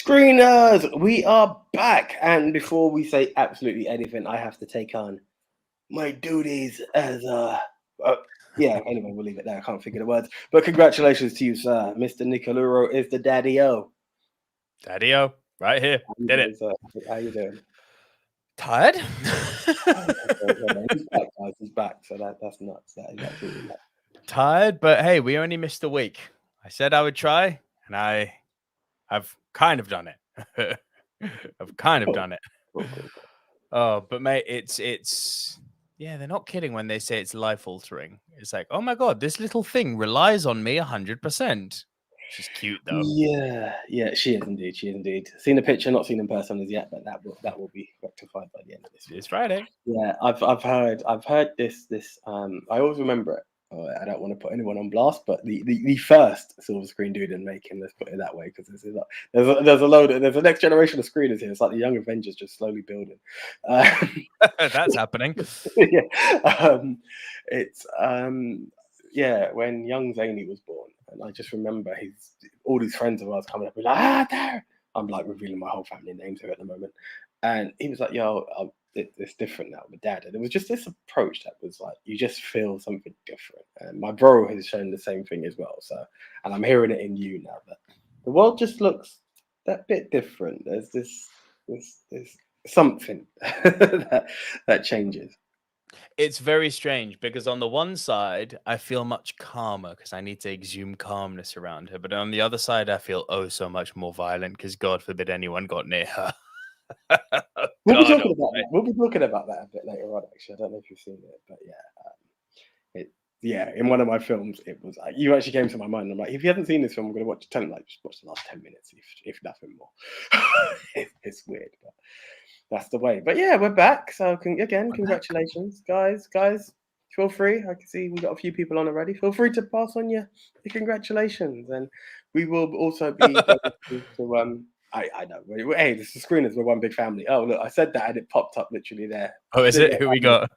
Screeners, we are back. And before we say absolutely anything, I have to take on my duties as anyway, we'll leave it there. I can't figure the words. But congratulations to you, sir. Mr. Nico Lurot is the daddy-o. Daddy-o, right here. Did it. How you doing? Tired? He's back, guys. He's back. So that's nuts. That is absolutely nuts. Tired, but hey, we only missed a week. I said I would try, and I've kind of done it. I've kind of done it. Oh, but mate, it's they're not kidding when they say it's life-altering. It's like, oh my god, this little thing relies on me 100%. She's cute though. Yeah, she is indeed. Seen a picture, not seen in person as yet, but that will be rectified by the end of this week. It's Friday. Yeah, I've heard this. I always remember it. I don't want to put anyone on blast, but the first silver screen dude in making, let's put it that way, because there's a next generation of screeners here. It's like the Young Avengers just slowly building. That's happening. When young Zany was born, and I just remember all these friends of ours coming up and like, there. I'm like revealing my whole family names here at the moment, and he was like, yo, it's different now with dad. And it was just this approach that was like, you just feel something different. And my bro has shown the same thing as well. So, and I'm hearing it in you now that the world just looks that bit different. There's this something that changes. It's very strange because on the one side, I feel much calmer because I need to exhume calmness around her. But on the other side, I feel so much more violent because God forbid anyone got near her. We'll be talking about that a bit later on, actually. I don't know if you've seen it, but in one of my films, it was like, you actually came to my mind. And I'm like, if you haven't seen this film, I'm going to watch just watch the last 10 minutes, if nothing more. It's weird, but that's the way. But yeah, we're back. So congratulations, guys. Feel free. I can see we've got a few people on already. Feel free to pass on your congratulations, and we will also be going to I know. Hey, this is Screeners. We're one big family. Oh, look, I said that and it popped up literally there. Oh, is it? Who we got?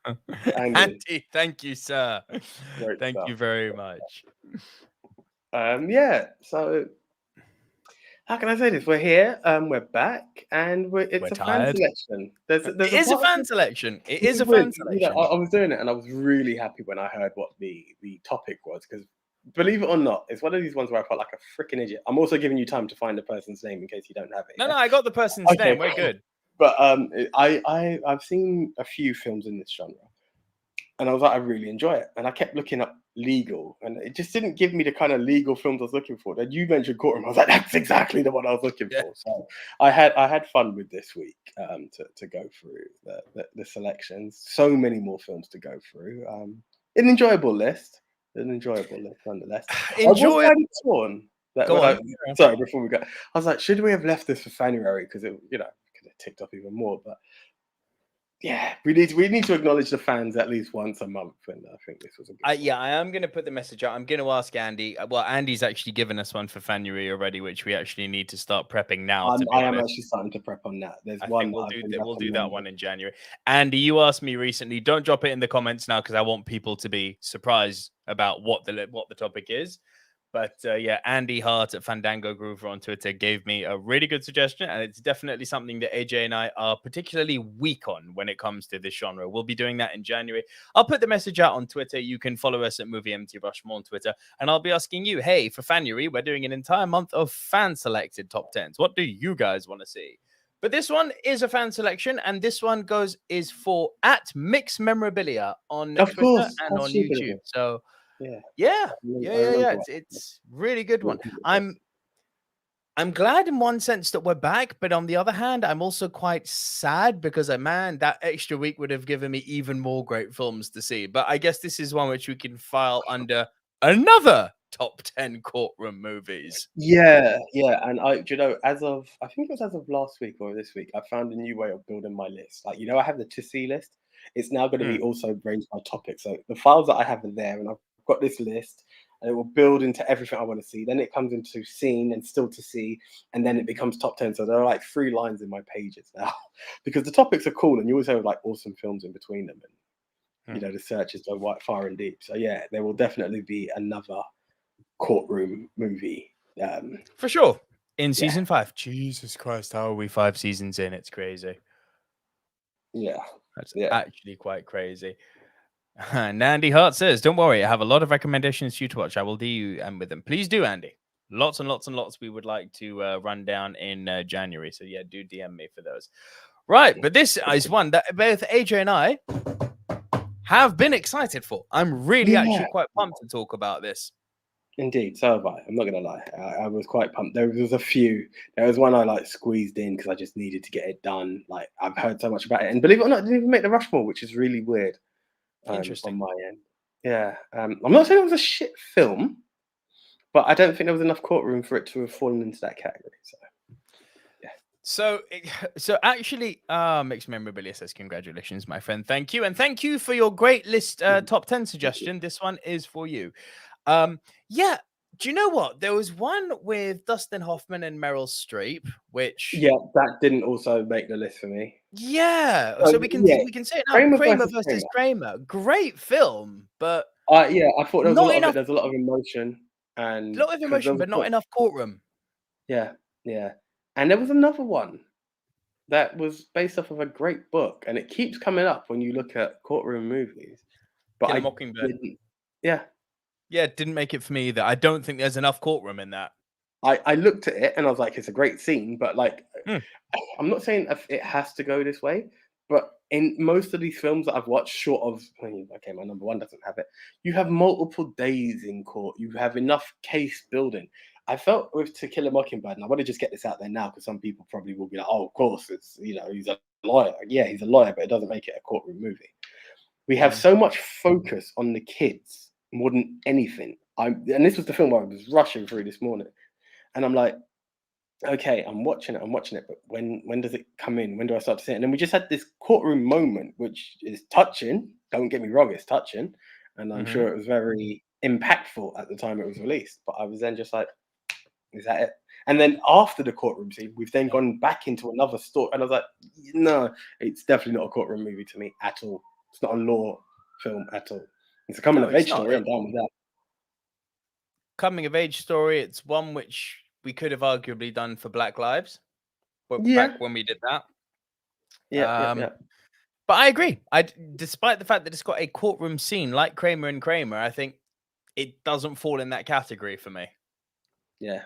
Andy. Thank you, sir. Thank you very much. So how can I say this? We're here. We're back, and it's a tired. Fan selection. It is a fan selection. It is a fan selection. I was doing it, and I was really happy when I heard what the topic was, because believe it or not, it's one of these ones where I felt like a freaking idiot. I'm also giving you time to find the person's name in case you don't have it. No, I got the person's name. We're good. But I've seen a few films in this genre, and I was like, I really enjoy it. And I kept looking up legal, and it just didn't give me the kind of legal films I was looking for. Then you mentioned Courtroom. I was like, that's exactly the one I was looking for. So I had fun with this week to go through the selections. So many more films to go through. An enjoyable list nonetheless. Sorry, before we go, I was like, should we have left this for January? Because it, could have ticked off even more. But yeah, we need to acknowledge the fans at least once a month, and I think this was a good one. I am going to put the message out. I'm going to ask Andy. Well, Andy's actually given us one for January already, which we actually need to start prepping now. I am actually starting to prep on that. There's one. We'll do that one in January. Andy, you asked me recently. Don't drop it in the comments now because I want people to be surprised about what the topic is. But Andy Hart at Fandango Groover on Twitter gave me a really good suggestion, and it's definitely something that AJ and I are particularly weak on when it comes to this genre. We'll be doing that in January. I'll put the message out on Twitter. You can follow us at Movie Mount Rushmore on Twitter, and I'll be asking you, hey, for January, we're doing an entire month of fan-selected top 10s. What do you guys want to see? But this one is a fan selection, and this one is for at Mix Memorabilia on Twitter and on YouTube. So yeah. It's really good one. I'm glad in one sense that we're back, but on the other hand, I'm also quite sad because that extra week would have given me even more great films to see. But I guess this is one which we can file under another top 10 courtroom movies. Yeah. And I think it was as of last week or this week, I found a new way of building my list. Like, I have the to see list. It's now going to be also ranged by topic. So the files that I have are there, and I've got this list, and it will build into everything I want to see. Then it comes into seen and still to see, and then it becomes top 10. So there are like 3 lines in my pages now because the topics are cool, and you always have like awesome films in between them, and the searches go far and deep. So yeah, there will definitely be another courtroom movie for sure. In season 5. Jesus Christ, how are we 5 seasons in? It's crazy. Yeah. That's actually quite crazy. And Andy Hart says, don't worry, I have a lot of recommendations for you to watch. I will do you with them. Please do, Andy. Lots and lots and lots we would like to run down in January. So yeah, do DM me for those. Right, but this is one that both AJ and I have been excited for. I'm really actually quite pumped to talk about this. Indeed, so have I. I'm not gonna lie. I was quite pumped. There was a few. There was one I like squeezed in because I just needed to get it done. Like I've heard so much about it, and believe it or not, I didn't even make the Rushmore, which is really weird. Interesting On my end. Yeah, I'm not saying it was a shit film, but I don't think there was enough courtroom for it to have fallen into that category. So, yeah. So actually, Mixed Memorabilia says, congratulations, my friend. Thank you. And thank you for your great list, top 10 suggestion. This one is for you. Yeah. Do you know what? There was one with Dustin Hoffman and Meryl Streep, which that didn't also make the list for me. Yeah. So we can say it now. Kramer versus Kramer. Great film, but I thought there was there's a lot of emotion and a lot of emotion, but not enough courtroom. Yeah. And there was another one that was based off of a great book, and it keeps coming up when you look at courtroom movies. But Kill a Mockingbird. Yeah, it didn't make it for me either. I don't think there's enough courtroom in that. I looked at it and I was like, it's a great scene, but like, I'm not saying it has to go this way, but in most of these films that I've watched, short of, okay, my number one doesn't have it, you have multiple days in court, you have enough case building. I felt with To Kill a Mockingbird, and I want to just get this out there now because some people probably will be like, oh, of course, it's, he's a lawyer. Yeah, he's a lawyer, but it doesn't make it a courtroom movie. We have so much focus on the kids more than anything. And this was the film I was rushing through this morning. And I'm like, okay, I'm watching it, but when does it come in? When do I start to see it? And then we just had this courtroom moment, which is touching. Don't get me wrong, it's touching. And I'm sure it was very impactful at the time it was released. But I was then just like, is that it? And then after the courtroom scene, we've then gone back into another story. And I was like, no, it's definitely not a courtroom movie to me at all. It's not a law film at all. It's a coming of age story. I'm down with that. Coming of age story. It's one which we could have arguably done for Black Lives. Back when we did that. Yeah. But I agree. Despite the fact that it's got a courtroom scene like Kramer and Kramer, I think it doesn't fall in that category for me. Yeah.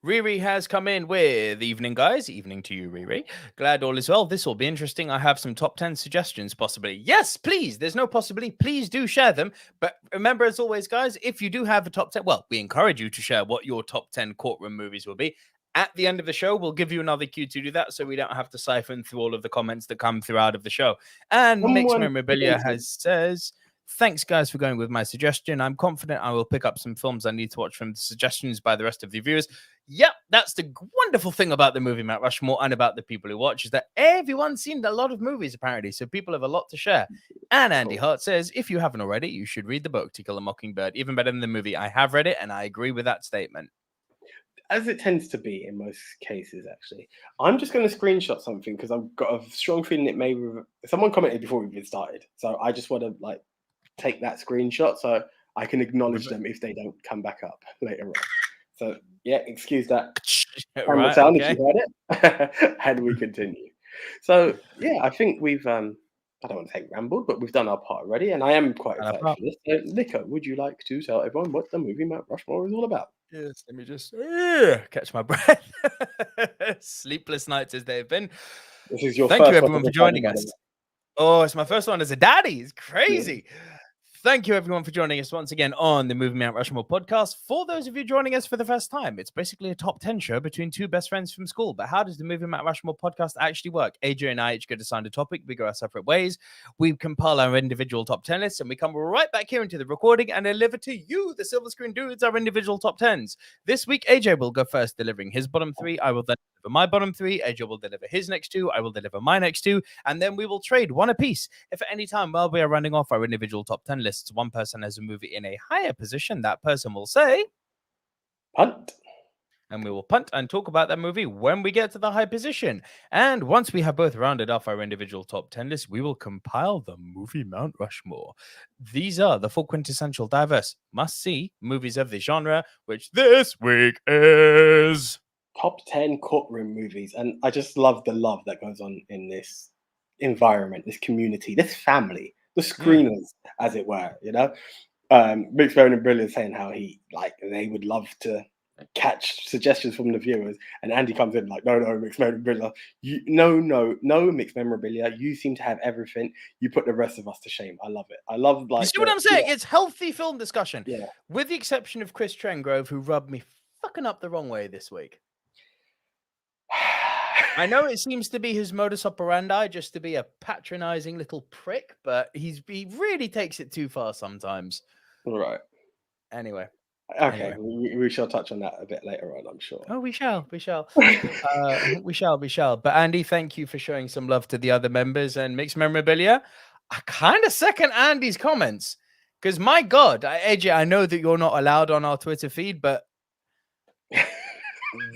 Riri has come in with, evening, guys. Evening to you, Riri. Glad all is well. This will be interesting. I have some top 10 suggestions, possibly. Yes, please. There's no possibly. Please do share them. But remember, as always, guys, if you do have a top 10, well, we encourage you to share what your top 10 courtroom movies will be. At the end of the show, we'll give you another cue to do that so we don't have to siphon through all of the comments that come throughout of the show. And Mixed Memorabilia says... Thanks, guys, for going with my suggestion. I'm confident I will pick up some films I need to watch from the suggestions by the rest of the viewers. Yep, that's the wonderful thing about the Movie Mount Rushmore and about the people who watch is that everyone's seen a lot of movies, apparently, so people have a lot to share. And Andy Hart says, if you haven't already, you should read the book, To Kill a Mockingbird. Even better than the movie. I have read it, and I agree with that statement. As it tends to be in most cases, actually. I'm just going to screenshot something because I've got a strong feeling it may... Someone commented before we've even started, so I just want to, take that screenshot so I can acknowledge them if they don't come back up later on. So excuse that camera sound if you heard it. And we continue. So I think we've I don't want to say rambled, but we've done our part already, and I am quite excited for this. So, Nico, would you like to tell everyone what the Movie Mount Rushmore is all about? Yes, let me just catch my breath. Sleepless nights as they've been. This is your Thank you everyone for joining us. Oh, it's my first one as a daddy. It's crazy. Yeah. Thank you, everyone, for joining us once again on the Movie Mount Rushmore podcast. For those of you joining us for the first time, it's basically a top 10 show between two best friends from school. But how does the Movie Mount Rushmore podcast actually work? AJ and I each get assigned a topic. We go our separate ways. We compile our individual top 10 lists, and we come right back here into the recording and deliver to you, the Silver Screen Dudes, our individual top 10s. This week, AJ will go first, delivering his bottom 3. I will then deliver my bottom 3. AJ will deliver his next 2. I will deliver my next 2. And then we will trade one apiece. If at any time while we are running off our individual top 10 lists, one person has a movie in a higher position, that person will say, punt. and we will punt and talk about that movie when we get to the high position. And once we have both rounded off our individual top 10 lists, we will compile the Movie Mount Rushmore. These are the 4 quintessential diverse must-see movies of the genre, which this week is top 10 courtroom movies. And I just love the love that goes on in this environment, this community, this family, the screeners, as it were, you know. Mixed Memorabilia saying how they would love to catch suggestions from the viewers, and Andy comes in like, no, Mixed Memorabilia, no, Mixed Memorabilia, you seem to have everything, you put the rest of us to shame. I love it. I love you see what I'm saying? It's healthy film discussion, with the exception of Chris Trengrove, who rubbed me fucking up the wrong way this week. I know it seems to be his modus operandi, just to be a patronizing little prick, but he really takes it too far sometimes. Right. Anyway. Okay, we shall touch on that a bit later on, I'm sure. Oh, we shall. We shall. But Andy, thank you for showing some love to the other members and Mixed Memorabilia. I kind of second Andy's comments, because my God, AJ, I know that you're not allowed on our Twitter feed, but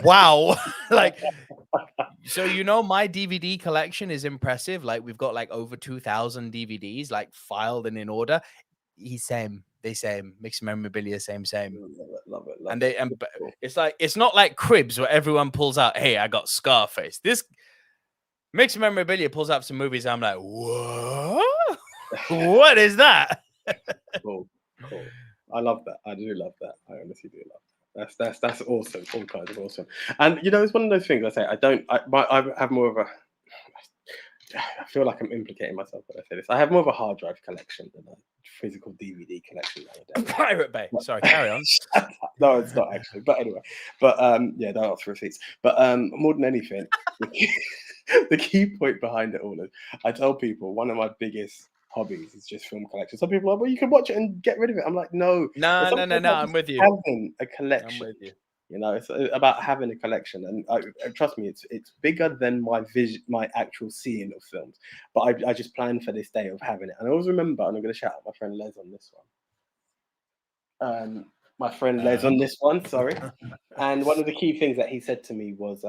wow. So, my DVD collection is impressive. We've got over 2,000 DVDs, filed and in order. He's same. They same. Mixed Memorabilia, same. Love it. And it's not like Cribs where everyone pulls out, hey, I got Scarface. This Mixed Memorabilia pulls out some movies. I'm like, what? What is that? Cool. I love that. I do love that. I honestly do love that. That's awesome. All kinds of awesome. And it's one of those things I say. I have more of a. I feel like I'm implicating myself when I say this. I have more of a hard drive collection than a physical DVD collection nowadays. Pirate Bay. Sorry, carry on. No, it's not actually. But anyway, don't ask for receipts. But more than anything, the key point behind it all is I tell people one of my biggest hobbies is just film collection. Some people are like, well, you can watch it and get rid of it. I'm like, no. No. I'm with you. Having a collection. I'm with you. It's about having a collection, and trust me, it's bigger than my actual seeing of films. But I just plan for this day of having it, and I always remember, and I'm going to shout out my friend Les on this one. Sorry. And one of the key things that he said to me was,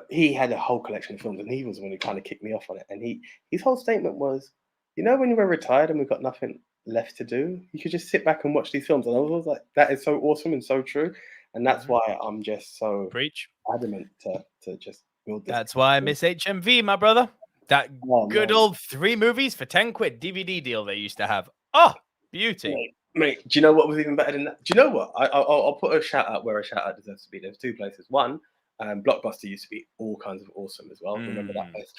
he had a whole collection of films, and he was the one who kind of kicked me off on it. And his whole statement was, when you were retired and we've got nothing left to do, you could just sit back and watch these films. And I was like, that is so awesome and so true. And that's why I'm just so adamant to just build this. That's why I miss HMV, my brother. That old 3 movies for 10 quid DVD deal they used to have. Oh, beauty. Mate, do you know what was even better than that? Do you know what? I'll put a shout out where a shout out deserves to be. There's 2 places. One, Blockbuster used to be all kinds of awesome as well. Remember that place?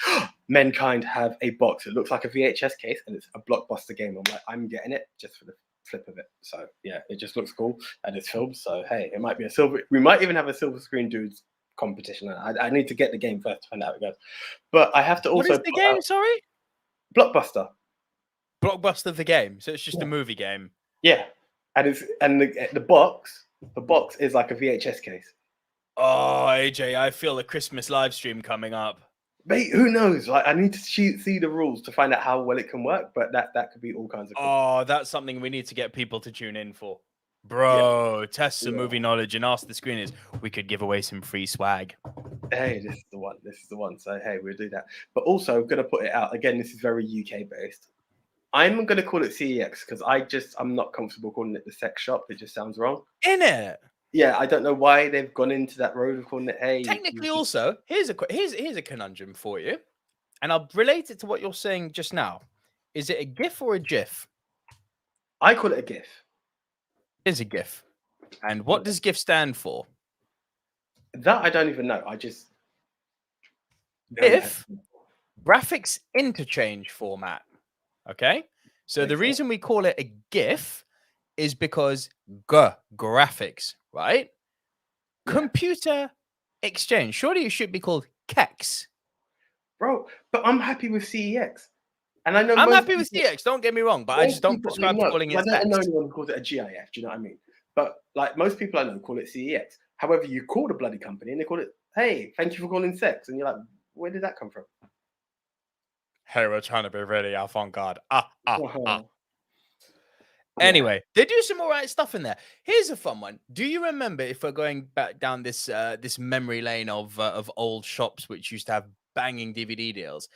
Mankind have a box. It looks like a VHS case, and it's a Blockbuster game. I'm like, I'm getting it just for the flip of it. So yeah, it just looks cool and it's filmed. So hey, it might be we might even have a silver screen dudes competition. I need to get the game first to find out how it goes. But I have to also. What is the game? Sorry, Blockbuster. Blockbuster the game. So it's just a movie game. Yeah, and the box is like a VHS case. Oh, AJ, I feel a Christmas live stream coming up. Mate, who knows? I need to see the rules to find out how well it can work, but that could be all kinds of. Oh, that's something we need to get people to tune in for. Bro, test some movie knowledge and ask the screeners. We could give away some free swag. Hey, this is the one. So hey, we'll do that. But also, I'm gonna put it out again. This is very UK based. I'm gonna call it CEX because I'm not comfortable calling it the sex shop. It just sounds wrong. Innit? Yeah, I don't know why they've gone into that road of calling it. Hey, technically, also here's a conundrum for you, and I'll relate it to what you're saying just now. Is it a GIF or a GIF? I call it a GIF. It is a GIF, and what does GIF stand for? That I don't even know. I just GIF, graphics interchange format. Okay, so the reason we call it a GIF is because graphics, right? Yeah. Computer exchange. Surely it should be called KEX. Bro, but I'm happy with CEX. And I know I'm happy with CEX, don't get me wrong, but I just don't prescribe to calling it text. I don't know anyone who calls it a GIF, do you know what I mean? But like most people I know call it CEX. However, you call the bloody company and they call it, hey, thank you for calling sex. And you're like, where did that come from? Hey, we're trying to be really avant-garde. Anyway, they do some all right stuff in there. Here's a fun one. Do you remember, if we're going back down this this memory lane of old shops which used to have banging DVD deals?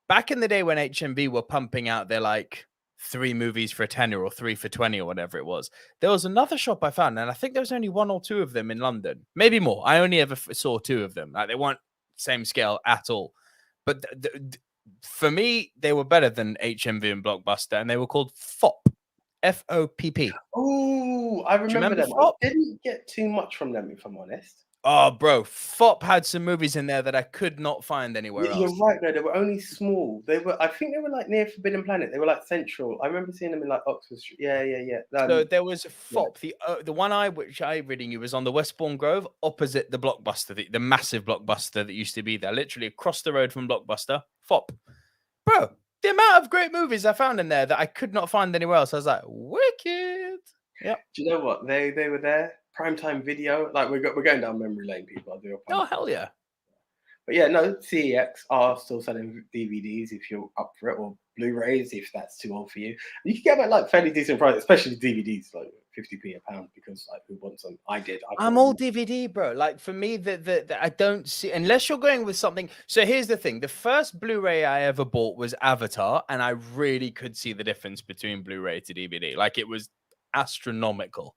Back in the day when HMV were pumping out their like 3 movies for a tenner or 3 for 20 or whatever it was, there was another shop I found, and I think there was only 1 or 2 of them in London, maybe more. I only ever saw 2 of them. Like, they weren't same scale at all, but for me, they were better than HMV and Blockbuster, and they were called FOP. FOPP. Oh, I remember them. FOP? I didn't get too much from them, if I'm honest. Oh, bro, FOP had some movies in there that I could not find anywhere else. You're right, no, they were only small. I think they were like near Forbidden Planet. They were like central. I remember seeing them in like Oxford Street. Yeah. So there was a FOP. Yeah. The one which I really knew was on the Westbourne Grove, opposite the Blockbuster, the massive Blockbuster that used to be there, literally across the road from Blockbuster. FOP. Bro, the amount of great movies I found in there that I could not find anywhere else. I was like, wicked. Yeah. Do you know what? They were there. Primetime Video. Like, we're going down memory lane, people. I do. Oh, hell yeah. But yeah, no, CEX are still selling DVDs if you're up for it, or Blu-rays if that's too old for you. You can get them at like fairly decent price, especially DVDs, like 50p a pound, because like, who wants them? I'm all DVD, bro. Like, for me, the I don't see, unless you're going with something. So here's the thing: the first Blu-ray I ever bought was Avatar, and I really could see the difference between Blu-ray to DVD. Like, it was astronomical.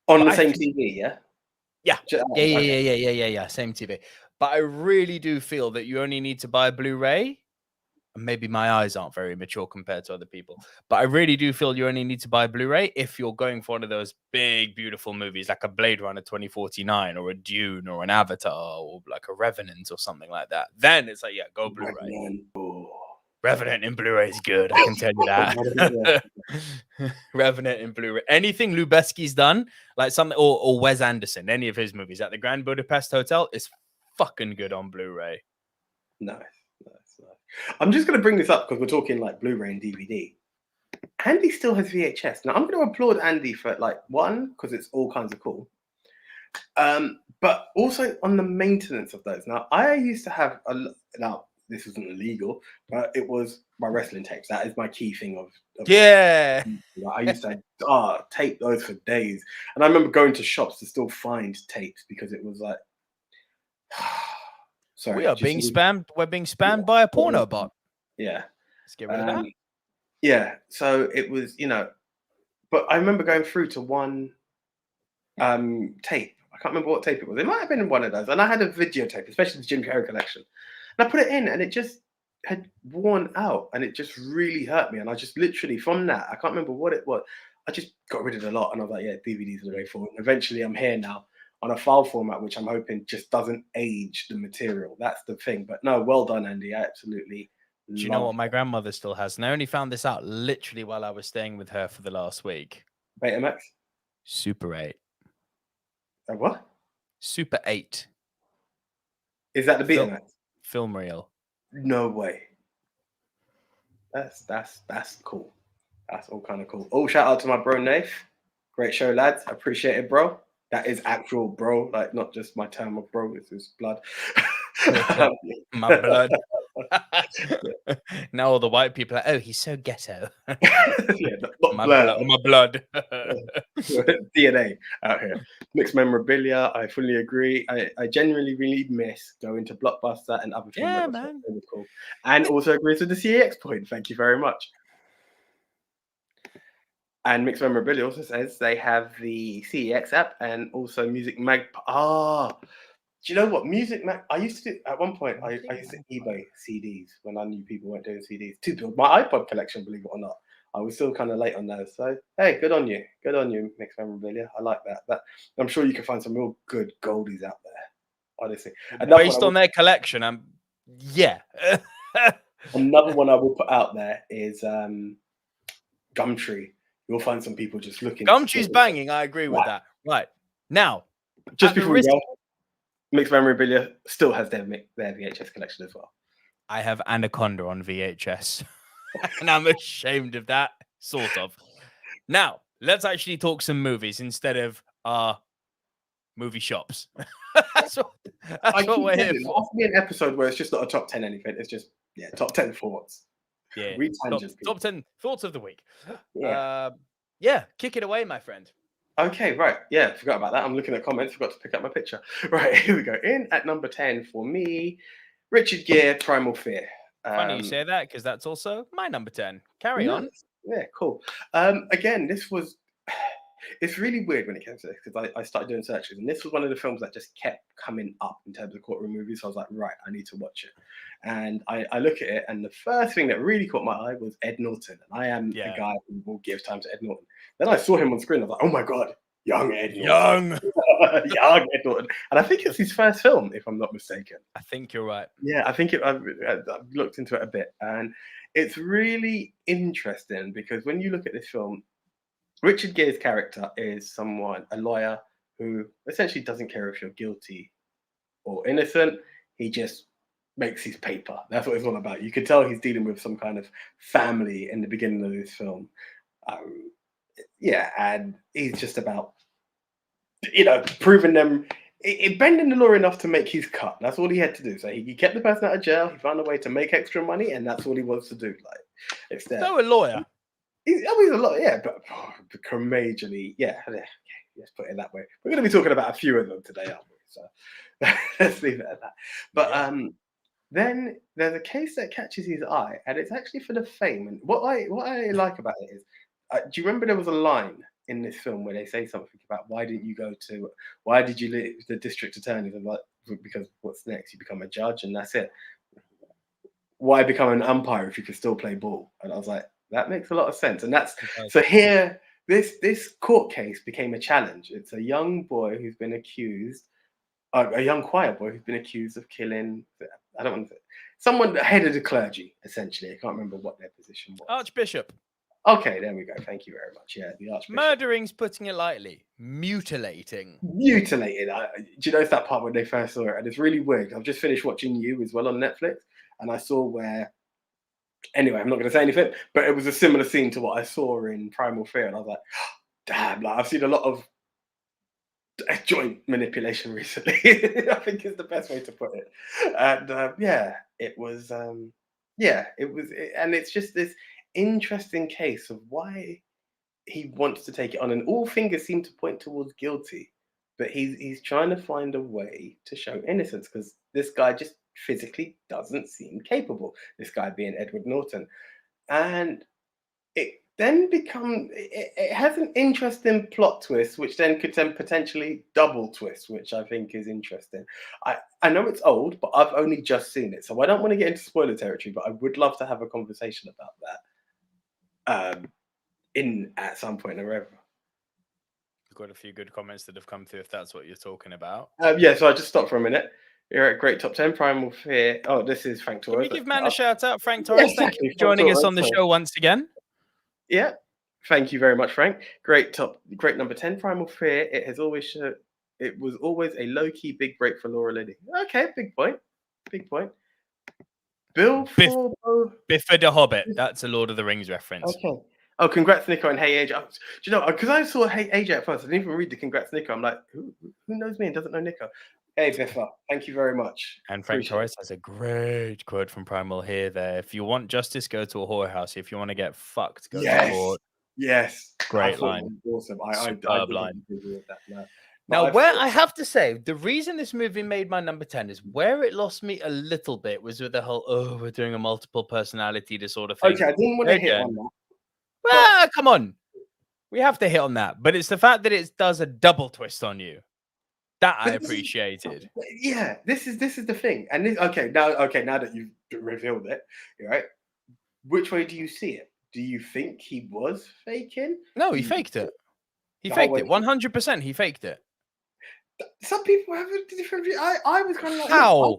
On the same TV, yeah? Yeah, same TV. But I really do feel that you only need to buy a Blu-ray. Maybe my eyes aren't very mature compared to other people, but I really do feel you only need to buy a Blu-ray if you're going for one of those big, beautiful movies like a Blade Runner 2049 or a Dune or an Avatar or like a Revenant or something like that. Then it's like, yeah, go Blu-ray. Revenant in Blu-ray is good. I can tell you that. Revenant in Blu-ray. Anything Lubeski's done, like something, or Wes Anderson, any of his movies at the Grand Budapest Hotel is fucking good on Blu-ray. Nice. I'm just going to bring this up because we're talking like Blu-ray and DVD. Andy still has VHS. Now, I'm going to applaud Andy for like, one, because it's all kinds of cool. But also on the maintenance of those. Now, I used to have now, this isn't illegal, but it was my wrestling tapes. That is my key thing of yeah. I used to tape those for days. And I remember going to shops to still find tapes because it was like, sorry. We're being spammed by a porno bot. Yeah. Let's get rid of that. Yeah. So it was, but I remember going through to one tape. I can't remember what tape it was. It might have been one of those. And I had a videotape, especially the Jim Carrey collection. And I put it in and it just had worn out and it just really hurt me. And I just literally, from that, I can't remember what it was. I just got rid of the lot and I was like, yeah, DVDs are the way forward. And eventually I'm here now on a file format, which I'm hoping just doesn't age the material. That's the thing. But no, well done, Andy. I absolutely Do you know what my grandmother still has? And I only found this out literally while I was staying with her for the last week. Betamax? Super 8. What? Super 8. Is that the Betamax? Film reel. No way. That's cool. That's all kind of cool. Oh, shout out to my bro Nath. Great show, lads. I appreciate it, bro. That is actual bro, like not just my term of bro. This is blood. My blood. Now all the white people are, oh, he's so ghetto. My blood. DNA out here. Mixed memorabilia. I fully agree. I genuinely really miss going to Blockbuster and other things. Yeah, man. Cool. And also agrees with the CEX point. Thank you very much. And Mixed Memorabilia also says they have the CEX app and also Music Mag. Do you know what? Music Mag. I used to do at one point. I used to eBay CDs when I knew people weren't doing CDs to build my iPod collection. Believe it or not, I was still kind of late on those. So hey, good on you, Mixed Memorabilia. I like that. But I'm sure you can find some real good goldies out there. Honestly, based on their collection, yeah. Another one I will put out there is Gumtree. You'll find some people just looking. Gumtree's banging. I agree with that. Right now, just before we go, Mixed Memorabilia still has their VHS collection as well. I have Anaconda on VHS, and I'm ashamed of that, sort of. Now, let's actually talk some movies instead of movie shops. that's what we're here for. It'll be an episode where it's just not a top 10 anything. It's just top 10 thoughts. Yeah, top 10 thoughts of the week. Yeah. Yeah, kick it away, my friend. Okay, right. Yeah, forgot about that. I'm looking at comments. Forgot to pick up my picture. Right, here we go. In at number 10 for me, Richard Gere, Primal Fear. Funny you say that, because that's also my number 10. Carry on. Nice. Yeah, cool. Again, this was. It's really weird when it comes to this because I started doing searches, and this was one of the films that just kept coming up in terms of courtroom movies. So I was like, right, I need to watch it. And I look at it, and the first thing that really caught my eye was Ed Norton. And I am a guy who will give time to Ed Norton. Then I saw him on screen. I was like, oh my God, young Ed Norton. Young Ed Norton. And I think it's his first film, if I'm not mistaken. I think you're right. Yeah, I think I've looked into it a bit. And it's really interesting because when you look at this film, Richard Gere's character is a lawyer who essentially doesn't care if you're guilty or innocent. He just makes his paper. That's what it's all about. You can tell he's dealing with some kind of family in the beginning of this film. And he's just about, proving them, bending the law enough to make his cut. That's all he had to do. So he kept the person out of jail. He found a way to make extra money, and that's all he wants to do. Like, it's there. So a lawyer. He's a lot, yeah, but majorly, yeah. Let's put it that way. We're going to be talking about a few of them today, aren't we? So let's leave it at that. But then there's a case that catches his eye, and it's actually for the fame. And what I like about it is, do you remember there was a line in this film where they say something about why did you leave the district attorney? And like, because what's next? You become a judge, and that's it. Why become an umpire if you can still play ball? And I was like, that makes a lot of sense. And that's so here, this court case became a challenge. It's a young boy who's been accused, a young choir boy who's been accused of killing, I don't want to say, someone head of the clergy, essentially. I can't remember what their position was. Archbishop. Okay, there we go. Thank you very much. Yeah, the Archbishop. Murdering's putting it lightly. Mutilating. Mutilated. Do you notice that part when they first saw it? And it's really weird. I've just finished watching You as well on Netflix, and I saw where. Anyway, I'm not going to say anything, but it was a similar scene to what I saw in Primal Fear, and I was like, damn, like I've seen a lot of joint manipulation recently. I think is the best way to put it. And it was, and it's just this interesting case of why he wants to take it on, and all fingers seem to point towards guilty, but he's trying to find a way to show innocence because this guy just physically doesn't seem capable, this guy being Edward Norton. And it then it has an interesting plot twist, which then could potentially double twist, which I think is interesting. I know it's old, but I've only just seen it, so I don't want to get into spoiler territory, but I would love to have a conversation about that at some point or wherever. We've got a few good comments that have come through if that's what you're talking about. So I just stopped for a minute. You're at Great Top 10, Primal Fear. Oh, this is Frank Torres. Can we give man a shout out, Frank Torres? Thank you for joining us on the show once again. Yeah, thank you very much, Frank. Great number 10, Primal Fear. It was always a low-key big break for Laura Linney. Okay, big point. Biffa the Hobbit. That's a Lord of the Rings reference. Okay. Oh, congrats, Nico, and Hey AJ. Do you know, because I saw Hey AJ at first, I didn't even read the congrats, Nico. I'm like, who knows me and doesn't know Nico? Hey, Biffa, thank you very much. And Frank Torres has a great quote from Primal here there. If you want justice, go to a whorehouse. If you want to get fucked, go to court. Yes. Great line. Awesome. Superb line. Agree with that. No. Now, I have to say, the reason this movie made my number 10 is where it lost me a little bit was with the whole, we're doing a multiple personality disorder thing. Okay, I didn't want to hit on that. Well, come on. We have to hit on that. But it's the fact that it does a double twist on you. That I appreciated. This is the thing. And now that you've revealed it, right? Which way do you see it? Do you think he was faking? No, he faked it. He faked it. 100% he faked it. Some people have a different view. I was kind of like, how?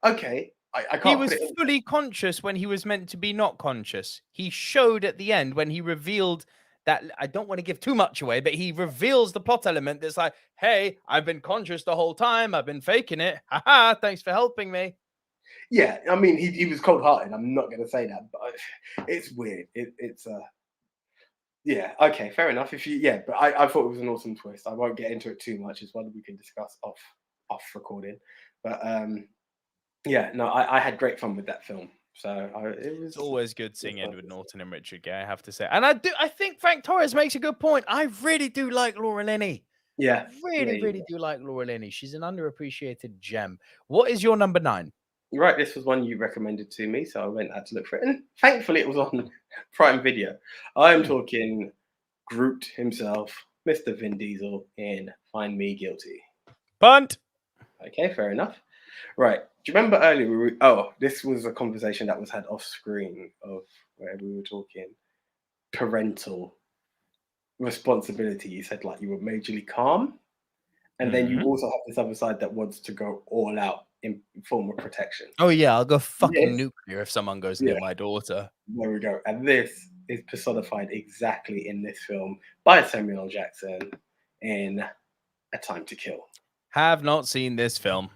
Okay. I can't. He was fully conscious when he was meant to be not conscious. He showed at the end when he revealed that, I don't want to give too much away, but he reveals the plot element that's like, hey, I've been conscious the whole time. I've been faking it. Haha, thanks for helping me. Yeah, I mean, he was cold-hearted. I'm not going to say that, but it's weird. Yeah, okay, fair enough. But I thought it was an awesome twist. I won't get into it too much. It's one we can discuss off recording. But I had great fun with that film. So It's always good seeing Edward Norton and Richard Gere, I have to say. And I think Frank Torres makes a good point. I really do like Laura Linney. Yeah. Really do like Laura Linney. She's an underappreciated gem. What is your number 9? Right, this was one you recommended to me, so I went out to look for it. And thankfully, it was on Prime Video. I'm talking Groot himself, Mr. Vin Diesel, in Find Me Guilty. Punt. Okay, fair enough. Right. Do you remember earlier? This was a conversation that was had off screen of where we were talking parental responsibility. You said like you were majorly calm, and then you also have this other side that wants to go all out in form of protection. Oh yeah, I'll go fucking nuclear if someone goes near my daughter. There we go. And this is personified exactly in this film by Samuel L. Jackson in A Time to Kill. Have not seen this film.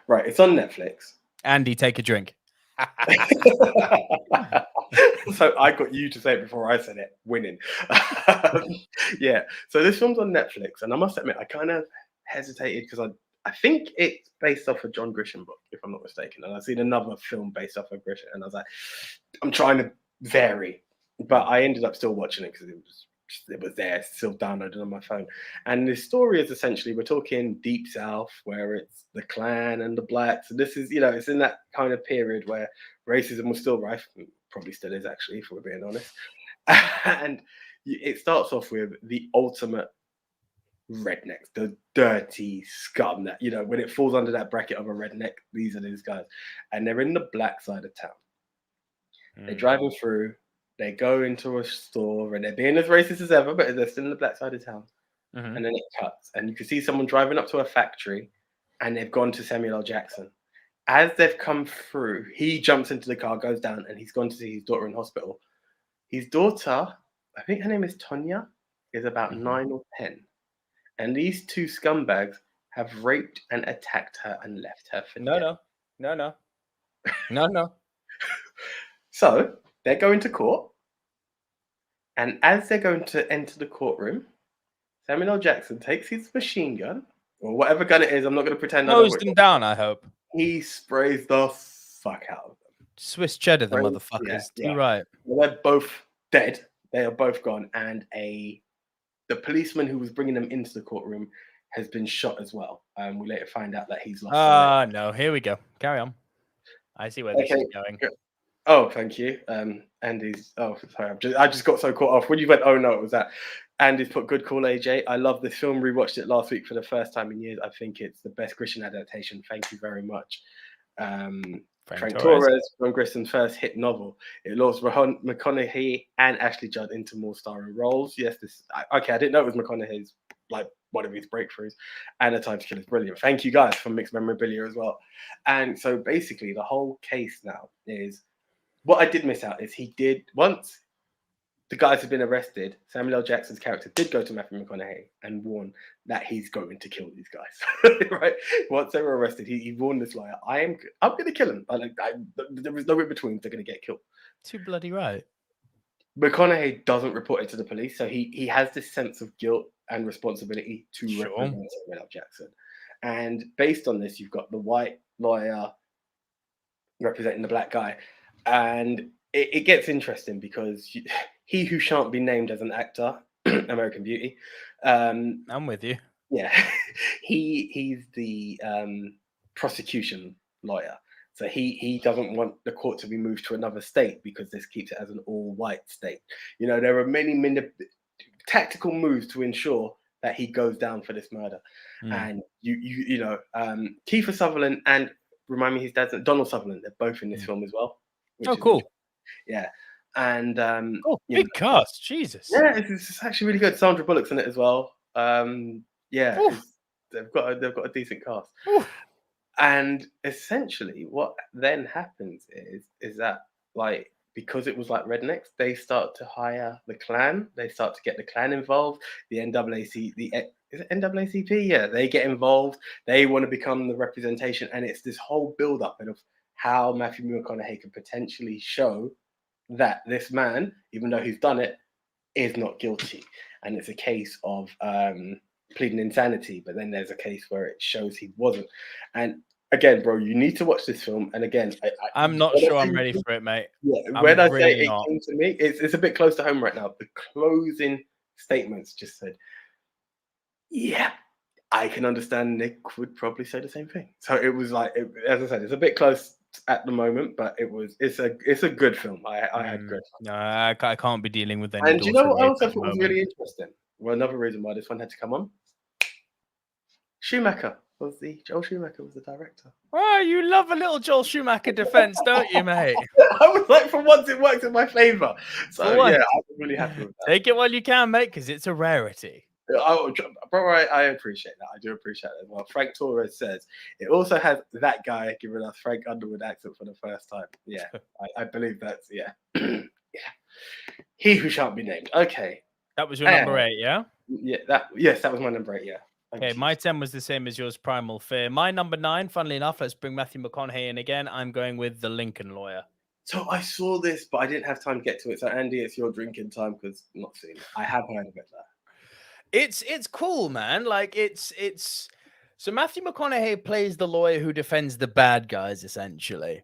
Right, it's on Netflix. Andy, take a drink. So I got you to say it before I said it. Winning. Yeah. So this film's on Netflix, and I must admit, I kind of hesitated because I think it's based off a John Grisham book, if I'm not mistaken. And I've seen another film based off of Grisham, and I was like, I'm trying to vary. But I ended up still watching it because it was there, still downloaded on my phone. And the story is essentially, we're talking Deep South, where it's the Klan and the blacks. And this is, it's in that kind of period where racism was still rife, probably still is actually, if we're being honest. And it starts off with the ultimate rednecks, the dirty scum that, when it falls under that bracket of a redneck, these are these guys. And they're in the black side of town. They're driving through. They go into a store and they're being as racist as ever, but they're still in the black side of town. And then it cuts. And you can see someone driving up to a factory and they've gone to Samuel L. Jackson. As they've come through, he jumps into the car, goes down, and he's gone to see his daughter in hospital. His daughter, I think her name is Tonya, is about 9 or 10. And these two scumbags have raped and attacked her and left her for dead. No. So they're going to court, and as they're going to enter the courtroom, Samuel L. Jackson takes his machine gun, or whatever gun it is. I'm not going to pretend. Nose them down, I hope. He sprays the fuck out of them. Swiss cheddar, the motherfuckers. Yeah. Right. Well, they're both dead. They are both gone, and the policeman who was bringing them into the courtroom has been shot as well. We later find out that he's lost. No, here we go. Carry on. I see where this is going. Oh, thank you. Andy's. Oh, sorry. I just got so caught off when you went. Oh no, it was that. Andy's put good call, AJ. I love this film. Rewatched it last week for the first time in years. I think it's the best Grisham adaptation. Thank you very much. Frank Torres, John Grisham's first hit novel. It lost McConaughey and Ashley Judd into more starring roles. Yes, I didn't know it was McConaughey's one of his breakthroughs, and A Time to Kill is brilliant. Thank you guys from Mixed Memorabilia as well. And so basically, the whole case now is. What I did miss out is once the guys have been arrested, Samuel L. Jackson's character did go to Matthew McConaughey and warn that he's going to kill these guys. Right? Once they were arrested, he warned this lawyer, I'm going to kill him. There was no in between. They're going to get killed. Too bloody right. McConaughey doesn't report it to the police, so he has this sense of guilt and responsibility to represent Samuel L. Jackson. And based on this, you've got the white lawyer representing the black guy. And it gets interesting because he who shan't be named as an actor, American Beauty. I'm with you. Yeah, he's the prosecution lawyer. So he doesn't want the court to be moved to another state because this keeps it as an all-white state. There are many tactical moves to ensure that he goes down for this murder. And Kiefer Sutherland and remind me his dad's Donald Sutherland. They're both in this film as well. Oh, cool. Yeah. And big cast. Jesus. Yeah, it's actually really good. Sandra Bullock's in it as well. They've got a decent cast. Oof. And essentially what then happens is that because it was rednecks, they start to hire the Klan. They start to get the Klan involved. The is it NAACP? Yeah, they get involved. They want to become the representation, and it's this whole build-up of how Matthew McConaughey could potentially show that this man, even though he's done it, is not guilty. And it's a case of pleading insanity, but then there's a case where it shows he wasn't. And again, bro, you need to watch this film. And again, I'm not sure I'm ready for it, mate. Yeah, I'm when I really say it came to me, it's a bit close to home right now. The closing statements just said, yeah, I can understand Nick would probably say the same thing. So it was like, as I said, it's a bit close at the moment, but it's a good film. I had good fun. No, I can't be dealing with any. And do you know what else I at the thought was moment. really interesting? Well, another reason why this one had to come on. Joel Schumacher was the director. Oh, you love a little Joel Schumacher defense, don't you, mate? I was like, for once, it works in my favor. So For once. yeah, I was really happy with that. Take it while you can, mate, because it's a rarity. Bro, I appreciate that. I do appreciate that as well. Frank Torres says it also has that guy giving us Frank Underwood accent for the first time. Yeah, I believe that's yeah. Yeah. He who shan't be named. Okay. That was your number 8, yeah? Yeah, that was my number 8, yeah. Okay, my 10 was the same as yours, Primal Fear. My number 9, funnily enough, let's bring Matthew McConaughey in again. I'm going with The Lincoln Lawyer. So I saw this, but I didn't have time to get to it. So Andy, it's your drinking time because not seen it. I have heard of it though. It's cool, man. Like it's so Matthew McConaughey plays the lawyer who defends the bad guys, essentially.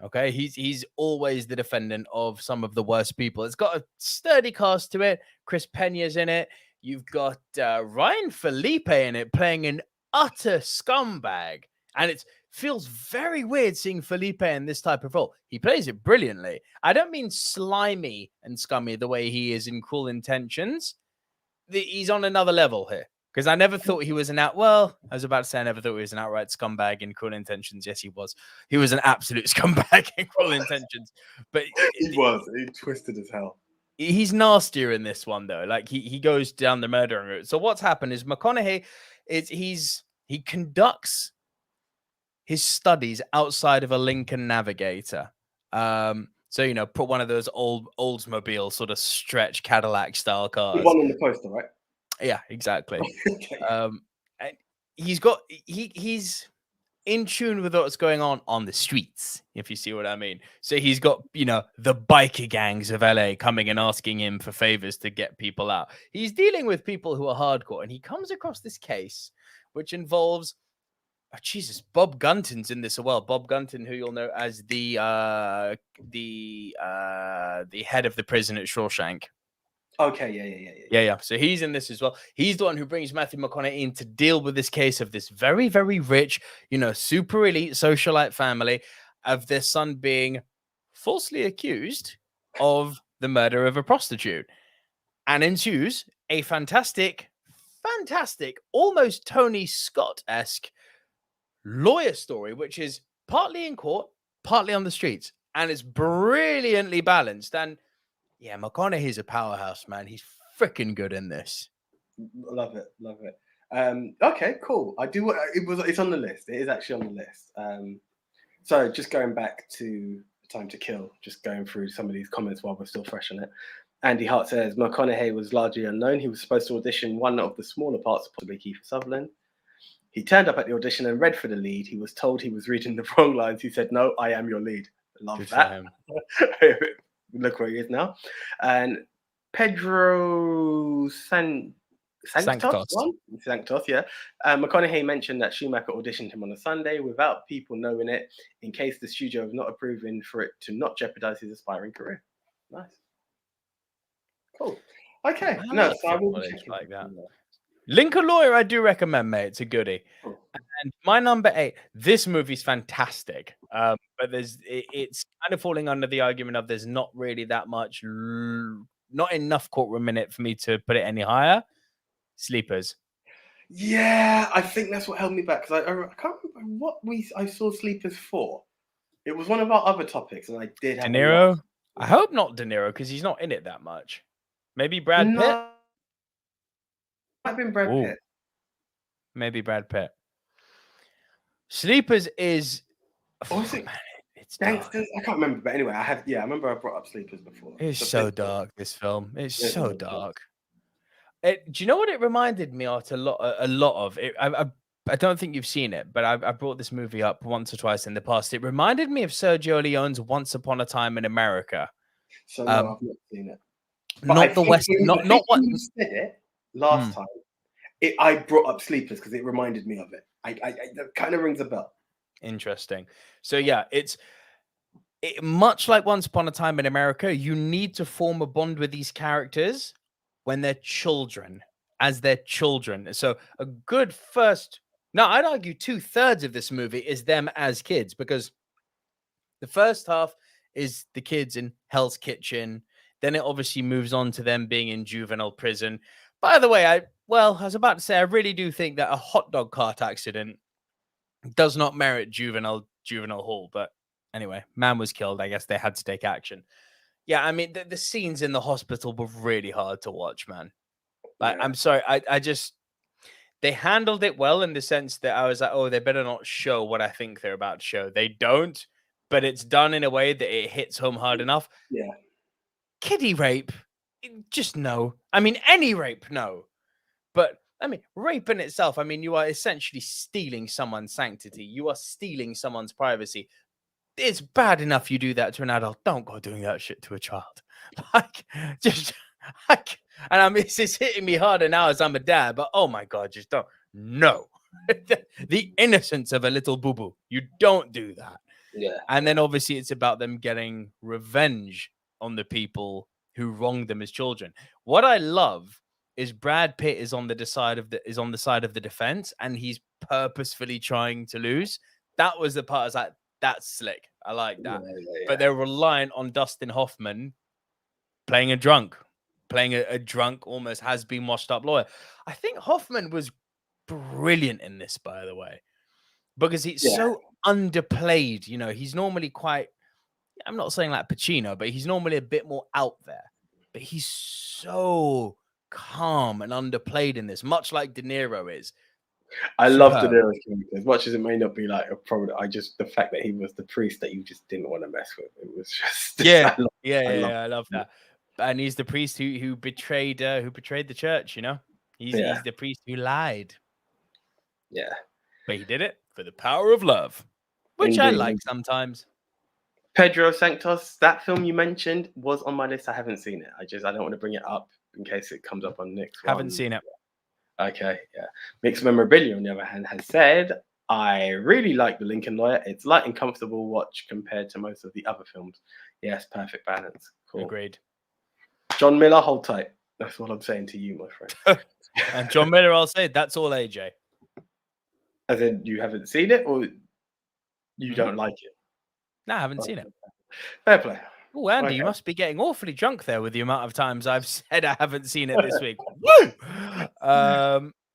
Okay, he's always the defendant of some of the worst people. It's got a sturdy cast to it. Chris Pena's in it. You've got Ryan Felipe in it, playing an utter scumbag, and it feels very weird seeing Felipe in this type of role. He plays it brilliantly. I don't mean slimy and scummy the way he is in Cruel Intentions. He's on another level here. Because I never thought he was I was about to say I never thought he was an outright scumbag in Cruel Intentions. Yes, he was. He was an absolute scumbag in Cruel Intentions. But he was. He twisted as hell. He's nastier in this one, though. Like, he goes down the murdering route. So what's happened is McConaughey, he conducts his studies outside of a Lincoln Navigator. So, you know, put one of those old Oldsmobile sort of stretch Cadillac style cars. The one on the poster, right? Yeah, exactly. Okay. And he's in tune with what's going on the streets, if you see what I mean. So he's got, you know, the biker gangs of LA coming and asking him for favors to get people out. He's dealing with people who are hardcore, and he comes across this case which involves Bob Gunton's in this as well. Bob Gunton, who you'll know as the head of the prison at Shawshank. Okay, yeah. So he's in this as well. He's the one who brings Matthew McConaughey in to deal with this case of this very, very rich, you know, super elite socialite family of their son being falsely accused of the murder of a prostitute. And ensues a fantastic, almost Tony Scott-esque lawyer story, which is partly in court, partly on the streets. And it's brilliantly balanced. And yeah, McConaughey's a powerhouse, man. He's freaking good in this. Love it. Okay, cool. It's on the list. It is actually on the list. So just going back to Time to Kill, just going through some of these comments while we're still fresh on it. Andy Hart says McConaughey was largely unknown. He was supposed to audition one of the smaller parts, possibly Kiefer Sutherland. He turned up at the audition and read for the lead. He was told he was reading the wrong lines. He said, "No, I am your lead." Love good that. Look where he is now. And Pedro Sanctos, yeah. McConaughey mentioned that Schumacher auditioned him on a Sunday without people knowing it, in case the studio was not approving for it to not jeopardize his aspiring career. Nice. Cool. Okay. So I will check like that. Lincoln Lawyer, I do recommend, mate. It's a goodie. Cool. And my number 8, this movie's fantastic. But it's kind of falling under the argument of there's not really that much, not enough courtroom in it for me to put it any higher. Sleepers. Yeah, I think that's what held me back, because I can't remember what I saw Sleepers for. It was one of our other topics, and I did have De Niro. I hope not De Niro, because he's not in it that much. Maybe Brad Pitt. Might have been Brad Pitt. Maybe Brad Pitt. Sleepers is. Man, it's Gangsters. I can't remember, but anyway, I remember I brought up Sleepers before. It's so dark. This film. It's so dark. Do you know what it reminded me of? A lot of it. I don't think you've seen it, but I brought this movie up once or twice in the past. It reminded me of Sergio Leone's Once Upon a Time in America. So no, I've not seen it. But not the West. Not what you said it last time. I brought up Sleepers because it reminded me of it. That kind of rings a bell. Interesting. So yeah, it's much like Once Upon a Time in America. You need to form a bond with these characters when they're children, as their children. So a good first, now I'd argue 2/3 of this movie is them as kids, because the first half is the kids in Hell's Kitchen. Then it obviously moves on to them being in juvenile prison. By the way, I was about to say, I really do think that a hot dog cart accident does not merit juvenile hall. But anyway, man was killed. I guess they had to take action. Yeah, I mean, the scenes in the hospital were really hard to watch, man. Like, Yeah. I'm sorry. I just, they handled it well in the sense that I was like, oh, they better not show what I think they're about to show. They don't, but it's done in a way that it hits home hard enough. Yeah. Kiddie rape, just no. I mean, any rape, no. But I mean, rape in itself, I mean, you are essentially stealing someone's sanctity. You are stealing someone's privacy. It's bad enough you do that to an adult. Don't go doing that shit to a child. Like, just, like, and I mean, it's hitting me harder now as I'm a dad, but oh my God, just don't. No. The innocence of a little boo-boo. You don't do that. Yeah. And then obviously it's about them getting revenge on the people who wronged them as children. What I love is Brad Pitt is on the side of the defense, and he's purposefully trying to lose. That was the part I was like, that's slick. I like that. Yeah. But they're reliant on Dustin Hoffman playing a drunk, almost has been washed up lawyer. I think Hoffman was brilliant in this, by the way, because he's so underplayed. You know, he's normally quite, I'm not saying like Pacino, but he's normally a bit more out there. But he's so calm and underplayed in this, much like De Niro is. I love De Niro's character, as much as it may not be like a problem. The fact that he was the priest that you just didn't want to mess with. It was just I love that. And he's the priest who betrayed the church. You know, he's the priest who lied. Yeah, but he did it for the power of love, which I like sometimes. Pedro Sanctos, that film you mentioned was on my list. I haven't seen it. I don't want to bring it up in case it comes up on next one. Haven't seen it. Okay, yeah. Mixed Memorabilia, on the other hand, has said, I really like The Lincoln Lawyer. It's light and comfortable watch compared to most of the other films. Yes, perfect balance. Cool. Agreed. John Miller, hold tight. That's what I'm saying to you, my friend. And John Miller, I'll say, that's all AJ. As in, you haven't seen it, or you don't like it? No, I haven't seen it. Fair play. Oh, Andy, you must be getting awfully drunk there with the amount of times I've said I haven't seen it this week. Woo!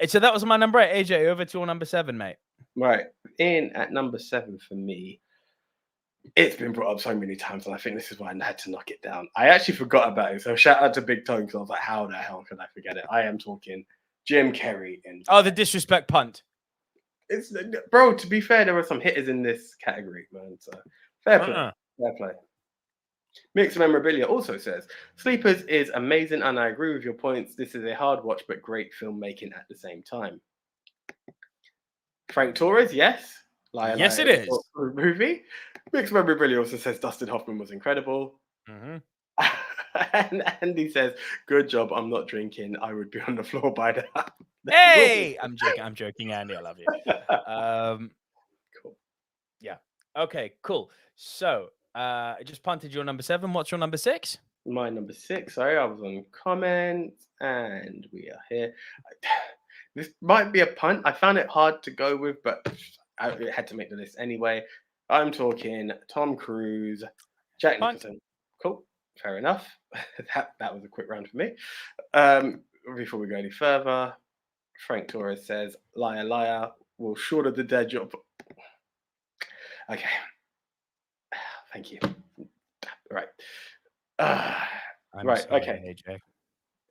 So that was my number 8. AJ, over to your number 7, mate. Right. In at number 7 for me, it's been brought up so many times, and I think this is why I had to knock it down. I actually forgot about it. So shout out to Big Tone, because I was like, how the hell could I forget it? I am talking Jim Carrey. The disrespect punt. It's, bro, to be fair, there were some hitters in this category, man. So fair play. Fair play. Mixed Memorabilia also says, Sleepers is amazing, and I agree with your points. This is a hard watch, but great filmmaking at the same time. Frank Torres, yes. Yes, it is. Movie. Mixed Memorabilia also says Dustin Hoffman was incredible. Mm-hmm. And Andy says, good job, I'm not drinking. I would be on the floor by now. Hey! I'm joking, Andy. I love you. Cool. Yeah. Okay, cool. So, I just punted your number 7. What's your number 6? My number 6. Sorry, I was on comments, and we are here. This might be a punt. I found it hard to go with, but I had to make the list anyway. I'm talking Tom Cruise, Jack Nicholson. Cool. Fair enough. that was a quick round for me. Before we go any further, Frank Torres says, liar, liar, will shorter the dead job. Okay. Thank you. Right. Right. Sorry, okay. AJ.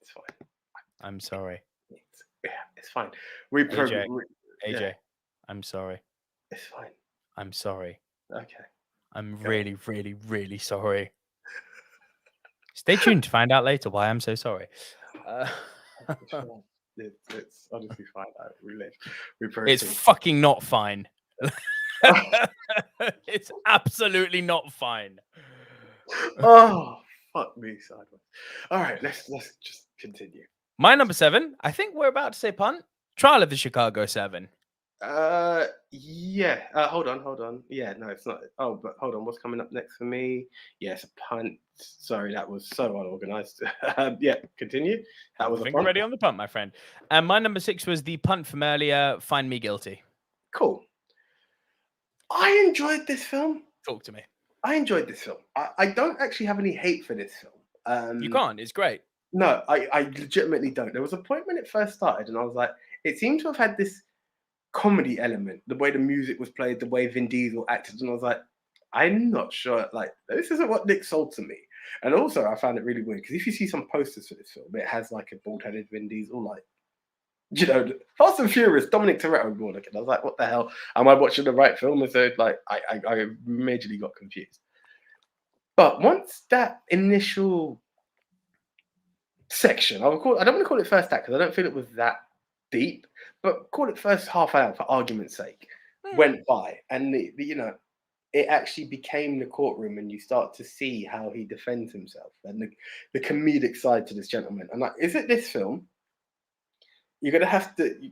It's fine. I'm sorry. It's fine. AJ, I'm sorry. It's fine. I'm sorry. Okay. I'm really, really, really sorry. Stay tuned to find out later why I'm so sorry. It's honestly fine. We it's fucking not fine. It's absolutely not fine. Oh, fuck me sideways. All right, let's just continue. My number 7, I think we're about to say punt. Trial of the Chicago 7. Yeah. Hold on. Yeah, no, it's not. Oh, but hold on. What's coming up next for me? Yes, a punt. Sorry, that was so unorganized. Yeah, continue. That was a Everything's punt. ready on the punt, my friend. And my number 6 was the punt from earlier. Find Me Guilty. Cool. I enjoyed this film. Talk to me. I enjoyed this film. I don't actually have any hate for this film. You can't. It's great. No, I legitimately don't. There was a point when it first started, and I was like, it seemed to have had this comedy element, the way the music was played, the way Vin Diesel acted, and I was like, I'm not sure. Like, this isn't what Nick sold to me. And also, I found it really weird because if you see some posters for this film, it has like a bald-headed Vin Diesel, like, Fast and Furious, Dominic Toretto more looking. I was like, what the hell? Am I watching the right film? And so, like, I majorly got confused. But once that initial section, I don't want to call it first act because I don't feel it was that deep, but call it first half hour for argument's sake, went by, and it actually became the courtroom, and you start to see how he defends himself and the comedic side to this gentleman. And like, is it this film? You're gonna have to.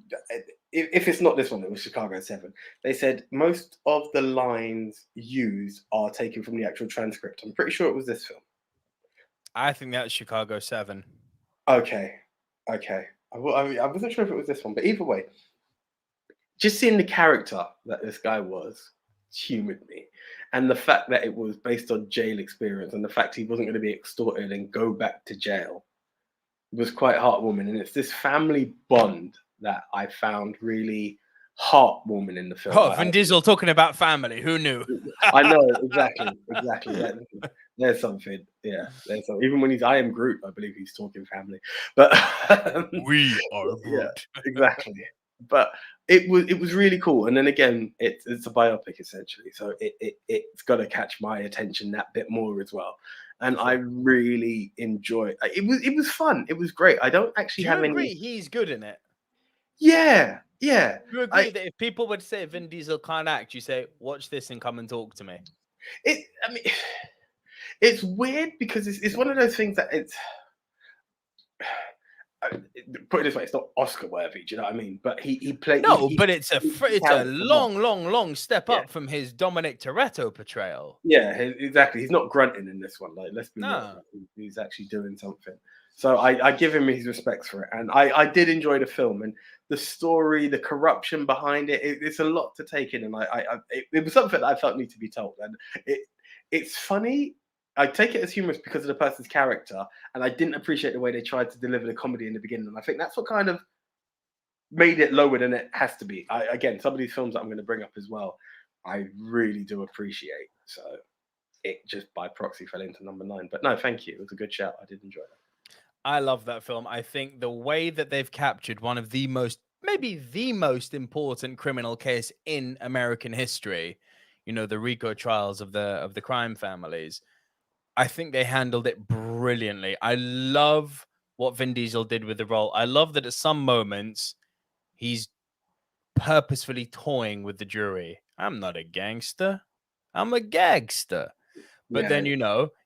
If it's not this one, it was Chicago 7. They said most of the lines used are taken from the actual transcript. I'm pretty sure it was this film. I think that's Chicago 7. Okay. I wasn't sure if it was this one, but either way, just seeing the character that this guy was humored me, and the fact that it was based on jail experience, and the fact he wasn't going to be extorted and go back to jail was quite heartwarming. And it's this family bond that I found really heartwarming in the film. Oh, Vin Diesel talking about family. Who knew? I know, exactly. There's something. Yeah, there's something. Even when he's I am Groot, I believe he's talking family. But we are Groot. Yeah, exactly. But it was really cool. And then again, it's a biopic essentially, so it's got to catch my attention that bit more as well. And I really enjoyed it. It was fun. It was great. I don't actually have agree any. He's good in it. Yeah. You agree that if people would say Vin Diesel can't act, you say, watch this and come and talk to me. It's weird because it's one of those things that it's. Put it this way, it's not Oscar worthy. Do you know what I mean? But he played. No, but it's a long step up from his Dominic Toretto portrayal. Yeah, exactly. He's not grunting in this one. Like, let's be honest, he's actually doing something. So I give him his respects for it, and I did enjoy the film and the story, the corruption behind it. It's a lot to take in, and it was something that I felt need to be told, and it's funny. I take it as humorous because of the person's character, and I didn't appreciate the way they tried to deliver the comedy in the beginning. And I think that's what kind of made it lower than it has to be. Again, some of these films that I'm going to bring up as well, I really do appreciate. So it just by proxy fell into number 9. But no, thank you. It was a good shout. I did enjoy that. I love that film. I think the way that they've captured one of the maybe the most important criminal case in American history, the RICO trials of the crime families. I think they handled it brilliantly. I love what Vin Diesel did with the role. I love that at some moments he's purposefully toying with the jury. I'm not a gangster. I'm a gagster. But then,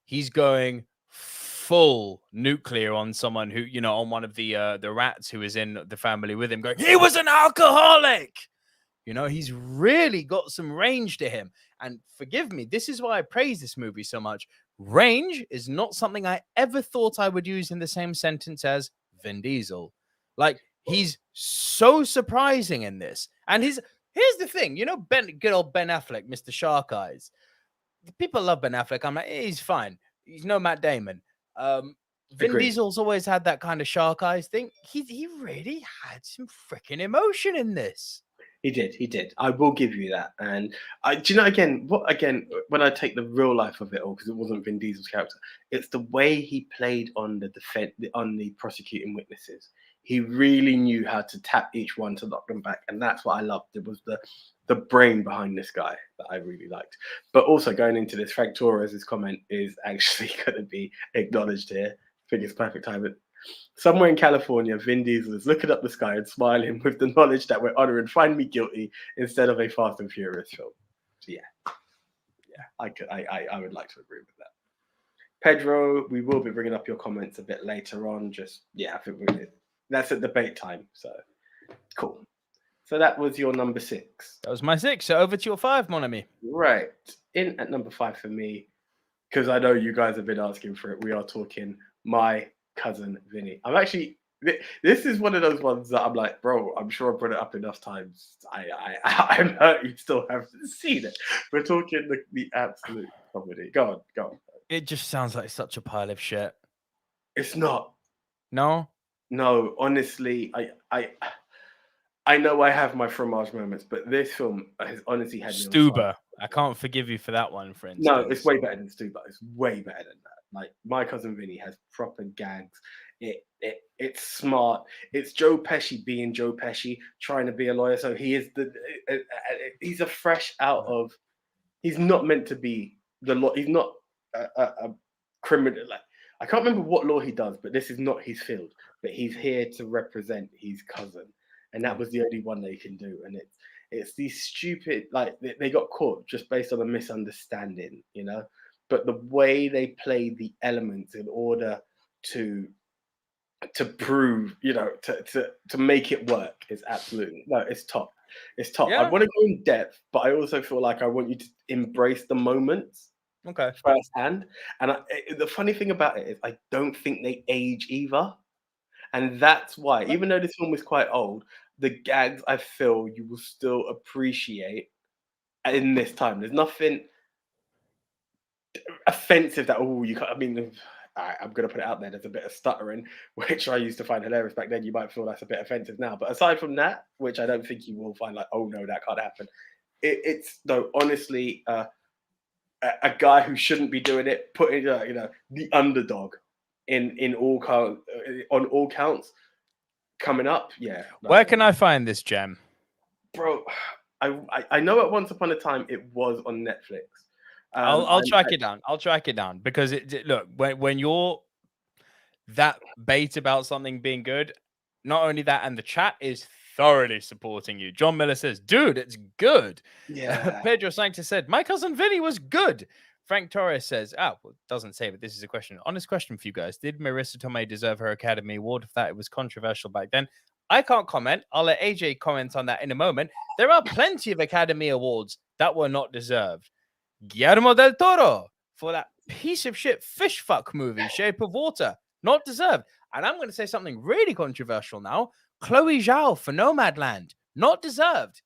he's going full nuclear on someone who, on one of the rats who is in the family with him, going, he was an alcoholic. He's really got some range to him. And forgive me, this is why I praise this movie so much. Range is not something I ever thought I would use in the same sentence as Vin Diesel. Like, he's so surprising in this. And here's the thing, good old Ben Affleck, Mr. Shark Eyes. People love Ben Affleck. I'm like, he's fine. He's no Matt Damon. Vin Diesel's always had that kind of shark eyes thing. He really had some freaking emotion in this. He did. I will give you that. And do you know, when I take the real life of it all, because it wasn't Vin Diesel's character, it's the way he played on the defense, on the prosecuting witnesses. He really knew how to tap each one to knock them back, and that's what I loved. It was the brain behind this guy that I really liked. But also going into this, Frank Torres' comment is actually going to be acknowledged here. I think it's perfect timing. Somewhere in California, Vin Diesel is looking up the sky and smiling with the knowledge that we're honoring Find Me Guilty instead of a Fast and Furious film. So yeah, I would like to agree with that. Pedro, we will be bringing up your comments a bit later on. I think that's at debate time. So cool. So that was your number 6. That was my 6. So over to your 5, mon ami. Right. In at number 5 for me, because I know you guys have been asking for it, we are talking My Cousin Vinny. I'm actually, this is one of those ones that I'm like, bro, I'm sure I brought it up enough times. I'm hurt you still haven't seen it. We're talking the absolute comedy. Go on. It just sounds like such a pile of shit. It's not. No, honestly, I know I have my fromage moments, but this film has honestly had me on Stuber. I can't forgive you for that one, for instance. No, it's way better than Stuber. It's way better than that. Like, My Cousin Vinny has proper gags. It's smart. It's Joe Pesci being Joe Pesci, trying to be a lawyer. So he is he's a fresh out of. He's not meant to be the law. He's not a criminal. Like, I can't remember what law he does, but this is not his field. But he's here to represent his cousin, and that was the only one they can do. And it's these stupid, like, they got caught just based on a misunderstanding, you know. But the way they play the elements in order to prove, you know, to make it work is absolutely it's top. It's top. Yeah. I want to go in depth, but I also feel like I want you to embrace the moments. Okay. Firsthand. And the funny thing about it is I don't think they age either. And that's why, even though this film is quite old, the gags I feel you will still appreciate in this time. There's nothing offensive that, you can't, I mean, I'm going to put it out there. There's a bit of stuttering, which I used to find hilarious back then. You might feel that's a bit offensive now. But aside from that, which I don't think you will find like, oh no, that can't happen. It's though, honestly, a guy who shouldn't be doing it, putting the underdog in all on all counts coming up. Yeah. Where can I find this gem, bro? I know at once upon a time it was on Netflix. I'll track it down. I'll track it down because look, when you're that bait about something being good, not only that, and the chat is thoroughly supporting you. John Miller says, dude, it's good. Yeah. Pedro Sanchez said, My Cousin Vinny was good. Frank Torres says, doesn't say, but this is a question. Honest question for you guys. Did Marissa Tomei deserve her Academy Award? If that it was controversial back then. I can't comment. I'll let AJ comment on that in a moment. There are plenty of Academy Awards that were not deserved. Guillermo del Toro for that piece of shit fish fuck movie, Shape of Water. Not deserved. And I'm going to say something really controversial now. Chloe Zhao for Nomadland. Not deserved.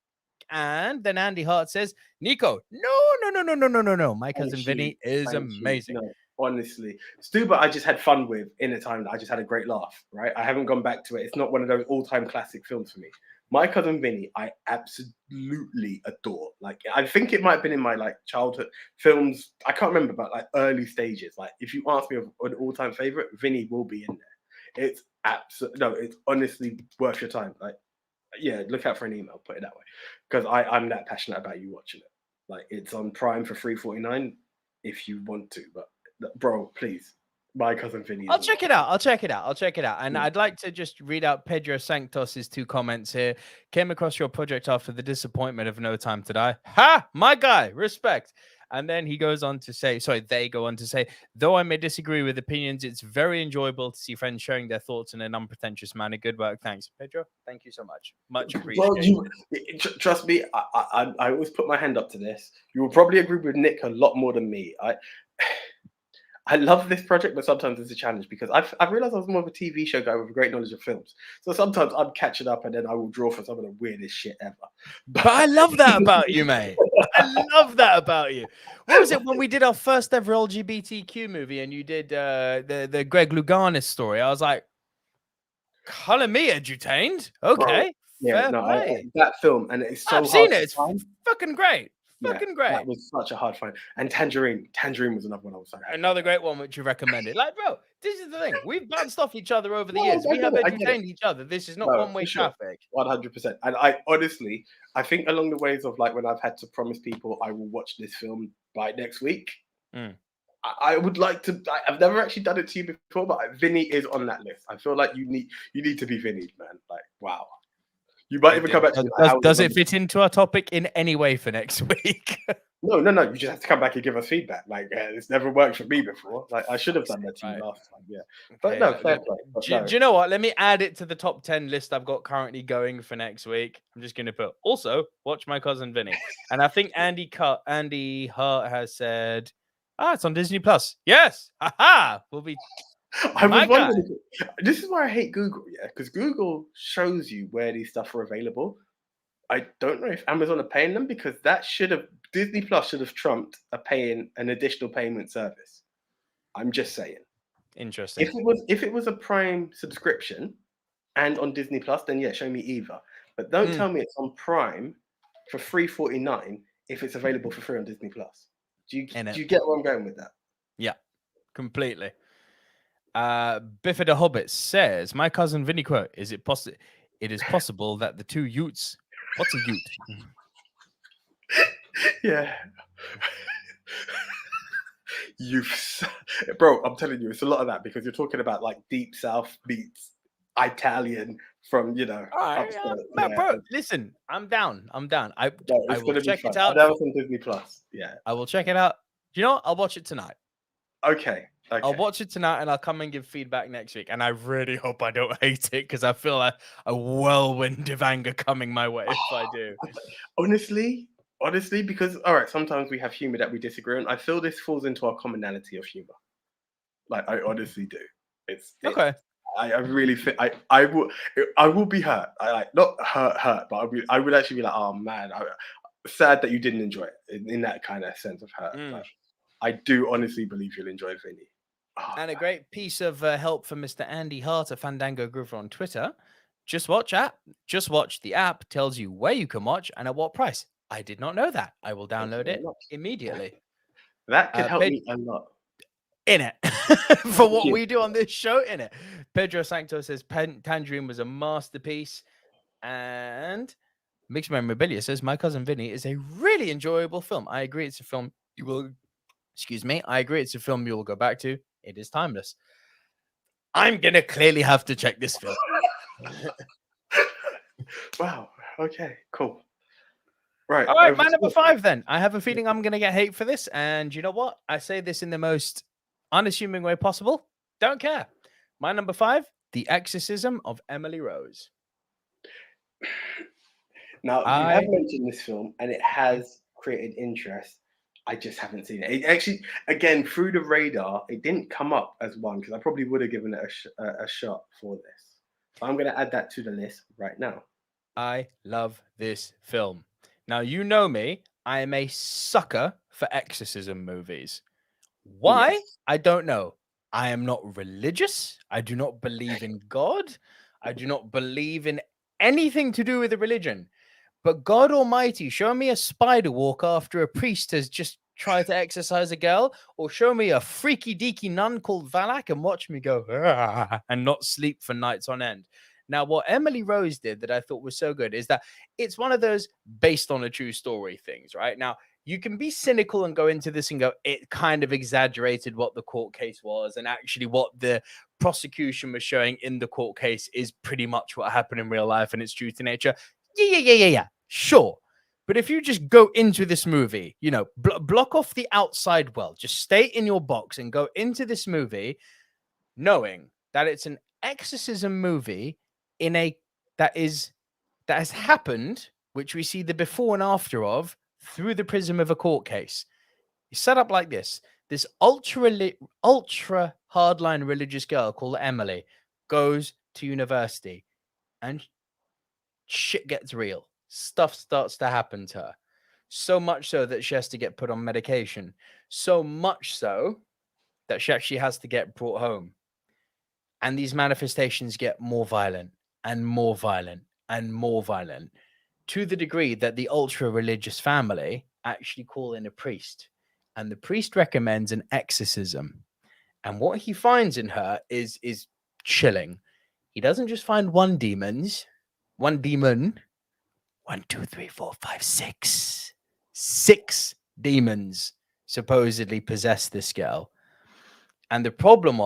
And then Andy Hart says, Nico, no. My Cousin Vinny is amazing. No, honestly. Stuber, I just had fun with in a time that I just had a great laugh, right? I haven't gone back to it. It's not one of those all-time classic films for me. My Cousin Vinny, I absolutely adore. Like, I think it might have been in my like childhood films. I can't remember, but like early stages. Like, if you ask me an all-time favorite, Vinny will be in there. It's it's honestly worth your time. Like, yeah, look out for an email. Put it that way, because I'm that passionate about you watching it. Like, it's on Prime for $3.49 if you want to. But bro, please. My Cousin Vinny. I'll check it out. And I'd like to just read out Pedro Sanctos's 2 comments here. Came across your project after the disappointment of No Time to Die. Ha! My guy, respect. And then he goes on to say, they go on to say, though I may disagree with opinions, it's very enjoyable to see friends sharing their thoughts in an unpretentious manner. Good work. Thanks, Pedro. Thank you so much. Much appreciated. Well, trust me, I always put my hand up to this. You will probably agree with Nick a lot more than me. I love this project, but sometimes it's a challenge because I've realized I was more of a TV show guy with a great knowledge of films. So sometimes I'm catching up and then I will draw for some of the weirdest shit ever. But I love that about you, mate. I love that about you. What was it when we did our first ever LGBTQ movie and you did the Greg Louganis story? I was like, color me edutained. Okay. Bro, that film, and it's so I've seen it. It's fucking great. Fucking great. That was such a hard find. And Tangerine was another one I was saying. Another great one which you recommended. Like, bro, this is the thing. We've bounced off each other over the years. We have entertained each other. This is not one-way traffic. 100%. And I honestly, I think along the ways of like when I've had to promise people I will watch this film by next week, I would like to. I've never actually done it to you before, but Vinny is on that list. I feel like you need to be Vinny, man. Like, wow. You might even come back to me like, does it fit into our topic in any way for next week? No. You just have to come back and give us feedback. Like, it's never worked for me before. Like, I should have done that to you last time. Yeah. But no, fair play. Do you know what? Let me add it to the top 10 list I've got currently going for next week. I'm just going to put also watch My Cousin Vinny. And I think Andy Hart has said, it's on Disney Plus. Yes. Haha. We'll be. I was wondering. This is why I hate Google. Yeah. Because Google shows you where these stuff are available. I don't know if Amazon are paying them, because Disney Plus should have trumped an additional payment service. I'm just saying. Interesting. If it was a Prime subscription and on Disney Plus, then yeah, show me either. But don't tell me it's on Prime for $3.49 if it's available for free on Disney Plus. Do you get where I'm going with that? Yeah, completely. Biffy the Hobbit says, My Cousin Vinny quote, it is possible that the two Utes. What's a Ute? Yeah. Bro, I'm telling you, it's a lot of that, because you're talking about like Deep South meets Italian from, bro, listen, I'm down. I will check it out. That was on Disney Plus. Yeah. I will check it out. Do you know what? I'll watch it tonight. Okay. I'll watch it tonight and I'll come and give feedback next week. And I really hope I don't hate it, because I feel a whirlwind of anger coming my way if I do. Honestly, because all right, sometimes we have humor that we disagree on. I feel this falls into our commonality of humor. Like, I honestly do. It's okay. I really feel I will be hurt. Not hurt, but I would actually be like, oh man, sad that you didn't enjoy it in that kind of sense of hurt. Like, I do honestly believe you'll enjoy Vinny. Oh, and a great piece of help from Mr. Andy Hart at Fandango Groover on Twitter. Just watch the app tells you where you can watch and at what price. I did not know that. I will download it immediately. That could help me a lot. In it. For what we do on this show, in it. Pedro Sancto says Tangerine was a masterpiece. And Mixed Memorabilia says My Cousin Vinny is a really enjoyable film. I agree it's a film you will go back to. It is timeless. I'm going to clearly have to check this film. Wow. Okay, cool. Right. All right, my number 5 then. I have a feeling I'm going to get hate for this. And you know what? I say this in the most unassuming way possible. Don't care. My number 5, The Exorcism of Emily Rose. Now, you have mentioned this film and it has created interest. I just haven't seen it. It actually, again, through the radar, it didn't come up as one, because I probably would have given it a shot for this. So I'm going to add that to the list right now. I love this film. Now, you know me. I am a sucker for exorcism movies. Why? Yes. I don't know. I am not religious. I do not believe in God. I do not believe in anything to do with a religion. But God Almighty, show me a spider walk after a priest has just tried to exorcise a girl, or show me a freaky deaky nun called Valak and watch me go and not sleep for nights on end. Now, what Emily Rose did that I thought was so good is that it's one of those based on a true story things, right? Now, you can be cynical and go into this and go, it kind of exaggerated what the court case was, and actually what the prosecution was showing in the court case is pretty much what happened in real life and it's true to nature. Yeah. Sure. But if you just go into this movie, block off the outside world, just stay in your box and go into this movie knowing that it's an exorcism movie that has happened, which we see the before and after of through the prism of a court case. You set up like this. This ultra hardline religious girl called Emily goes to university and shit gets real. Stuff starts to happen to her. So much so that she has to get put on medication. So much so that she actually has to get brought home. And these manifestations get more violent and more violent and more violent, to the degree that the ultra-religious family actually call in a priest. And the priest recommends an exorcism. And what he finds in her is chilling. He doesn't just find one demon. 1, 2, 3, 4, 5, 6. 6 demons supposedly possess this girl. And the problem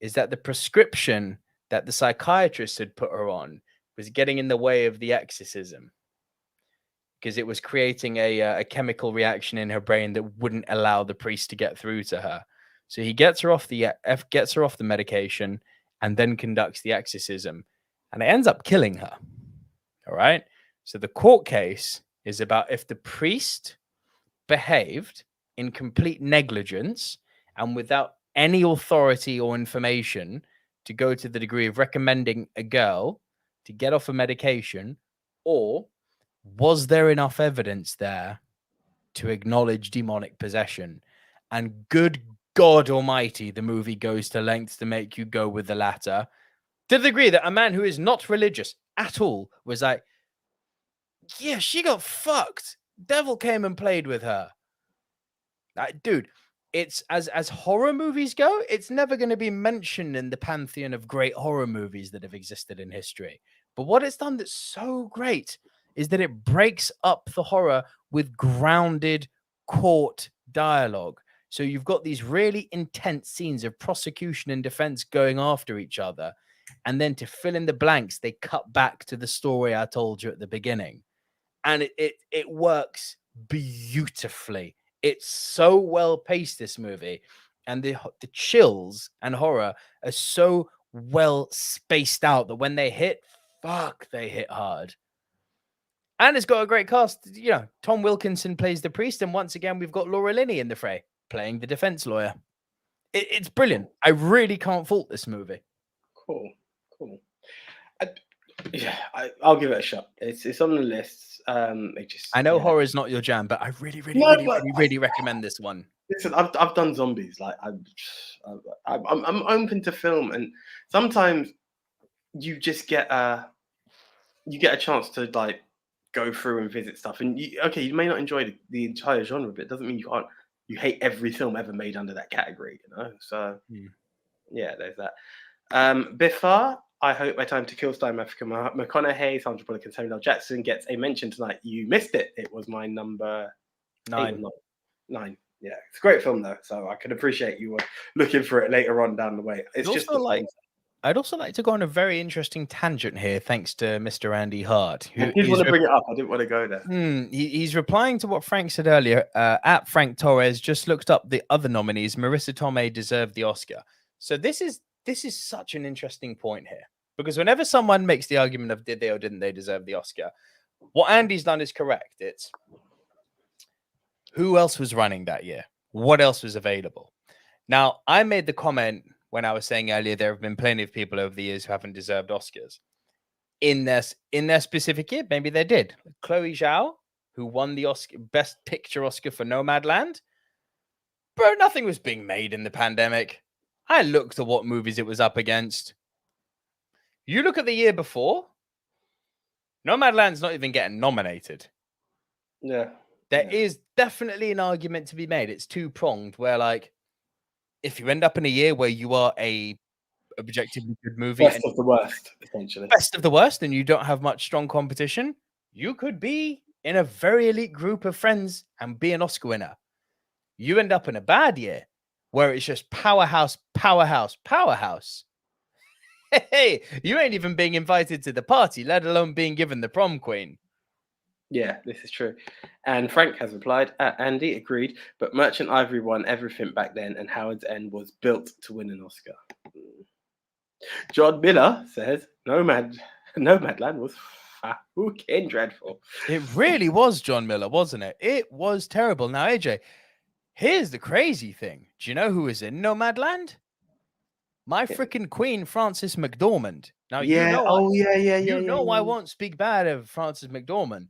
is that the prescription that the psychiatrist had put her on was getting in the way of the exorcism because it was creating a chemical reaction in her brain that wouldn't allow the priest to get through to her. So he gets her off the medication and then conducts the exorcism, and it ends up killing her. All right. So the court case is about if the priest behaved in complete negligence and without any authority or information to go to the degree of recommending a girl to get off a medication, or was there enough evidence there to acknowledge demonic possession? And good God Almighty, the movie goes to lengths to make you go with the latter, to the degree that a man who is not religious at all was like, yeah, she got fucked. Devil came and played with her. Dude, it's as horror movies go, it's never going to be mentioned in the pantheon of great horror movies that have existed in history. But what it's done that's so great is that it breaks up the horror with grounded court dialogue. So you've got these really intense scenes of prosecution and defense going after each other. And then to fill in the blanks, they cut back to the story I told you at the beginning. And it works beautifully. It's so well paced, this movie. And the chills and horror are so well spaced out that when they hit, they hit hard. And it's got a great cast. You know, Tom Wilkinson plays the priest. And once again, we've got Laura Linney in the fray playing the defense lawyer. It's brilliant. I really can't fault this movie. Cool. I'll give it a shot. It's on the list. I know horror is not your jam, but I really recommend this one. Listen, I've done zombies. Like I'm open to film, and sometimes you just get a chance to like go through and visit stuff. And you may not enjoy the entire genre, but it doesn't mean you hate every film ever made under that category. You know, so yeah, there's that. Biffar. I Hope My Time to Kill starring Matthew McConaughey, Sandra Bullock, and Samuel L. Jackson gets a mention tonight. You missed it. It was my number 9. Yeah, it's a great film though, so I can appreciate you were looking for it later on down the way. It's just I'd also like to go on a very interesting tangent here, thanks to Mr. Andy Hart. I did want to bring it up. I didn't want to go there. He's replying to what Frank said earlier. At Frank Torres just looked up the other nominees. Marissa Tomei deserved the Oscar. So this is such an interesting point here, because whenever someone makes the argument of did they or didn't they deserve the Oscar, what Andy's done is correct. It's who else was running that year? What else was available? Now, I made the comment when I was saying earlier there have been plenty of people over the years who haven't deserved Oscars. In their specific year, maybe they did. Chloe Zhao, who won the Oscar Best Picture Oscar for Nomadland. Bro, nothing was being made in the pandemic. I looked at what movies it was up against. You look at the year before, Nomadland's not even getting nominated. Yeah. There is definitely an argument to be made. It's two-pronged, where, like, if you end up in a year where you are a objectively good movie, best of the worst, essentially. Best of the worst, and you don't have much strong competition, you could be in a very elite group of friends and be an Oscar winner. You end up in a bad year where it's just powerhouse. Hey, you ain't even being invited to the party, let alone being given the prom queen. Yeah, this is true. And Frank has replied, Andy agreed, but Merchant Ivory won everything back then, and Howard's End was built to win an Oscar. John Miller says, Nomadland was fucking dreadful. It really was, John Miller, wasn't it? It was terrible. Now, AJ, here's the crazy thing. Do you know who was in Nomadland? My freaking queen, Frances McDormand. Now, you know I won't speak bad of Frances McDormand,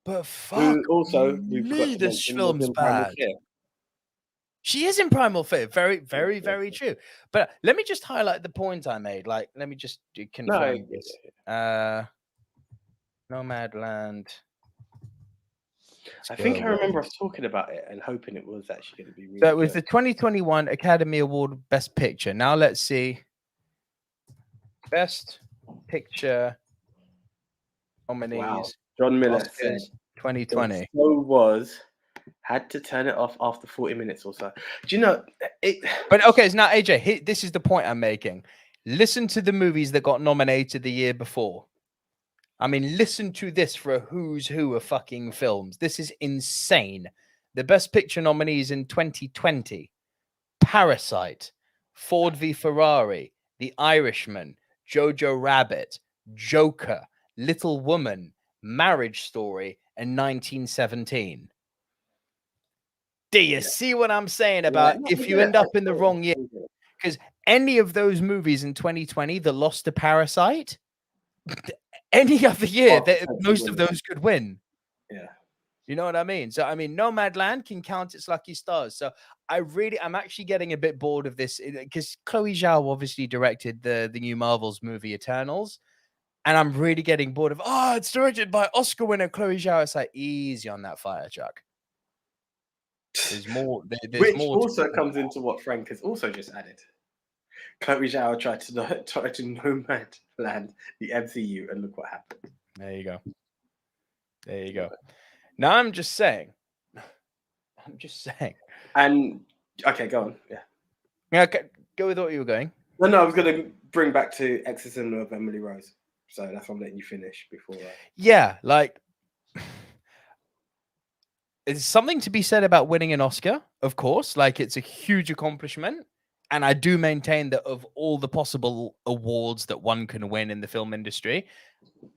but fuck me, this film's bad. She is in Primal Fear. Very, very, very true. But let me just highlight the point I made. Like, let me just confirm this. Nomadland. I think I remember us talking about it and hoping it was actually going to be really So it was the 2021 Academy Award Best Picture. Now let's see. Best Picture nominees. Wow. John Miller Oscars said 2020. Had to turn it off after 40 minutes or so. Do you know it? But okay, so now AJ, this is the point I'm making. Listen to the movies that got nominated the year before. I mean, listen to this for a who's who of fucking films. This is insane. The Best Picture nominees in 2020: Parasite, Ford v Ferrari, The Irishman, Jojo Rabbit, Joker, Little Woman, Marriage Story, and 1917. Do you see what I'm saying about if you end up in the wrong year? Because any of those movies in 2020 that lost to Parasite, any other year, most of those could win. Yeah. You know what I mean? So, I mean, Nomadland can count its lucky stars. So, I'm actually getting a bit bored of this because Chloe Zhao obviously directed the new Marvel's movie Eternals. And I'm really getting bored of, it's directed by Oscar winner Chloe Zhao. It's like, easy on that fire, Chuck. There's more. There's Which more also comes into what Frank has also just added. Chloe Zhao tried to Nomadland the MCU, and look what happened. There you go. There you go. Now I'm just saying. And okay, go on. Yeah. Okay, go with what you were going. No, I was going to bring back to Exorcism of Emily Rose. So that's why I'm letting you finish before. Yeah, like there's something to be said about winning an Oscar, of course. Like it's a huge accomplishment. And I do maintain that of all the possible awards that one can win in the film industry,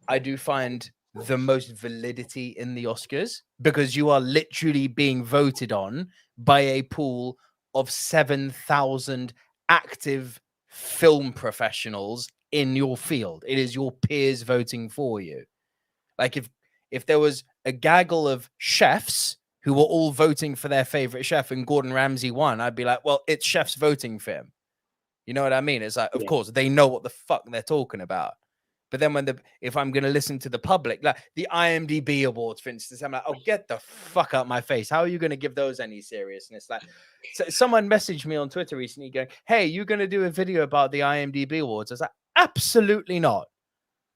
I do find the most validity in the Oscars because you are literally being voted on by a pool of 7,000 active film professionals in your field. It is your peers voting for you. Like if there was a gaggle of chefs who were all voting for their favorite chef and Gordon Ramsay won, I'd be like, well, it's chefs voting for him. You know what I mean? It's like, of course, they know what the fuck they're talking about. But then if I'm going to listen to the public, like the IMDb awards, for instance, I'm like, oh, get the fuck out my face. How are you going to give those any seriousness? Like someone messaged me on Twitter recently going, hey, you're going to do a video about the IMDb awards? I was like, absolutely not.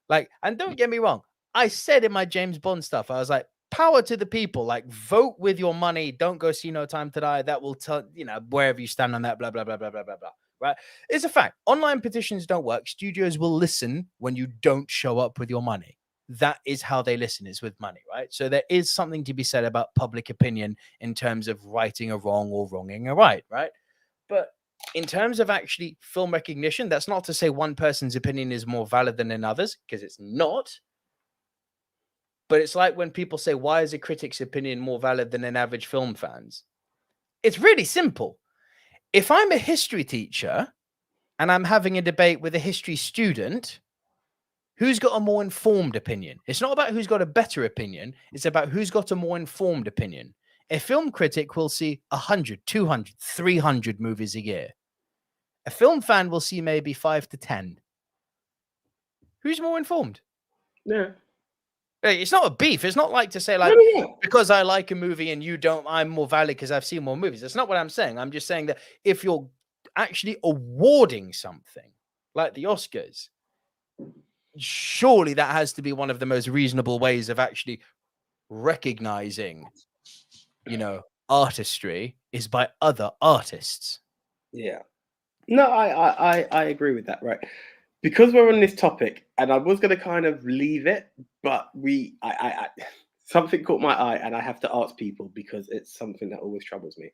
Like, and don't get me wrong. I said in my James Bond stuff, I was like, power to the people, like vote with your money. Don't go see No Time to Die. That will tell, wherever you stand on that, blah, blah, blah, blah, blah, blah, blah. Right? It's a fact. Online petitions don't work. Studios will listen when you don't show up with your money. That is how they listen, is with money, right? So there is something to be said about public opinion in terms of righting a wrong or wronging a right? But in terms of actually film recognition, that's not to say one person's opinion is more valid than another's, because it's not. But it's like when people say, why is a critic's opinion more valid than an average film fan's? It's really simple. If I'm a history teacher and I'm having a debate with a history student, who's got a more informed opinion? It's not about who's got a better opinion. It's about who's got a more informed opinion. A film critic will see 100, 200, 300 movies a year. A film fan will see maybe 5 to 10. Who's more informed? Yeah. It's not a beef. It's not like to say, like, because I like a movie and you don't, I'm more valid because I've seen more movies. That's not what I'm saying. I'm just saying that if you're actually awarding something like the Oscars, surely that has to be one of the most reasonable ways of actually recognizing, artistry is by other artists. Yeah. No, I agree with that, right? Because we're on this topic, and I was going to kind of leave it, but I something caught my eye, and I have to ask people because it's something that always troubles me.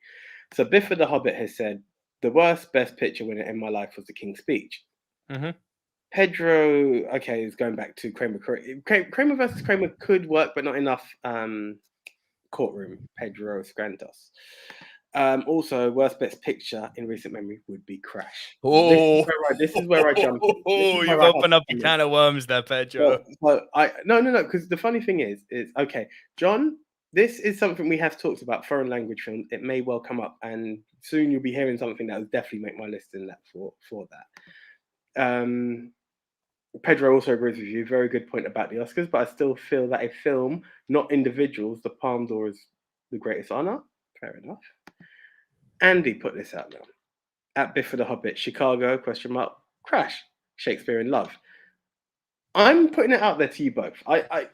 So Biff the Hobbit has said, the worst Best Picture winner in my life was The King's Speech. Mm-hmm. Pedro, okay, is going back to Kramer. Kramer versus Kramer could work, but not enough. Courtroom, Pedro Scrantos. Also, worst Best Picture in recent memory would be Crash. Oh, this is where I jump in. Oh, you've opened up a can of worms there, Pedro. No, because the funny thing is okay, John. This is something we have talked about, foreign language films. It may well come up, and soon you'll be hearing something that will definitely make my list in that for that. Pedro also agrees with you. Very good point about the Oscars, but I still feel that a film, not individuals, the Palme d'Or is the greatest honor. Fair enough. Andy put this out now. At Biff the Hobbit, Chicago, ? Crash, Shakespeare in Love. I'm putting it out there to you both. I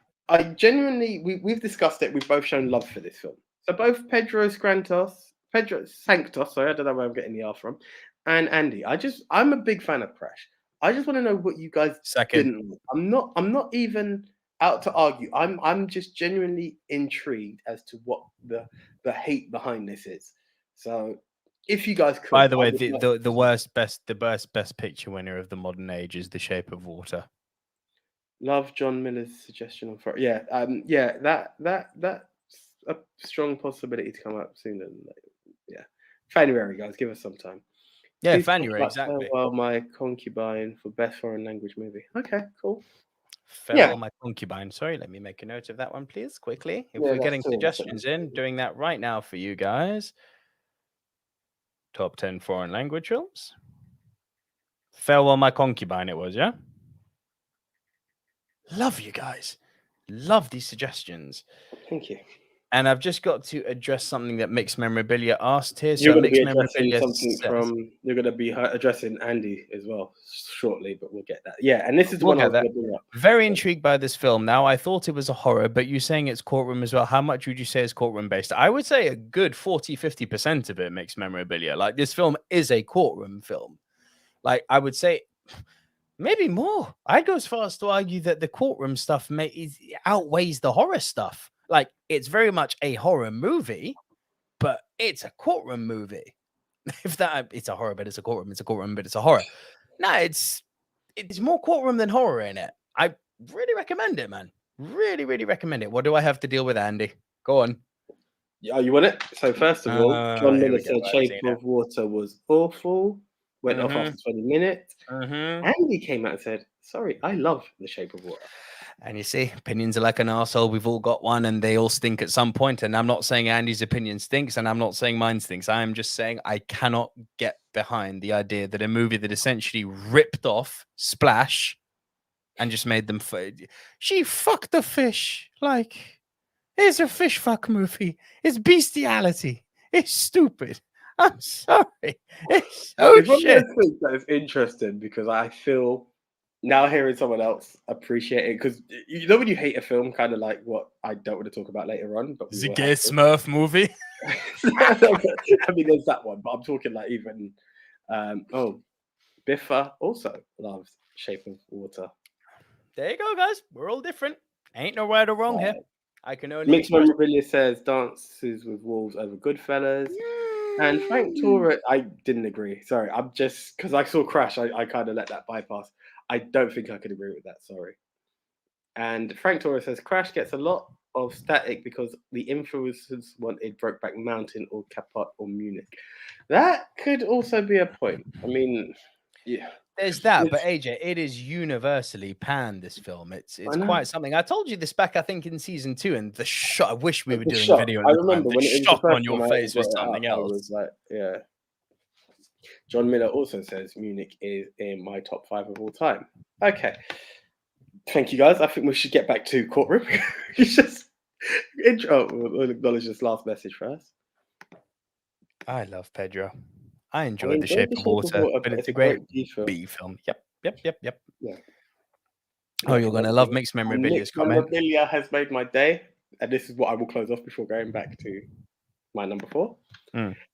genuinely, we've discussed it. We've both shown love for this film. So both Pedro Sanctos, sorry, I don't know where I'm getting the R from, and Andy. I'm a big fan of Crash. I just want to know what you guys didn't like. I'm not even out to argue. I'm just genuinely intrigued as to what the hate behind this is. So if you guys could, By the way, the worst best picture winner of the modern age is The Shape of Water. Love John Miller's suggestion on Friday. That's a strong possibility to come up sooner than later. Yeah, January, guys, give us some time. Yeah, Please January, exactly. Farewell My Concubine for best foreign language movie. Okay, cool. Farewell My Concubine. Sorry, let me make a note of that one, please, quickly. If we're getting suggestions in, doing that right now for you guys. Top 10 foreign language films. Farewell My Concubine, it was, yeah? Love you guys. Love these suggestions. Thank you. And I've just got to address something that Mixed Memorabilia asked here. You're So going to be addressing you're going to be addressing Andy as well shortly, but we'll get that. Yeah, and this is the one I was going to bring up. Very intrigued by this film. Now, I thought it was a horror, but you're saying it's courtroom as well. How much would you say is courtroom based? I would say a good 40-50% of it Mixed Memorabilia. Like, this film is a courtroom film. Like, I would say maybe more. I'd go as far as to argue that the courtroom stuff outweighs the horror stuff. Like, it's very much a horror movie, but it's a courtroom movie. If that it's a horror, but it's a courtroom. It's a courtroom, but it's a horror. No, it's more courtroom than horror in it. I really recommend it, man. Really, really recommend it. What do I have to deal with, Andy? Go on. Yeah, you want it? So first of all, John Miller said Shape of Water was awful. Went off after 20 minutes. Andy came out and said, sorry, I love The Shape of Water. And you see, opinions are like an arsehole. We've all got one and they all stink at some point. And I'm not saying Andy's opinion stinks and I'm not saying mine stinks. I am just saying I cannot get behind the idea that a movie that essentially ripped off Splash and just made them... She fucked the fish. Like, it's a fish fuck movie. It's bestiality. It's stupid. I'm sorry. It's so shit. That is interesting because I feel... Now hearing someone else appreciate it, because you know when you hate a film, kind of like what I don't want to talk about later on. But the gay Smurf movie. I mean, there's that one, but I'm talking like even Biffa also loves Shape of Water. There you go, guys. We're all different. Ain't no right or wrong here. I can only. Mixed Memorabilia says Dances with Wolves over Goodfellas. And Frank Torres, I didn't agree. Sorry, I'm just because I saw Crash, I kind of let that bypass. I don't think I could agree with that. Sorry. And Frank Torres says Crash gets a lot of static because the influencers wanted Brokeback Mountain or Capote or Munich. That could also be a point. I mean, yeah. There's that, but AJ, it is universally panned, this film. It's quite something. I told you this back, I think, in season 2, and the shot. I wish we were doing video. I remember when the shock on your face was something else. I was like, yeah. John Miller also says Munich is in my top 5 of all time. Okay. Thank you, guys. I think we should get back to Courtroom. We'll acknowledge this last message first. I love Pedro. I enjoyed The Shape of Water, but it's a great B film. Yep. Yeah. Oh, you're going to love Mixed Memorabilia's comment. Memorabilia has made my day, and this is what I will close off before going back to my number 4.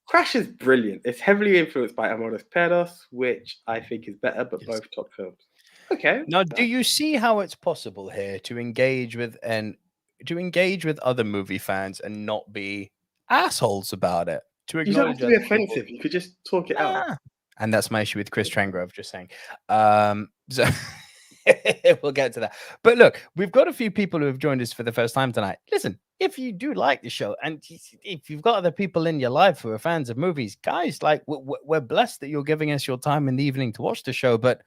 Crash is brilliant. It's heavily influenced by Amores Perros, which I think is better, but both top films. Okay. Now, do you see how it's possible here to engage with other movie fans and not be assholes about it? You don't have to be offensive. You could just talk it out. And that's my issue with Chris Trangrove, just saying. So we'll get to that. But look, we've got a few people who have joined us for the first time tonight. Listen, if you do like the show and if you've got other people in your life who are fans of movies, guys, like we're blessed that you're giving us your time in the evening to watch the show, but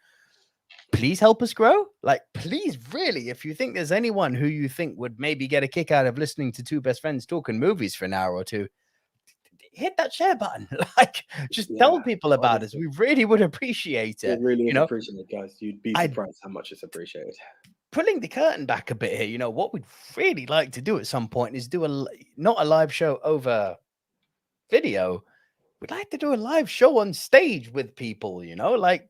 please help us grow. Like, please, really, if you think there's anyone who you think would maybe get a kick out of listening to two best friends talking movies for an hour or two, hit that share button. Like, just tell people about us. We really would appreciate it. We really appreciate it, guys. You'd be surprised how much it's appreciated. Pulling the curtain back a bit here, what we'd really like to do at some point is do not a live show over video. We'd like to do a live show on stage with people, like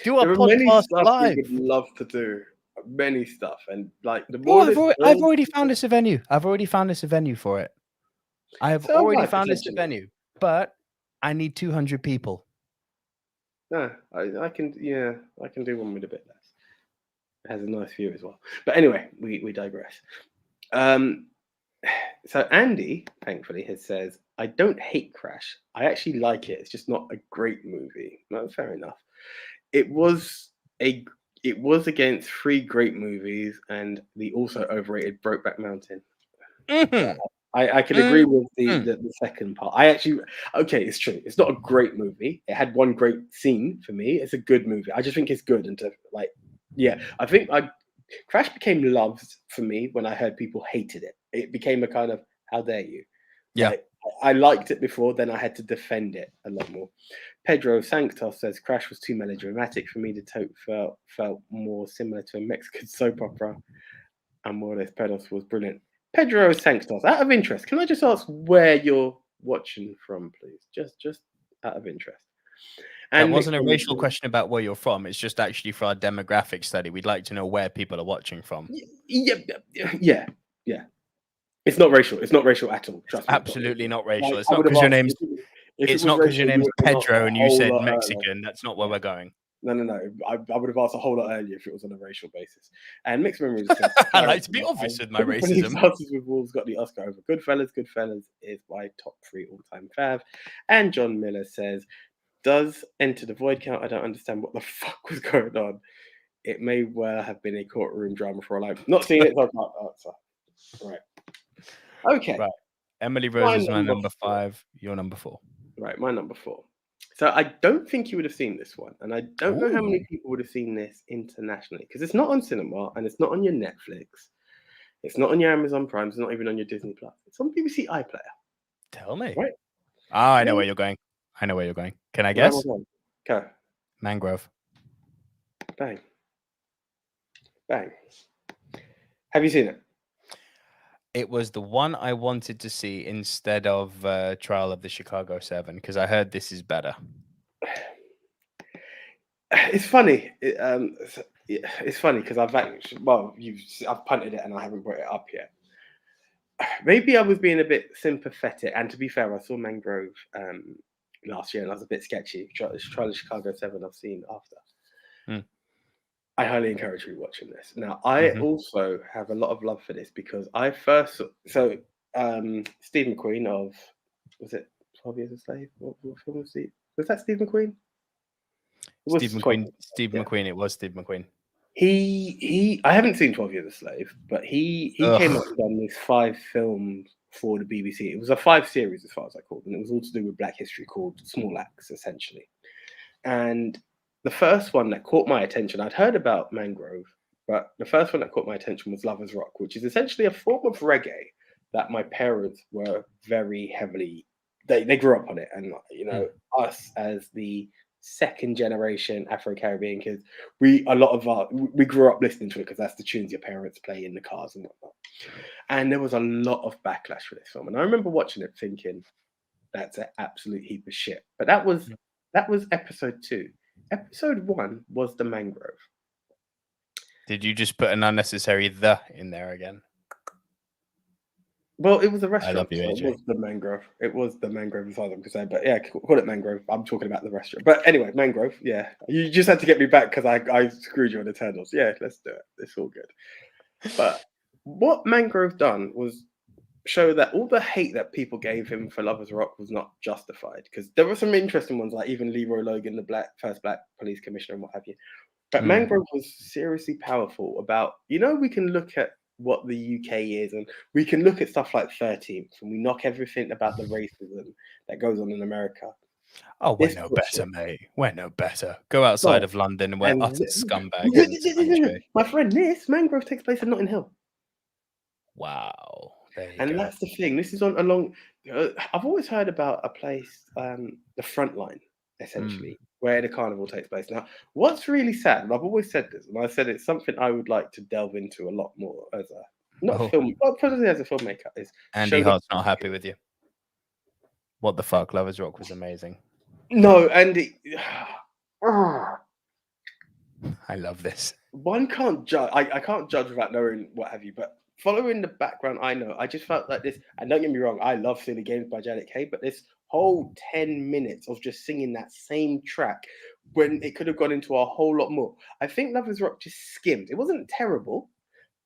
do a podcast live. We'd love to do many stuff, and like the more. I've already found us a venue. For it. I have already found us a venue, but I need 200 people. No, I can do one with a bit less. It has a nice view as well. But anyway, we digress. So Andy, thankfully, says, I don't hate Crash. I actually like it. It's just not a great movie. No, fair enough. It was against 3 great movies and the also overrated Brokeback Mountain. Mhm. I can agree with the second part. Okay, it's true. It's not a great movie. It had one great scene for me. It's a good movie. I just think it's good and I think Crash became loved for me when I heard people hated it. It became a kind of how dare you? Yeah. Like, I liked it before, then I had to defend it a lot more. Pedro Sanctos says Crash was too melodramatic for me. The tone felt more similar to a Mexican soap opera. Amores Perros was brilliant. Pedro Sanctos, out of interest, can I just ask where you're watching from, please? Just out of interest. And that wasn't a racial question about where you're from. It's just actually for our demographic study. We'd like to know where people are watching from. Yeah. It's not racial. It's not racial at all. Trust me. Absolutely not racial. It's not because your name's. It's not because your name's Pedro and you said Mexican. That's not where we're going. No. I would have asked a whole lot earlier if it was on a racial basis. And Mixed Memories says, I like to be obvious with my racism. Dances with Wolves got the Oscar over Goodfellas. Goodfellas is my top 3 all-time fav. And John Miller says, does Enter the Void count? I don't understand what the fuck was going on. It may well have been a courtroom drama for all I've not seen it, so I can't answer. Right. Okay. Right. Emily Rose is my number 5. Your number 4. Right, my number 4. So I don't think you would have seen this one, and I don't know how many people would have seen this internationally because it's not on cinema and it's not on your Netflix, it's not on your Amazon Prime, it's not even on your Disney Plus. It's on BBC iPlayer. Tell me. Right? I know where you're going. Can I guess? Go. Mangrove. Bang. Have you seen it? It was the one I wanted to see instead of Trial of the Chicago 7 because I heard this is better. It's funny. It's funny because I've punted it and I haven't brought it up yet. Maybe I was being a bit sympathetic, and to be fair, I saw Mangrove last year and I was a bit sketchy. Trial of Chicago 7 I've seen after. I highly encourage you watching this. Now, I also have a lot of love for this because I first Steve McQueen of, was it 12 Years a Slave? What film was he? Was that Steve McQueen? Steve McQueen. It was Steve McQueen. I haven't seen 12 Years a Slave, but he came up and done this 5 films for the BBC. It was a 5 series as far as I called, and it was all to do with Black history called Small Axe, essentially. And the first one that caught my attention, I'd heard about Mangrove, but the first one that caught my attention was Lovers Rock, which is essentially a form of reggae that my parents were very heavily, they grew up on it. And, us as the second generation Afro-Caribbean kids, we grew up listening to it because that's the tunes your parents play in the cars and whatnot. And there was a lot of backlash for this film. And I remember watching it thinking, that's an absolute heap of shit. But that was episode 2. Episode 1 was The Mangrove. Did you just put an unnecessary "the" in there again? Well, it was a restaurant. I love you, AJ. So it was The Mangrove. It was The Mangrove, as far as I'm concerned. But yeah, call it Mangrove. I'm talking about the restaurant. But anyway, Mangrove. Yeah, you just had to get me back because I screwed you on Eternals. Yeah, let's do it. It's all good. But what Mangrove done was show that all the hate that people gave him for Lovers Rock was not justified, because there were some interesting ones, like even Leroy Logan, the first black police commissioner and what have you. But Mangrove was seriously powerful about, we can look at what the UK is and we can look at stuff like 13th and we knock everything about the racism that goes on in America. Oh, we're no better, mate. We're no better. Go outside of London and we're utter scumbags. My friend, Mangrove takes place in Notting Hill. Wow. And that's the thing. This is I've always heard about a place, the front line, essentially, where the carnival takes place. Now, what's really sad, and I've always said this, and I said it's something I would like to delve into a lot more as probably as a filmmaker, is Andy Hart's not happy with you. What the fuck? Lovers Rock was amazing. No, Andy. I love this. One can't judge. I can't judge without knowing what have you, but following the background I know, I just felt like this, and don't get me wrong, I love Silly Games by Janet Kay, but this whole 10 minutes of just singing that same track when it could have gone into a whole lot more. I think Lovers Rock just skimmed. It wasn't terrible,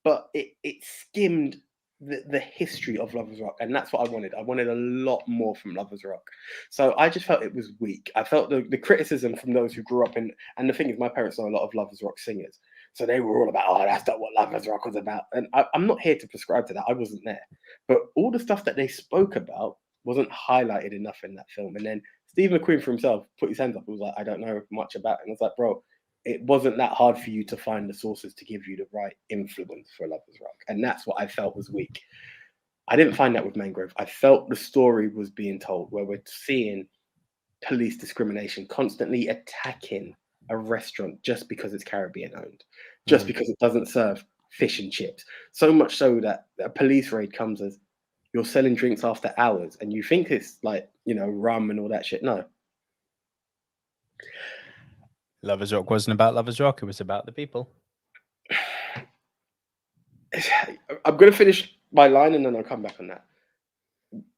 but it skimmed the history of Lovers Rock, and that's what I wanted. I wanted a lot more from Lovers Rock. So I just felt it was weak. I felt the criticism from those who grew up in, and the thing is, my parents know a lot of Lovers Rock singers. So they were all about, oh, that's not what Lovers Rock was about. And I'm not here to prescribe to that. I wasn't there. But all the stuff that they spoke about wasn't highlighted enough in that film. And then Steve McQueen for himself put his hands up. He was like, I don't know much about it. And I was like, bro, it wasn't that hard for you to find the sources to give you the right influence for Lovers Rock. And that's what I felt was weak. I didn't find that with Mangrove. I felt the story was being told where we're seeing police discrimination constantly attacking a restaurant just because it's Caribbean owned, just because it doesn't serve fish and chips. So much so that a police raid comes as you're selling drinks after hours and you think it's like, you know, rum and all that shit. No. Lovers Rock wasn't about Lovers Rock. It was about the people. I'm going to finish my line and then I'll come back on that.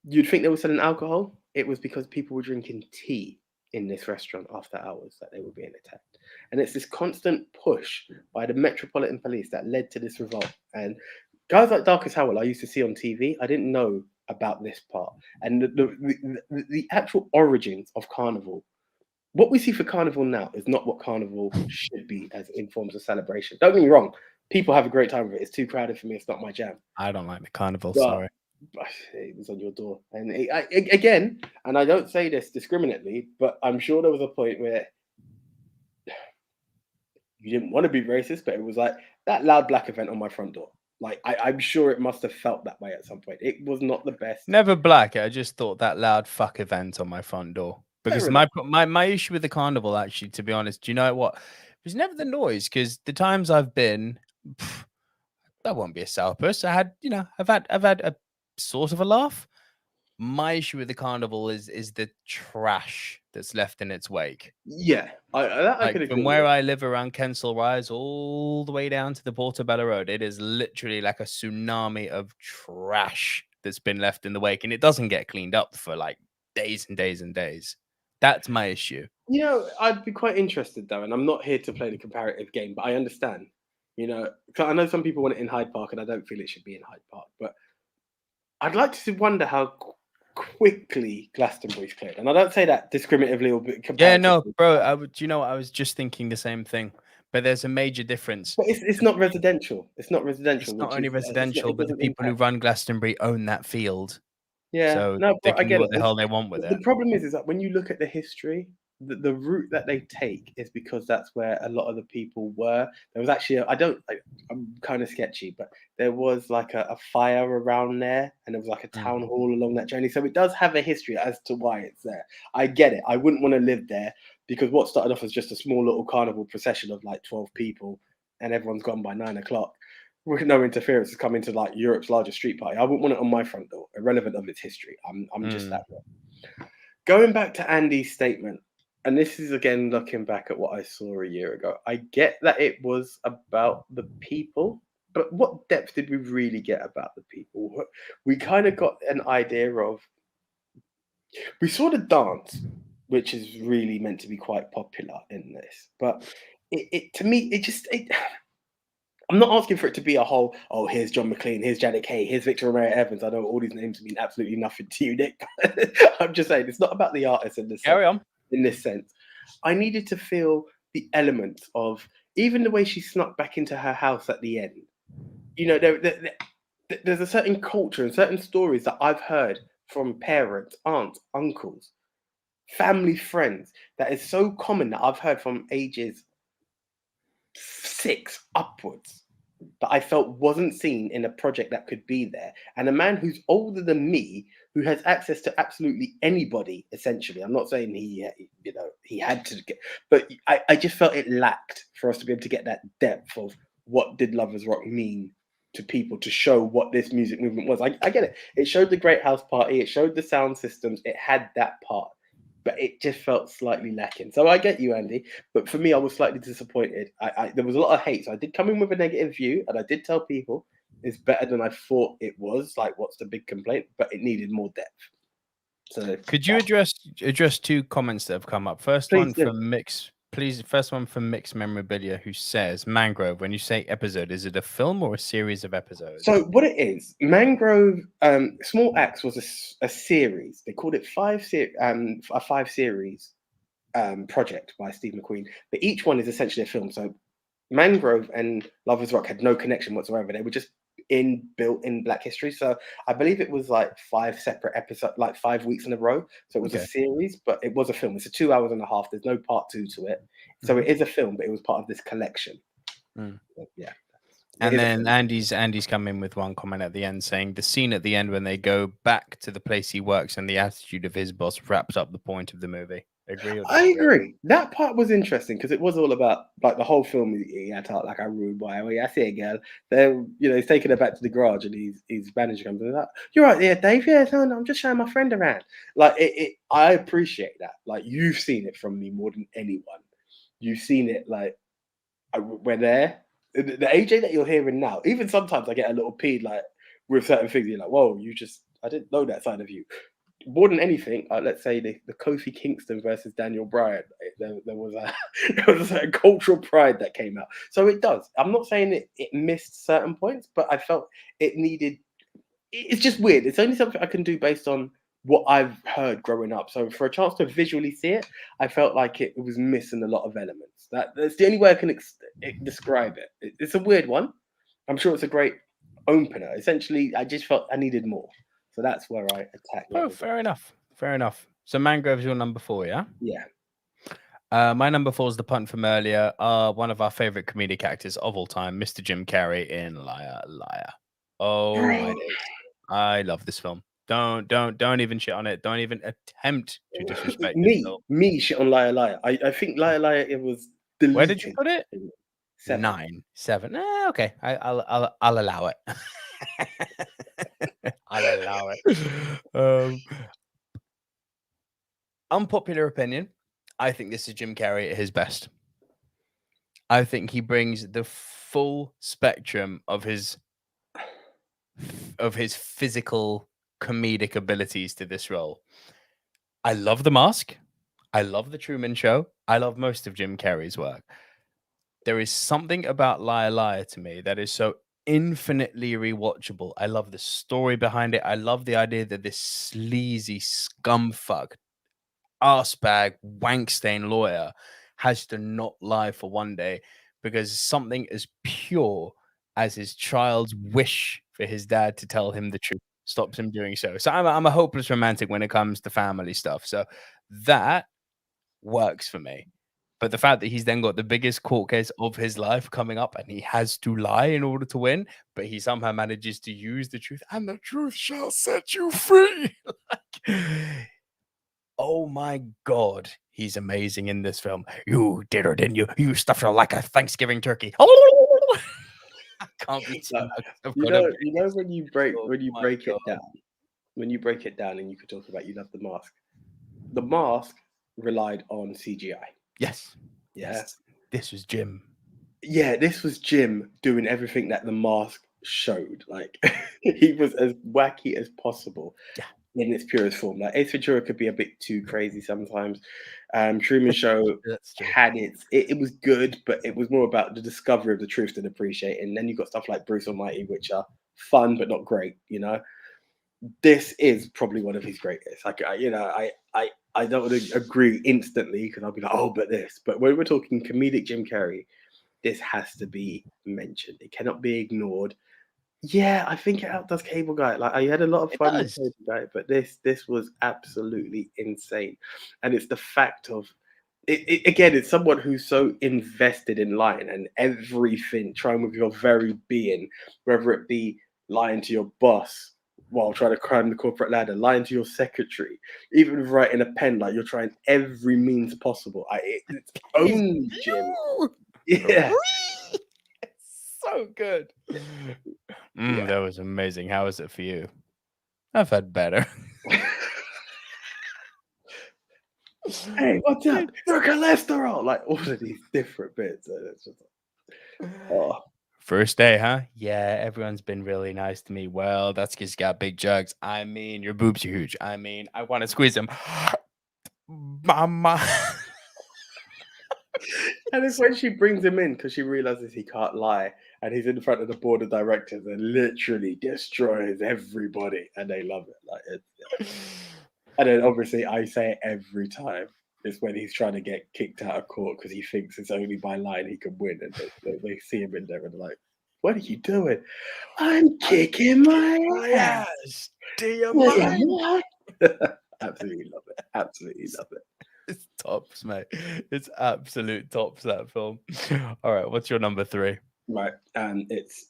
You'd think they were selling alcohol. It was because people were drinking tea in this restaurant after hours that they were being attacked. And it's this constant push by the Metropolitan Police that led to this revolt. And guys like Darkest Howell I used to see on TV, I didn't know about this part. And the actual origins of Carnival, what we see for Carnival now is not what Carnival should be as in forms of celebration. Don't get me wrong. People have a great time with it. It's too crowded for me. It's not my jam. I don't like the Carnival, sorry. It was on your door. And again, and I don't say this discriminately, but I'm sure there was a point where you didn't want to be racist, but it was like that Loud Black event on my front door. Like, I'm sure it must have felt that way at some point. It was not the best. Never black. I just thought that loud fuck event on my front door. Because my issue with the Carnival, actually, to be honest, do you know what? It was never the noise, because the times I've been, that won't be a sourpuss. I've had a sort of a laugh. My issue with the Carnival is the trash that's left in its wake. Yeah, I could agree. From where I live around Kensal Rise all the way down to the Portobello Road, it is literally like a tsunami of trash that's been left in the wake, and it doesn't get cleaned up for like days and days and days. That's my issue. You know, I'd be quite interested though, and I'm not here to play the comparative game, but I understand. You know, I know some people want it in Hyde Park, and I don't feel it should be in Hyde Park, but I'd like to wonder how quickly Glastonbury's cleared. And I don't say that discriminatively or comparatively. Yeah, no, bro. Do you know what? I was just thinking the same thing. But there's a major difference. But it's not residential. It's not residential. It's not only residential, but the people who run Glastonbury own that field. Yeah, so no, they I can get do what the hell they want with it. The problem is that when you look at the history, the route that they take is because that's where a lot of the people were. There was actually, I'm kind of sketchy, but there was like a fire around there, and there was like a town hall along that journey. So it does have a history as to why it's there. I get it. I wouldn't want to live there because what started off as just a small little carnival procession of like 12 people, and everyone's gone by 9 o'clock. With no interference, has come into like Europe's largest street party. I wouldn't want it on my front door, irrelevant of its history. I'm just that way. Going back to Andy's statement, and this is again looking back at what I saw a year ago. I get that it was about the people, but what depth did we really get about the people? We kind of got an idea of. We saw the dance, which is really meant to be quite popular in this, but it to me, I'm not asking for it to be a whole, oh, here's John McClane, here's Janet Kay, here's Victor Romero Evans. I know all these names mean absolutely nothing to you, Nick. I'm just saying, it's not about the artist in this sense. I needed to feel the elements of, even the way she snuck back into her house at the end. You know, there's a certain culture and certain stories that I've heard from parents, aunts, uncles, family, friends, that is so common that I've heard from ages 6 upwards that I felt wasn't seen in a project that could be there. And a man who's older than me, who has access to absolutely anybody, essentially. I'm not saying he had to get, but I just felt it lacked for us to be able to get that depth of what did Lovers Rock mean to people, to show what this music movement was. I get it. It showed the Great House Party. It showed the sound systems. It had that part. But it just felt slightly lacking. So I get you, Andy. But for me, I was slightly disappointed. There was a lot of hate. So I did come in with a negative view. And I did tell people it's better than I thought it was. Like, what's the big complaint? But it needed more depth. So could you address 2 comments that have come up? First one from Please, first one from Mixed Memorabilia, who says, Mangrove, when you say episode, is it a film or a series of episodes? So what it is, Mangrove, Small Axe was a series. They called it a 5 series project by Steve McQueen. But each one is essentially a film. So Mangrove and Lovers Rock had no connection whatsoever. They were just built in Black history. So I believe it was like 5 separate episodes, like 5 weeks in a row. So it was a series, but it was a film. It's a 2 hours and a half. There's no part 2 to it. So it is a film, but it was part of this collection. So, yeah. And then Andy's come in with one comment at the end saying the scene at the end when they go back to the place he works and the attitude of his boss wraps up the point of the movie. Agree? I agree. That part was interesting because it was all about like the whole film. He had to like a rude boy. Oh, yeah, I see it, girl. Then he's taking her back to the garage, and his manager comes in like, "You're right there, Dave. Yeah, no, I'm just showing my friend around." Like I appreciate that. Like you've seen it from me more than anyone. You've seen it. Like we're there. The AJ that you're hearing now. Even sometimes I get a little peed like with certain things. You're like, "Whoa, I didn't know that side of you." More than anything, let's say the Kofi Kingston versus Daniel Bryan, there was a cultural pride that came out. So it does. I'm not saying it missed certain points, but I felt it needed. It's just weird. It's only something I can do based on what I've heard growing up. So for a chance to visually see it, I felt like it was missing a lot of elements. That's the only way I can describe it. It's a weird one. I'm sure it's a great opener. Essentially, I just felt I needed more. So that's where I attacked. Oh, fair enough. Fair enough. So Mangrove's your number 4, yeah? Yeah. My number 4 is the punt from earlier. One of our favorite comedic actors of all time, Mr. Jim Carrey in Liar Liar. Oh my days. I love this film. Don't even shit on it. Don't even attempt to disrespect me shit on Liar Liar. I think Liar Liar it was deleted. Where did you put it? 7. 9, 7. Okay, I'll allow it. I'll allow it. Unpopular opinion. I think this is Jim Carrey at his best. I think he brings the full spectrum of his physical comedic abilities to this role. I love The Mask. I love The Truman Show. I love most of Jim Carrey's work. There is something about Liar Liar to me that is so infinitely rewatchable. I love the story behind it. I love the idea that this sleazy scumfuck, arsebag, wankstain lawyer has to not lie for one day because something as pure as his child's wish for his dad to tell him the truth stops him doing so. So I'm a hopeless romantic when it comes to family stuff. So that works for me. But the fact that he's then got the biggest court case of his life coming up and he has to lie in order to win, but he somehow manages to use the truth and the truth shall set you free. Oh my God, he's amazing in this film. You did her, didn't you? You stuffed her like a Thanksgiving turkey. I can't be too you know when you break it down, when you break it down and you could talk about you love The Mask. The Mask relied on CGI. Yes. Yeah. Yes. This was Jim. Yeah, this was Jim doing everything that The Mask showed. Like he was as wacky as possible. Yeah. In its purest form. Like Ace Ventura could be a bit too crazy sometimes. Truman Show had it was good, but it was more about the discovery of the truth than appreciating. And then you've got stuff like Bruce Almighty, which are fun but not great, This is probably one of his greatest. I don't want to agree instantly because I'll be like, oh, but this. But when we're talking comedic Jim Carrey, this has to be mentioned. It cannot be ignored. Yeah, I think it outdoes Cable Guy. Like I had a lot of fun with Cable Guy, but this was absolutely insane. And it's the fact of it again, it's someone who's so invested in lying and everything, trying with your very being, whether it be lying to your boss while trying to climb the corporate ladder, lying to your secretary, even writing a pen, like you're trying every means possible. It's only Jim. Yeah. So good. That was amazing. How is it for you? I've had better. Hey, what's up? Your cholesterol. Like all of these different bits. And it's just First day, huh? Yeah, everyone's been really nice to me. Well, that's because you got big jugs. I mean, your boobs are huge. I mean, I want to squeeze them. Mama. And it's when she brings him in because she realizes he can't lie, and he's in front of the board of directors and literally destroys everybody, and they love it. Like, and then obviously I say it every time. It's when he's trying to get kicked out of court because he thinks it's only by lying he can win, and they see him in there and they're like, "What are you doing?" I'm kicking my ass. Do you mind? Absolutely love it. Absolutely love it. It's tops, mate. It's absolute tops, that film. All right, what's your number 3? Right, it's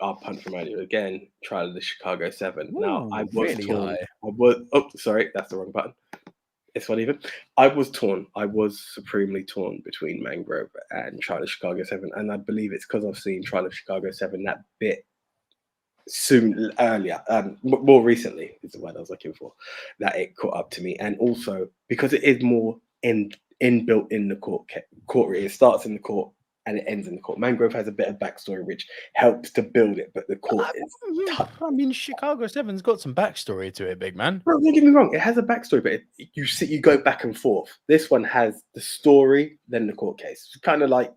our punt from earlier again. Trial of the Chicago 7. Now I was really torn. high. I was. Oh, sorry, that's the wrong button. It's not even. I was torn. I was supremely torn between Mangrove and Trial of Chicago 7, and I believe it's because I've seen Trial of Chicago 7 that bit earlier, more recently is the word I was looking for, that it caught up to me, and also because it is more inbuilt in the court. It starts in the court and it ends in the court. Mangrove has a bit of backstory which helps to build it, but the court is. I mean, Chicago 7's got some backstory to it, big man. Bro, don't get me wrong, it has a backstory, but you go back and forth. This one has the story, then the court case. It's kind of like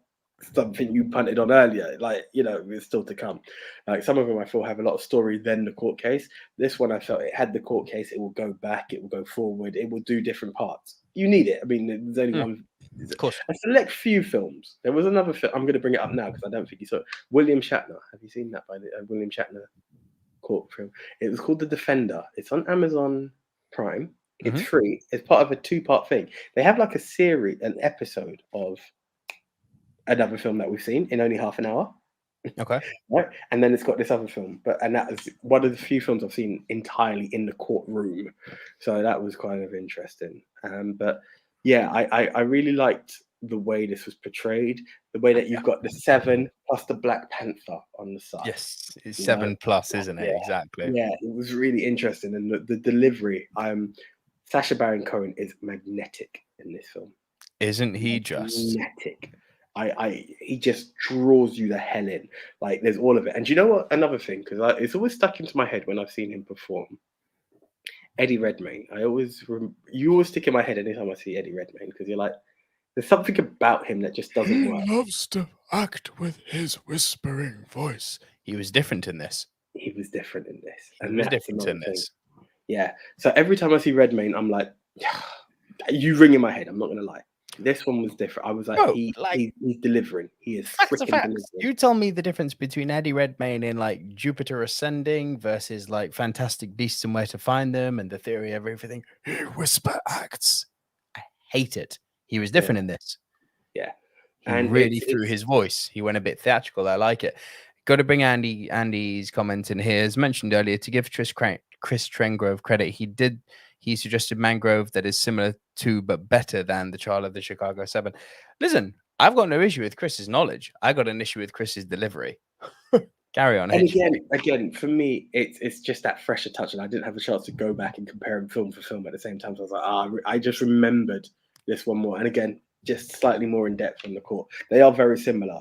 something you punted on earlier, like, it's still to come. Like, some of them I feel have a lot of story, then the court case. This one I felt it had the court case, it will go back, it will go forward, it will do different parts. You need it. I mean, there's only one. Of course. A select few films. There was another film, I'm going to bring it up now because I don't think you saw it. William Shatner. Have you seen that by the William Shatner court film? It was called The Defender. It's on Amazon Prime. It's free. It's part of a 2-part thing. They have like a series, an episode of another film that we've seen in only half an hour. Okay. Right. And then it's got this other film, and that was one of the few films I've seen entirely in the courtroom. So that was kind of interesting. But yeah, I really liked the way this was portrayed, the way that you've got the 7 plus the Black Panther on the side. Yes, it's 7 plus, isn't it? Yeah. Exactly. Yeah, it was really interesting, and the delivery. Sacha Baron Cohen is magnetic in this film. Isn't he just magnetic? He just draws you the hell in. Like, there's all of it. And do you know what? Another thing, because it's always stuck into my head when I've seen him perform. Eddie Redmayne. You always stick in my head anytime I see Eddie Redmayne, because you're like, there's something about him that just doesn't work. He loves to act with his whispering voice. He was different in this. He was different in this. And that's different in this. Yeah. So every time I see Redmayne, I'm like, you ring in my head. I'm not gonna lie. This one was different. I was like, he's delivering. He is freaking delivering. You tell me the difference between Eddie Redmayne in like Jupiter Ascending versus like Fantastic Beasts and Where to Find Them and The Theory of Everything. He whisper acts. I hate it. He was different in this. Yeah. And really threw his voice. He went a bit theatrical. I like it. Got to bring Andy's comment in here. As mentioned earlier, to give Chris Trengrove credit, he suggested Mangrove that is similar to but better than The Trial of the Chicago 7. Listen, I've got no issue with Chris's knowledge. I got an issue with Chris's delivery. Carry on. And again, for me, it's just that fresher touch, and I didn't have a chance to go back and compare them film for film at the same time. So I was like, I just remembered this one more. And again, just slightly more in depth on the court. They are very similar,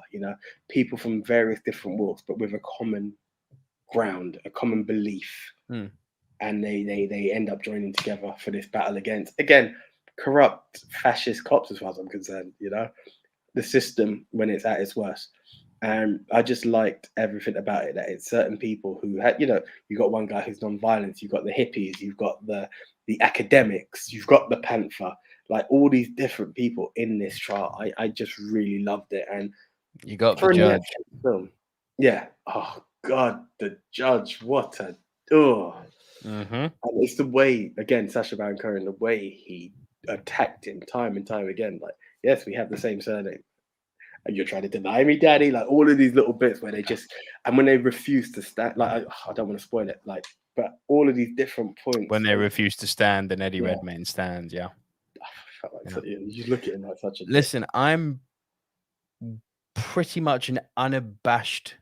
people from various different walks, but with a common ground, a common belief. And they end up joining together for this battle against, again, corrupt fascist cops, as far as I'm concerned, the system when it's at its worst. And I just liked everything about it, that it's certain people who had, you got one guy who's non-violent, you've got the hippies, you've got the academics, you've got the Panther, like all these different people in this trial. I just really loved it. And you got the judge. Film, yeah. Oh God, the judge, what a And it's the way, again, Sacha Baron Cohen, the way he attacked him time and time again. Like, yes, we have the same surname. And you're trying to deny me, daddy. Like, all of these little bits where they just, and when they refuse to stand, like, I don't want to spoil it, like, but all of these different points. When they refuse to stand, then Eddie Redmayne stands, yeah. I felt like you look at him like such a. Listen, I'm pretty much an unabashed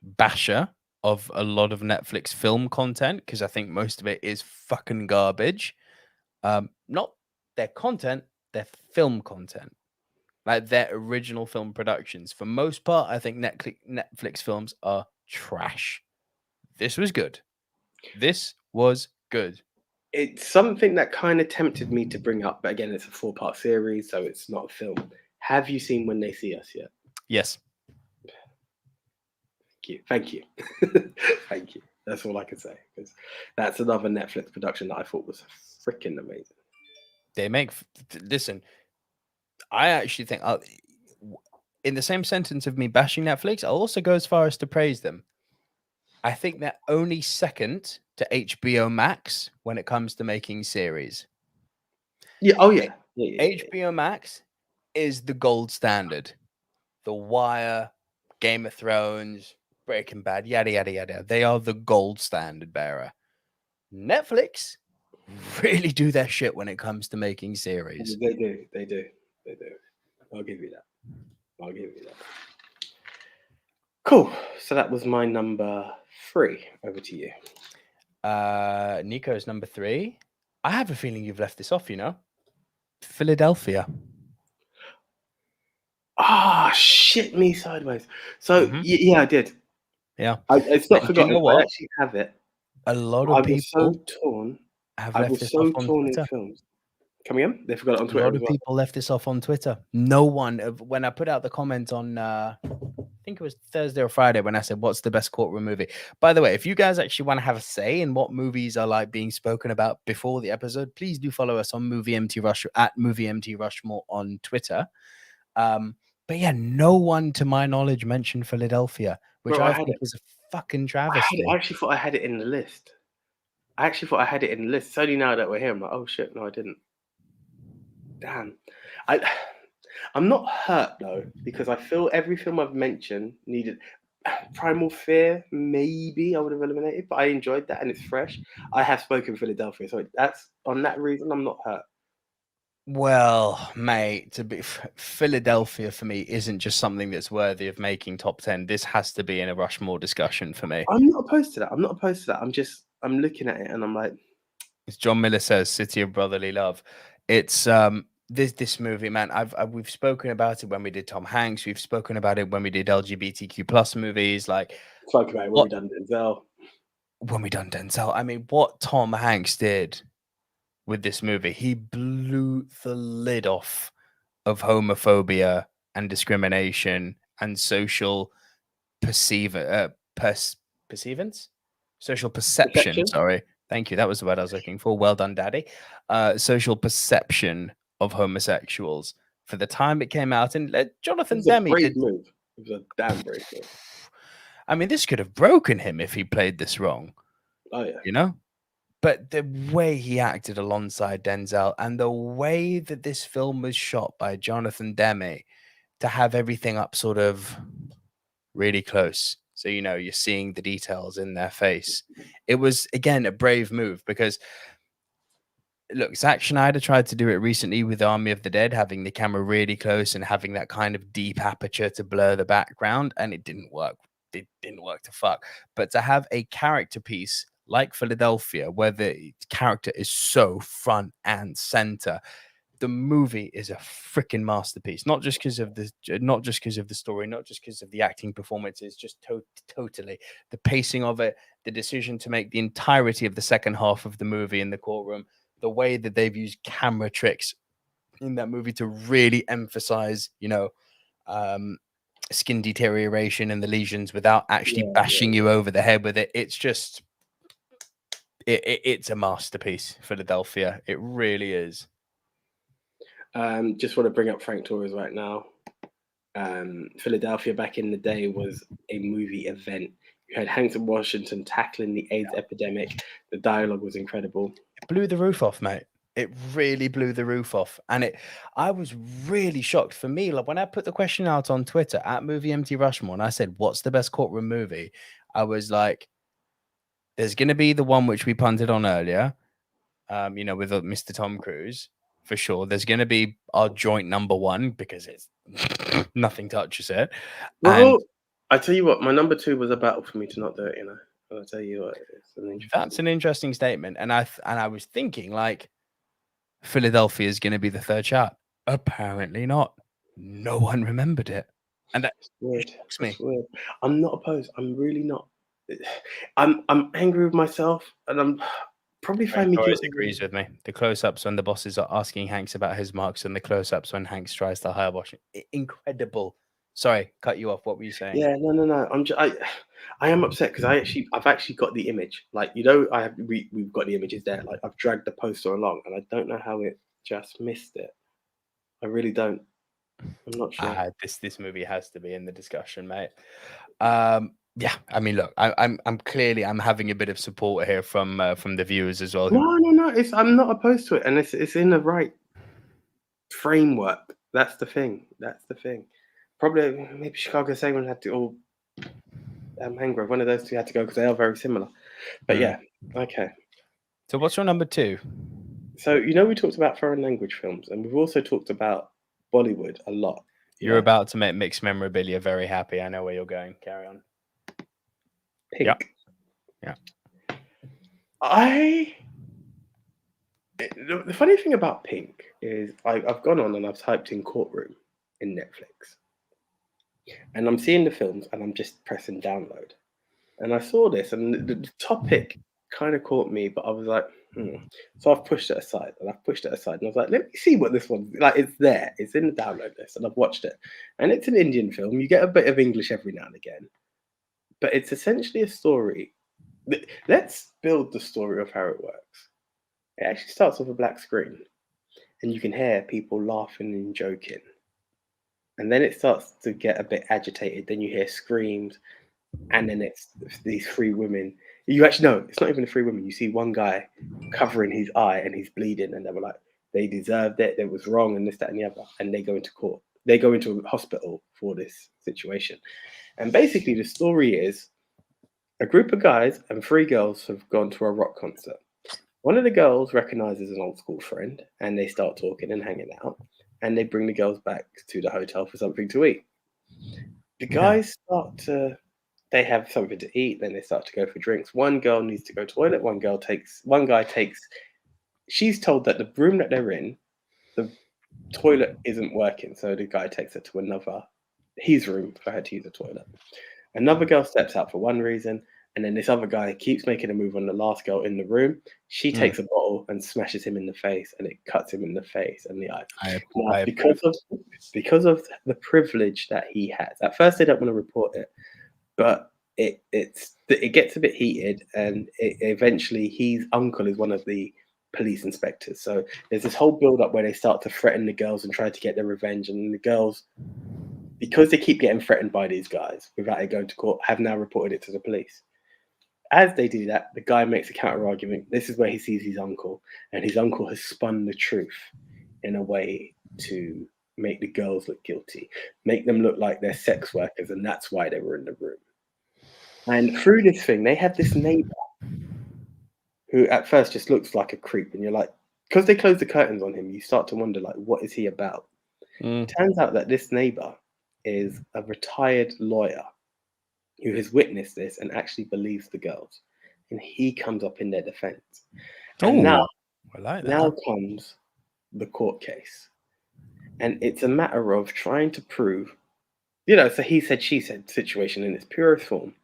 basher of a lot of Netflix film content because I think most of it is fucking garbage. Not their content, their film content, like their original film productions. For most part, I think Netflix films are trash. This was good. It's something that kind of tempted me to bring up, but again, it's a 4-part series, so it's not a film. Have you seen When They See Us yet? Yes. Thank you. Thank you. That's all I can say, because that's another Netflix production that I thought was freaking amazing. They make listen. I actually think in the same sentence of me bashing Netflix, I'll also go as far as to praise them. I think they're only second to HBO Max when it comes to making series. Yeah. Oh yeah. HBO Max is the gold standard. The Wire, Game of Thrones, Breaking Bad, yada yada yada. They are the gold standard bearer. Netflix really do their shit when it comes to making series. They do. I'll give you that. Cool. So that was my number 3. Over to you. Nico's number 3. I have a feeling you've left this off, Philadelphia. Shit me sideways. So yeah, I did. Yeah. It's not forgotten. You know what? I actually have it. A lot of people was so torn. I was so torn in films. Come again? They forgot it on Twitter. A lot of people left this off on Twitter. No one, when I put out the comment on, I think it was Thursday or Friday, when I said, what's the best courtroom movie? By the way, if you guys actually want to have a say in what movies are like being spoken about before the episode, please do follow us on Movie MT Rushmore on Twitter. But yeah, no one to my knowledge mentioned Philadelphia, which I think is a fucking travesty. I actually thought I had it in the list. It's only now that we're here, I'm like, oh shit, no, I didn't. Damn. I'm not hurt though, because I feel every film I've mentioned needed. Primal Fear, maybe I would have eliminated, but I enjoyed that and it's fresh. I have spoken Philadelphia, so that's on that reason I'm not hurt. Well, mate, Philadelphia for me isn't just something that's worthy of making top 10. This has to be in a Rushmore discussion for me. I'm not opposed to that. I'm looking at it and I'm like, as John Miller says, City of Brotherly Love. It's this movie, man. We've spoken about it when we did Tom Hanks. We've spoken about it when we did LGBTQ plus movies. Like, spoke about it when we done Denzel. When we done Denzel, I mean, what Tom Hanks did with this movie, he blew the lid off of homophobia and discrimination and social perceivance, social perception. Sorry, thank you. That was the word I was looking for. Well done, Daddy. Social perception of homosexuals for the time it came out, and Jonathan Demme did. Move. It was a damn brave move. I mean, this could have broken him if he played this wrong. Oh yeah, But the way he acted alongside Denzel and the way that this film was shot by Jonathan Demme to have everything up sort of really close. So, you're seeing the details in their face. It was, again, a brave move because, look, Zack Snyder tried to do it recently with Army of the Dead, having the camera really close and having that kind of deep aperture to blur the background, and it didn't work. It didn't work to fuck. But to have a character piece like Philadelphia, where the character is so front and center, the movie is a freaking masterpiece. Not just because of the story, not just because of the acting performances, just totally the pacing of it, the decision to make the entirety of the second half of the movie in the courtroom, the way that they've used camera tricks in that movie to really emphasize, skin deterioration and the lesions without actually bashing you over the head with it. It's just. It's a masterpiece, Philadelphia. It really is. Just want to bring up Frank Torres right now. Philadelphia back in the day was a movie event. You had Hanks and Washington tackling the AIDS epidemic. The dialogue was incredible. It blew the roof off, mate. It really blew the roof off. And I was really shocked. For me, like when I put the question out on Twitter at Movie MT Rushmore and I said, what's the best courtroom movie? I was like, there's going to be the one which we punted on earlier, with Mr. Tom Cruise, for sure. There's going to be our joint number 1 because it's nothing touches it. Well, and I tell you what, my number 2 was a battle for me to not do it. I'll tell you what, that's an interesting statement. And I was thinking, like, Philadelphia is going to be the third shot. Apparently not. No one remembered it, and that's weird. That's weird. I'm not opposed. I'm really not. I'm angry with myself, and probably find me Torres guilty. agrees with me. The close-ups when the bosses are asking Hanks about his marks, and the close-ups when Hanks tries to hire wash. Incredible. Sorry, cut you off. What were you saying? Yeah, no. I am upset because I've actually got the image. Like, we've got the images there. Like, I've dragged the poster along, and I don't know how it just missed it. I really don't. I'm not sure. This movie has to be in the discussion, mate. Yeah, I mean, look, I'm clearly having a bit of support here from the viewers as well. No. I'm not opposed to it, and it's in the right framework. That's the thing. Probably maybe Chicago 7 had to, or Mangrove. One of those two had to go because they are very similar. But yeah, okay. So what's your number 2? So we talked about foreign language films, and we've also talked about Bollywood a lot. You're about to make mixed memorabilia very happy. I know where you're going. Carry on. Pink. Yeah. The funny thing about Pink is I've gone on and I've typed in Courtroom in Netflix, and I'm seeing the films and I'm just pressing download, and I saw this and the topic kind of caught me, but I was like, So I've pushed it aside and I was like, let me see what this one's like. It's there, it's in the download list, and I've watched it, and it's an Indian film. You get a bit of English every now and again, but it's essentially a story. Let's build the story of how it works. It actually starts with a black screen, and you can hear people laughing and joking. And then it starts to get a bit agitated. Then you hear screams, and then it's these 3 women. You actually know it's not even the 3 women. You see one guy covering his eye and he's bleeding, and they were like, they deserved it. It was wrong, and this, that, and the other. And they go into court. They go into a hospital for this situation. And basically, the story is a group of guys and 3 girls have gone to a rock concert. One of the girls recognizes an old school friend, and they start talking and hanging out, and they bring the girls back to the hotel for something to eat. The guys they have something to eat, then they start to go for drinks. One girl needs to go to the toilet, one guy takes, she's told that the room that they're in, the toilet isn't working, so the guy takes her to his room for her to use the toilet. Another girl steps out for one reason, and then this other guy keeps making a move on the last girl in the room. She takes a bottle and smashes him in the face, and it cuts him in the face and the eye. Because of the privilege that he has. At first, they don't want to report it, but it gets a bit heated, and eventually his uncle is one of the police inspectors. So there's this whole build-up where they start to threaten the girls and try to get their revenge, and the girls, because they keep getting threatened by these guys without it going to court, have now reported it to the police. As they do that, the guy makes a counter argument. This is where he sees his uncle, and his uncle has spun the truth in a way to make the girls look guilty, make them look like they're sex workers, and that's why they were in the room. And through this thing, they have this neighbor who at first just looks like a creep, and you're like, because they close the curtains on him, you start to wonder, like, what is he about? Turns out that this neighbor is a retired lawyer who has witnessed this and actually believes the girls, and he comes up in their defense. And now comes the court case, and it's a matter of trying to prove, so he said, she said situation in its purest form,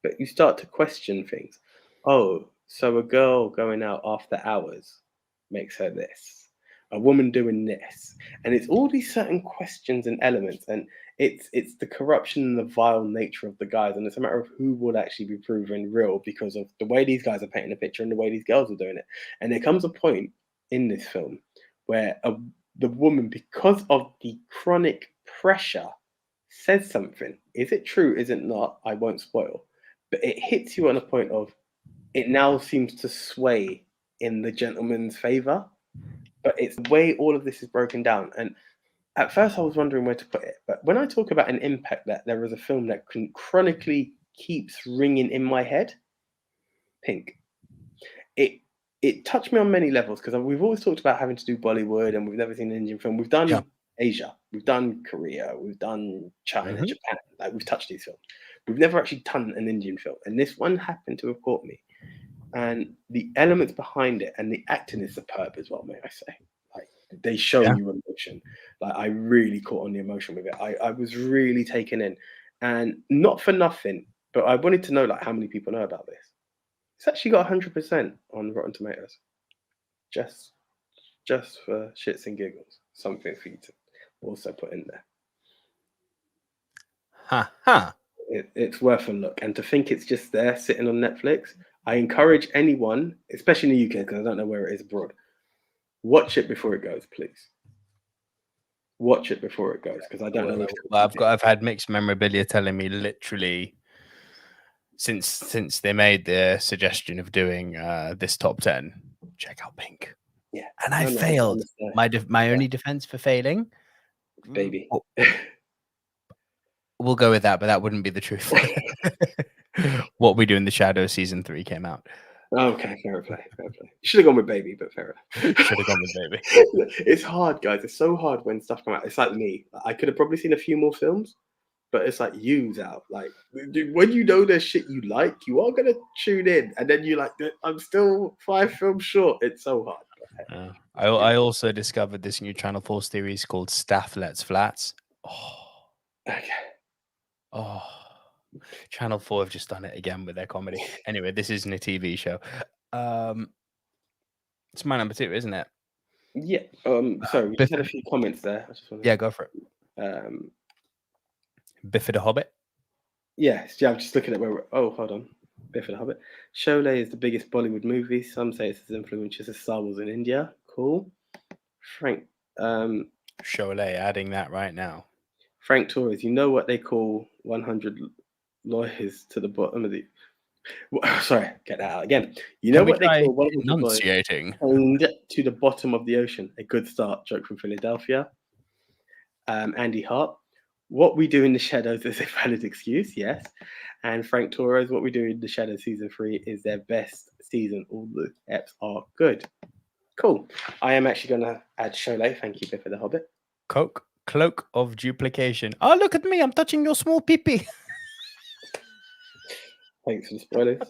but you start to question things. Oh, so a girl going out after hours makes her this, a woman doing this, and it's all these certain questions and elements, and it's the corruption and the vile nature of the guys, and it's a matter of who will actually be proven real because of the way these guys are painting a picture and the way these girls are doing it. And there comes a point in this film where the woman, because of the chronic pressure, says something. Is it true? Is it not? I won't spoil, but it hits you on a point of it now seems to sway in the gentleman's favor. But it's the way all of this is broken down. And at first I was wondering where to put it. But when I talk about an impact that there is a film that chronically keeps ringing in my head, Pink. It touched me on many levels, because we've always talked about having to do Bollywood, and we've never seen an Indian film. We've done Asia, we've done Korea, we've done China, Japan. Like, we've touched these films. We've never actually done an Indian film. And this one happened to have caught me. And the elements behind it and the acting is superb as well, may I say. Like, they show you emotion. Like, I really caught on the emotion with it. I was really taken in, and not for nothing, but I wanted to know, like, how many people know about this. It's actually got 100% on Rotten Tomatoes. Just for shits and giggles. Something for you to also put in there. It's worth a look. And to think it's just there sitting on Netflix, I encourage anyone, especially in the UK, because I don't know where it is abroad, watch it before it goes, please. Watch it before it goes, because I don't know. I've had mixed memorabilia telling me literally since they made the suggestion of doing this top 10, check out Pink. Yeah, and I failed. My only defense for failing, baby. We'll go with that, but that wouldn't be the truth. What We Do in the Shadows season 3 came out. Okay, fair play. Should have gone with Baby, but fair enough. Should have gone with Baby. It's hard, guys. It's so hard when stuff comes out. It's like me. I could have probably seen a few more films, but it's like You's out. Like, when you know there's shit you like, you are gonna tune in, and then you're like, I'm still 5 films short. It's so hard. I also discovered this new Channel 4 series called Staff Lets Flats. Okay. Channel 4 have just done it again with their comedy. Anyway, this isn't a TV show. It's my number 2, isn't it? Yeah. Sorry, we just had a few comments there. Yeah, go for it. Biff the Hobbit. Yes, yeah, I'm just looking at where hold on. Biff the Hobbit. Sholay is the biggest Bollywood movie. Some say it's as influential as Star Wars in India. Cool. Frank. Sholay, adding that right now. Frank Torres, you know what they call 100 lawyers to the bottom of the... Sorry, get that out again. You know what they call 100 enunciating to the bottom of the ocean? A good start. Joke from Philadelphia. Andy Hart. What We Do in the Shadows is a valid excuse, yes. And Frank Torres, What We Do in the Shadows season 3 is their best season. All the eps are good. Cool. I am actually going to add Sholay. Thank you, Biff the Hobbit. Cloak of Duplication. Oh, look at me. I'm touching your small pee-pee. Thanks for the spoilers.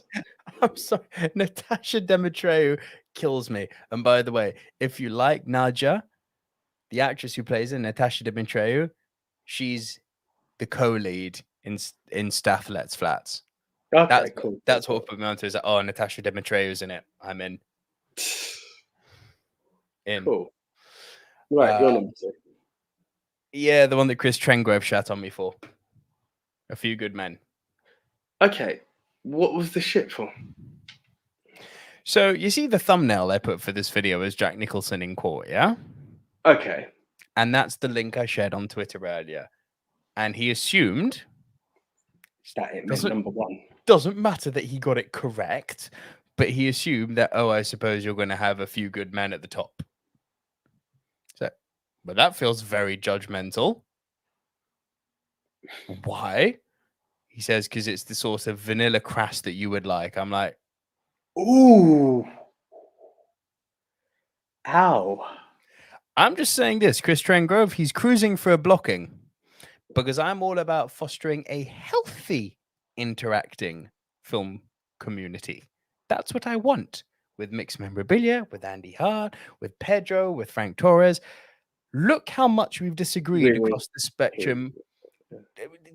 I'm sorry. Natasha Demetriou kills me. And by the way, if you like Nadja, the actress who plays in Natasha Demetriou, she's the co-lead in Staff Lets Flats. Okay, cool. That's what put me onto is like, Natasha Demetriou's in it. I'm in. Cool. Right, your number 2. Yeah, the one that Chris Trengrove shat on me for. A Few Good Men. Okay, what was the shit for? So you see the thumbnail I put for this video is Jack Nicholson in court, yeah? Okay. And that's the link I shared on Twitter earlier. And he assumed that it meant number 1. Doesn't matter that he got it correct, but he assumed that, I suppose you're going to have A Few Good Men at the top. But that feels very judgmental. Why? He says, because it's the sort of vanilla crass that you would like. I'm like, ooh. Ow. I'm just saying this, Chris Trengrove, he's cruising for a blocking because I'm all about fostering a healthy, interacting film community. That's what I want with mixed memorabilia, with Andy Hart, with Pedro, with Frank Torres. Look how much we've disagreed across the spectrum.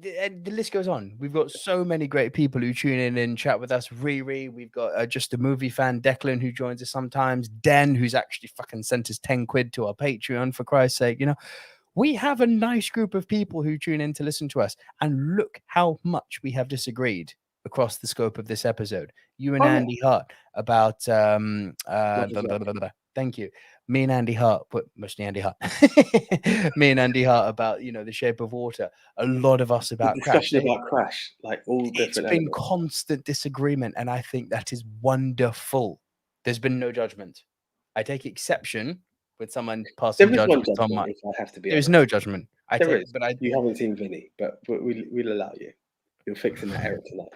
The list goes on. We've got so many great people who tune in and chat with us. Riri, we've got just a movie fan, Declan, who joins us sometimes. Den, who's actually fucking sent us 10 quid to our Patreon, for Christ's sake. You know, we have a nice group of people who tune in to listen to us. And look how much we have disagreed across the scope of this episode. You and Andy Hart about thank you. Me and Andy Hart, but mostly Andy Hart. Me and Andy Hart about, The Shape of Water. A lot of us about Crash. About Crash, like all different. It's been constant disagreement, and I think that is wonderful. There's been no judgment. I take exception with someone passing judgment on my. There is no judgment. You haven't seen Vinny, but we'll allow you. You're fixing that error tonight.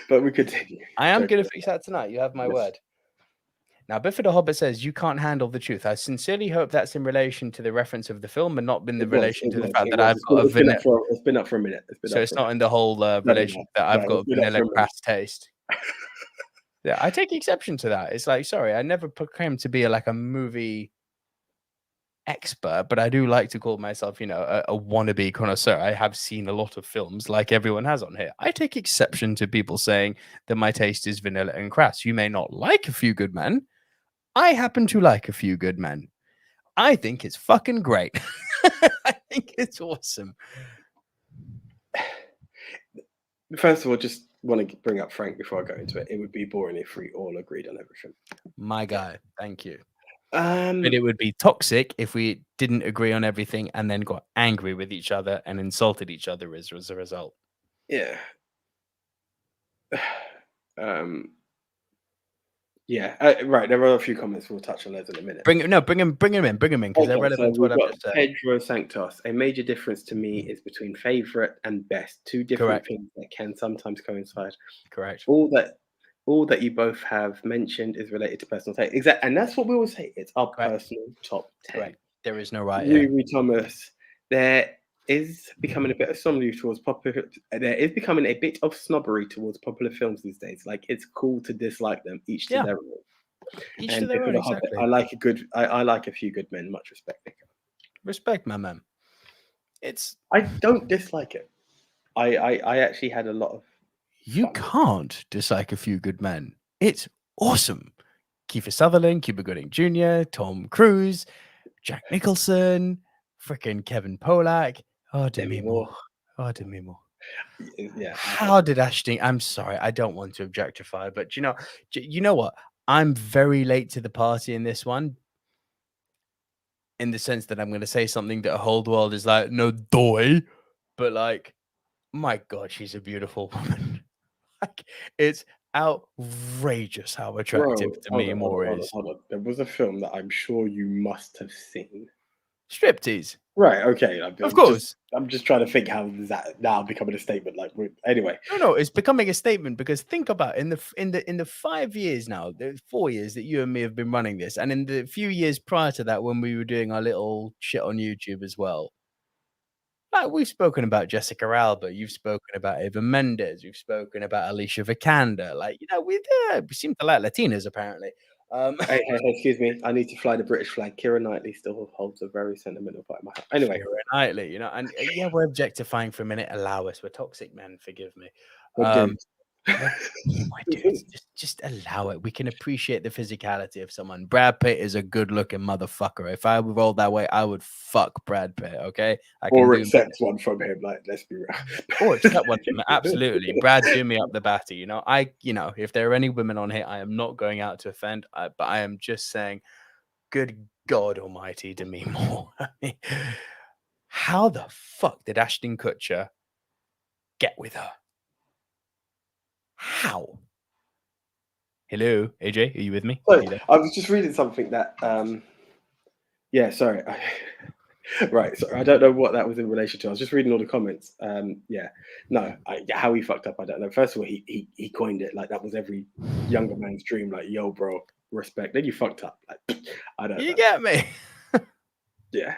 But we continue. I am going to fix that tonight. You have my word. Now, Biff the Hobbit says, you can't handle the truth. I sincerely hope that's in relation to the reference of the film and not in the relation to the fact that I've got a vanilla. It's been up for a minute. It's not in the whole relation that I've got a vanilla crass taste. Yeah, I take exception to that. It's like, sorry, I never proclaimed to be a movie expert, but I do like to call myself, a wannabe connoisseur. I have seen a lot of films like everyone has on here. I take exception to people saying that my taste is vanilla and crass. You may not like A Few Good Men. I happen to like A Few Good Men. I think it's fucking great. I think it's awesome. First of all, just want to bring up Frank before I go into it. It would be boring if we all agreed on everything. My guy, thank you. But it would be toxic if we didn't agree on everything and then got angry with each other and insulted each other as a result. Yeah. Yeah, right. There are a few comments. We'll touch on those in a minute. Bring him in, because they're relevant to what I've just said. Pedro Sanctos. A major difference to me is between favorite and best. Two different things that can sometimes coincide. Correct. All that you both have mentioned is related to personal taste. Exactly, and that's what we always say. It's our personal top 10. Correct. There is no right. Riri Thomas. There is becoming a bit of snobbery towards popular. There is becoming a bit of snobbery towards popular films these days. Like, it's cool to dislike them, each to their own. Each to their own. Exactly. I like I like A Few Good Men. Much respect, Nico. Respect, my man. I don't dislike it. I actually had a lot of. You can't dislike A Few Good Men. It's awesome. Kiefer Sutherland, Cuba Gooding Jr., Tom Cruise, Jack Nicholson, freaking Kevin Pollak. Oh, Demi Moore. Oh, Demi Moore. Yeah. How did Ashton? I'm sorry, I don't want to objectify, but you know what? I'm very late to the party in this one, in the sense that I'm going to say something that a whole world is like, no doy, but like, my God, she's a beautiful woman. Like, it's outrageous how attractive Demi Moore is. Hold on. There was a film that I'm sure you must have seen. Striptease. Right. Okay. Of course. I'm just trying to think how is that now becoming a statement. Like, anyway. No, it's becoming a statement because think about in the 5 years now, the 4 years that you and me have been running this, and in the few years prior to that, when we were doing our little shit on YouTube as well. Like, we've spoken about Jessica Alba, you've spoken about Eva Mendes, you've spoken about Alicia Vikander. Like, we seem to like Latinas apparently. Hey, excuse me. I need to fly the British flag. Keira Knightley still holds a very sentimental part in my heart. Anyway, Keira Knightley, and we're objectifying for a minute. Allow us. We're toxic men. Forgive me. Just allow it. We can appreciate the physicality of someone. Brad Pitt is a good-looking motherfucker. If I rolled that way, I would fuck Brad Pitt. Okay, or accept one from him. Like, let's be real. Or accept one from him. Absolutely, Brad, do me up the batty. If there are any women on here, I am not going out to offend, but I am just saying, good God Almighty, Demi Moore. How the fuck did Ashton Kutcher get with her? How? Hello, AJ, are you with me? Sorry, I was just reading something that, sorry. Right, sorry, I don't know what that was in relation to. I was just reading all the comments. How he fucked up, I don't know. First of all, he coined it like that was every younger man's dream. Like, yo, bro, respect. Then you fucked up. Like, I don't know. You get me? Yeah.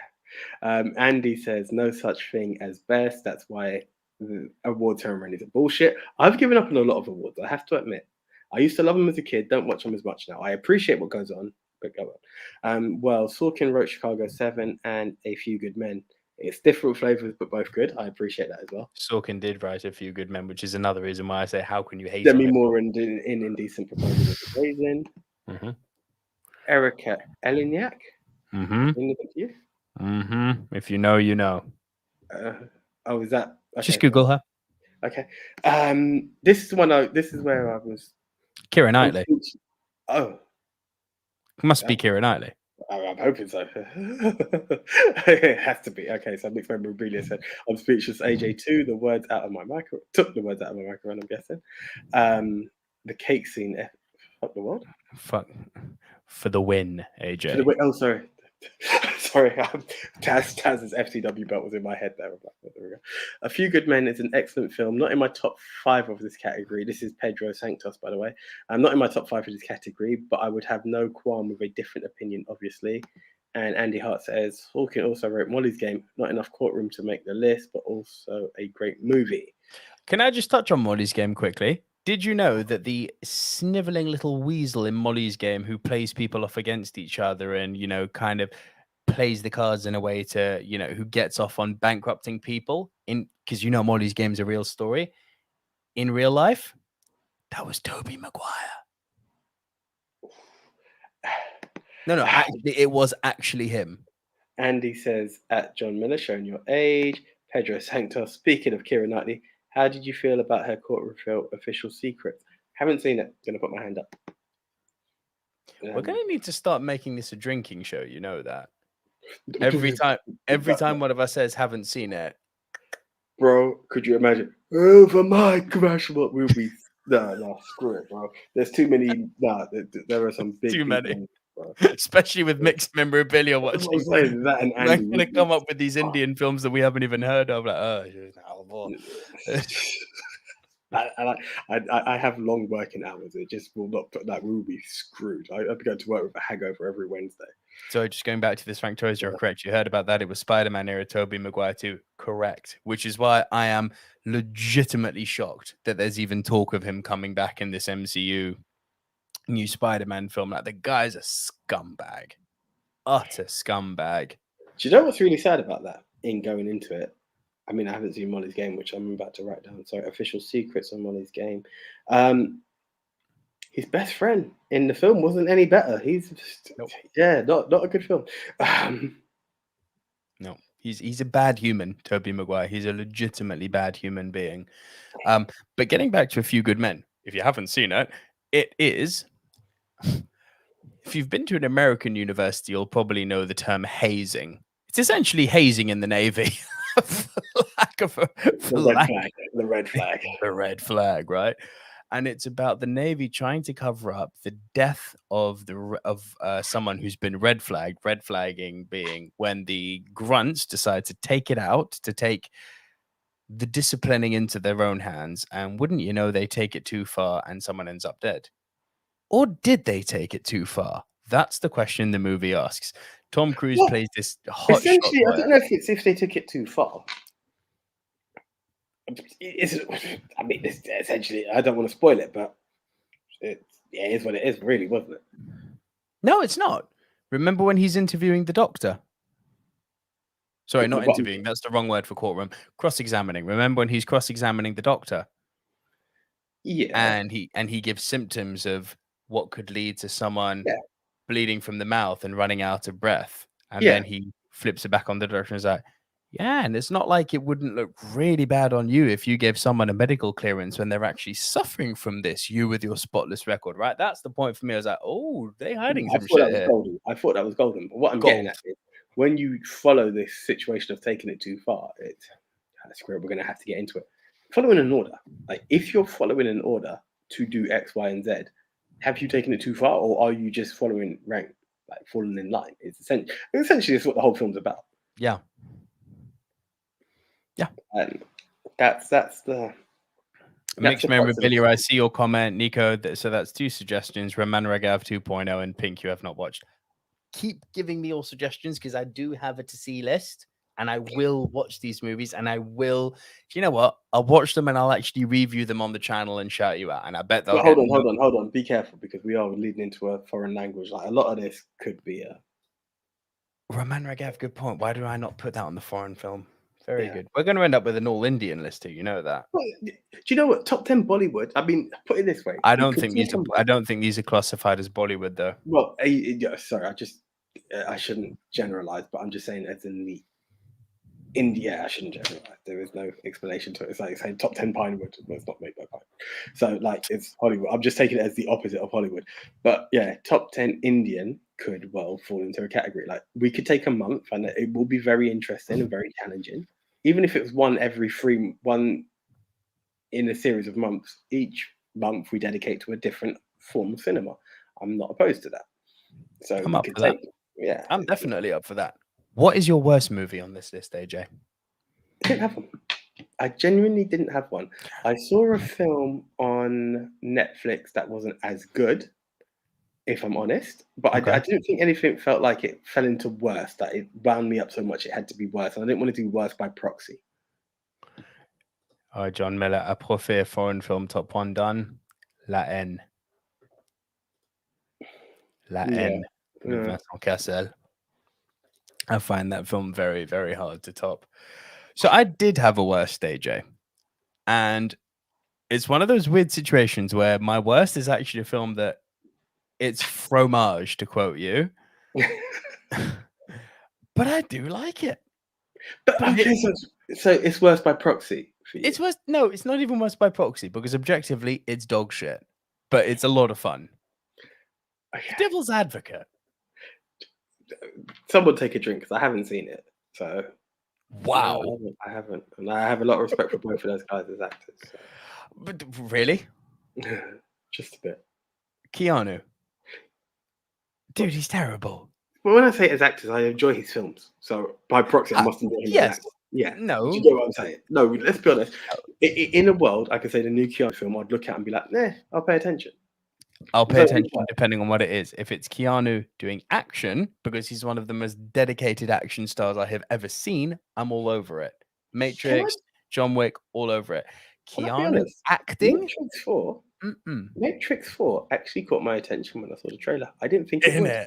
Andy says no such thing as best. That's why the award ceremony is a bullshit. I've given up on a lot of awards, I have to admit. I used to love them as a kid, don't watch them as much now. I appreciate what goes on, but go on. Sorkin wrote Chicago 7 and A Few Good Men. It's different flavors, but both good. I appreciate that as well. Sorkin did write A Few Good Men, which is another reason why I say, how can you hate Demi Moore in Indecent Proposal is amazing. Mm-hmm. Erica Eleniak. If you know, you know. Is that? Okay. Just Google her. Okay. This is where I was. Keira Knightley. Oh. Must be Keira Knightley. I'm hoping so. It has to be. Okay, so Mixed Memorabilia said, I'm speechless. AJ2, took the words out of my microphone, I'm guessing. The cake scene. Fuck the world. Fuck. For the win, AJ. For the win. Oh, sorry. Sorry, Taz's FCW belt was in my head there. There we go. A Few Good Men is an excellent film. Not in my top 5 of this category. This is Pedro Sanctos, by the way. Not in my top 5 of this category, but I would have no qualm with a different opinion, obviously. And Andy Hart says, Hawking also wrote Molly's Game. Not enough Courtroom to make the list, but also a great movie. Can I just touch on Molly's Game quickly? Did you know that the sniveling little weasel in Molly's Game who plays people off against each other and, kind of plays the cards in a way to, who gets off on bankrupting people because Molly's Game's a real story. In real life, that was Tobey Maguire. No, actually, it was actually him. Andy says, at John Miller, showing your age. Pedro Sanctos, speaking of Keira Knightley, how did you feel about her courtroom film Official Secrets? Haven't seen it. Gonna put my hand up. We're going to need to start making this a drinking show. You know that. Every time one of us says haven't seen it. Bro, could you imagine? Over my crash, what will be? No, screw it, bro. There's too many. There are some big. Too many. Especially with mixed memorabilia watching. That and Andy, I'm going to come up with these Indian films that we haven't even heard of. I have long working hours. It just will not put that. We will be screwed. I'd be going to work with a hangover every Wednesday. So just going back to this, Frank Torres, you're correct. You heard about that. It was Spider-Man era Tobey Maguire too. Correct. Which is why I am legitimately shocked that there's even talk of him coming back in this MCU new Spider-Man film. Like, the guy's a scumbag. Utter scumbag. Do you know what's really sad about that in going into it? I mean, I haven't seen Molly's Game, which I'm about to write down. So, Official Secrets on Molly's Game. His best friend in the film wasn't any better. He's not a good film. No, he's a bad human, Tobey Maguire. He's a legitimately bad human being. But getting back to A Few Good Men, if you haven't seen it, it is. If you've been to an American university, you'll probably know the term hazing. It's essentially hazing in the Navy. The red flag. The red flag, right? And it's about the Navy trying to cover up the death of someone who's been red flagged. Red flagging being when the grunts decide to take the disciplining into their own hands, and wouldn't you know, they take it too far and someone ends up dead. Or did they take it too far? That's the question the movie asks. Tom Cruise plays this hot shot. Essentially, I don't know if they took it too far. Essentially, I don't want to spoil it, but it is what it is, really, wasn't it? No, it's not. Remember when he's interviewing the doctor? Sorry, not interviewing. That's the wrong word for courtroom. Cross-examining. Remember when he's cross-examining the doctor? Yeah. And he gives symptoms of what could lead to someone bleeding from the mouth and running out of breath. And then he flips it back on the doctor and is like, yeah, and it's not like it wouldn't look really bad on you if you gave someone a medical clearance when they're actually suffering from this, you with your spotless record, right? That's the point for me. I was like, oh, they're hiding some shit here. I thought that was golden. But what I'm getting at is, when you follow this situation of taking it too far, we're going to have to get into it. Following an order. Like, if you're following an order to do X, Y, and Z, have you taken it too far, or are you just following rank, like falling in line? It's essentially it's what the whole film's about. Yeah. Yeah. And that's the mixed memorabilia. I see your comment, Nico. So that's 2 suggestions: Raman Ragav 2.0 and Pink. You have not watched. Keep giving me your suggestions, because I do have a to see list, and I will watch these movies, and I will. You know what? I'll watch them and I'll actually review them on the channel and shout you out. And I bet they'll. Hold on. Be careful, because we are leading into a foreign language. Like, a lot of this could be a. Raman Ragav, good point. Why do I not put that on the foreign film? Very good. We're going to end up with an all-Indian list here. You know that. Well, do you know what? Top 10 Bollywood. I mean, put it this way. I don't think these are classified as Bollywood, though. Well, sorry. I shouldn't generalize, but I'm just saying, as in the India, I shouldn't generalize. There is no explanation to it. It's like saying top 10 Pinewood, but it's not made by Pinewood. So, like, it's Hollywood. I'm just taking it as the opposite of Hollywood. But yeah, top 10 Indian could well fall into a category. Like, we could take a month, and it will be very interesting and very challenging. Even if it was one in a series of months, each month we dedicate to a different form of cinema. I'm not opposed to that. So I'm up for that. Yeah, I'm definitely up for that. What is your worst movie on this list, AJ? I didn't have one. I genuinely didn't have one. I saw a film on Netflix that wasn't as good, if I'm honest, but I didn't think anything felt like it fell into worse, that it wound me up so much it had to be worse, and I didn't want to do worse by proxy. All right, John Miller, a profil foreign film top 1 done. La Haine. La Haine. Vincent Cassel. I find that film very, very hard to top. So I did have a worst day, Jay. And it's one of those weird situations where my worst is actually a film that it's fromage, to quote you. But I do like it. But okay, so it's worse by proxy for you. It's worse. No, it's not even worse by proxy because objectively it's dog shit, but it's a lot of fun. Okay. The Devil's Advocate. Someone take a drink because I haven't seen it. So wow, no, I haven't, and I have a lot of respect for both of those guys as actors. So. But really, just a bit. Keanu, dude, he's terrible. Well, when I say as actors, I enjoy his films. So by proxy, I must enjoy him as an actor. Yeah. No. Do you know what I'm saying? No, let's be honest. In a world, I could say the new Keanu film, I'd look at and be like, I'll pay attention. I'll pay attention depending on what it is. If it's Keanu doing action, because he's one of the most dedicated action stars I have ever seen, I'm all over it. Matrix, John Wick, all over it. Keanu acting? Matrix 4 actually caught my attention when I saw the trailer. I didn't think it would.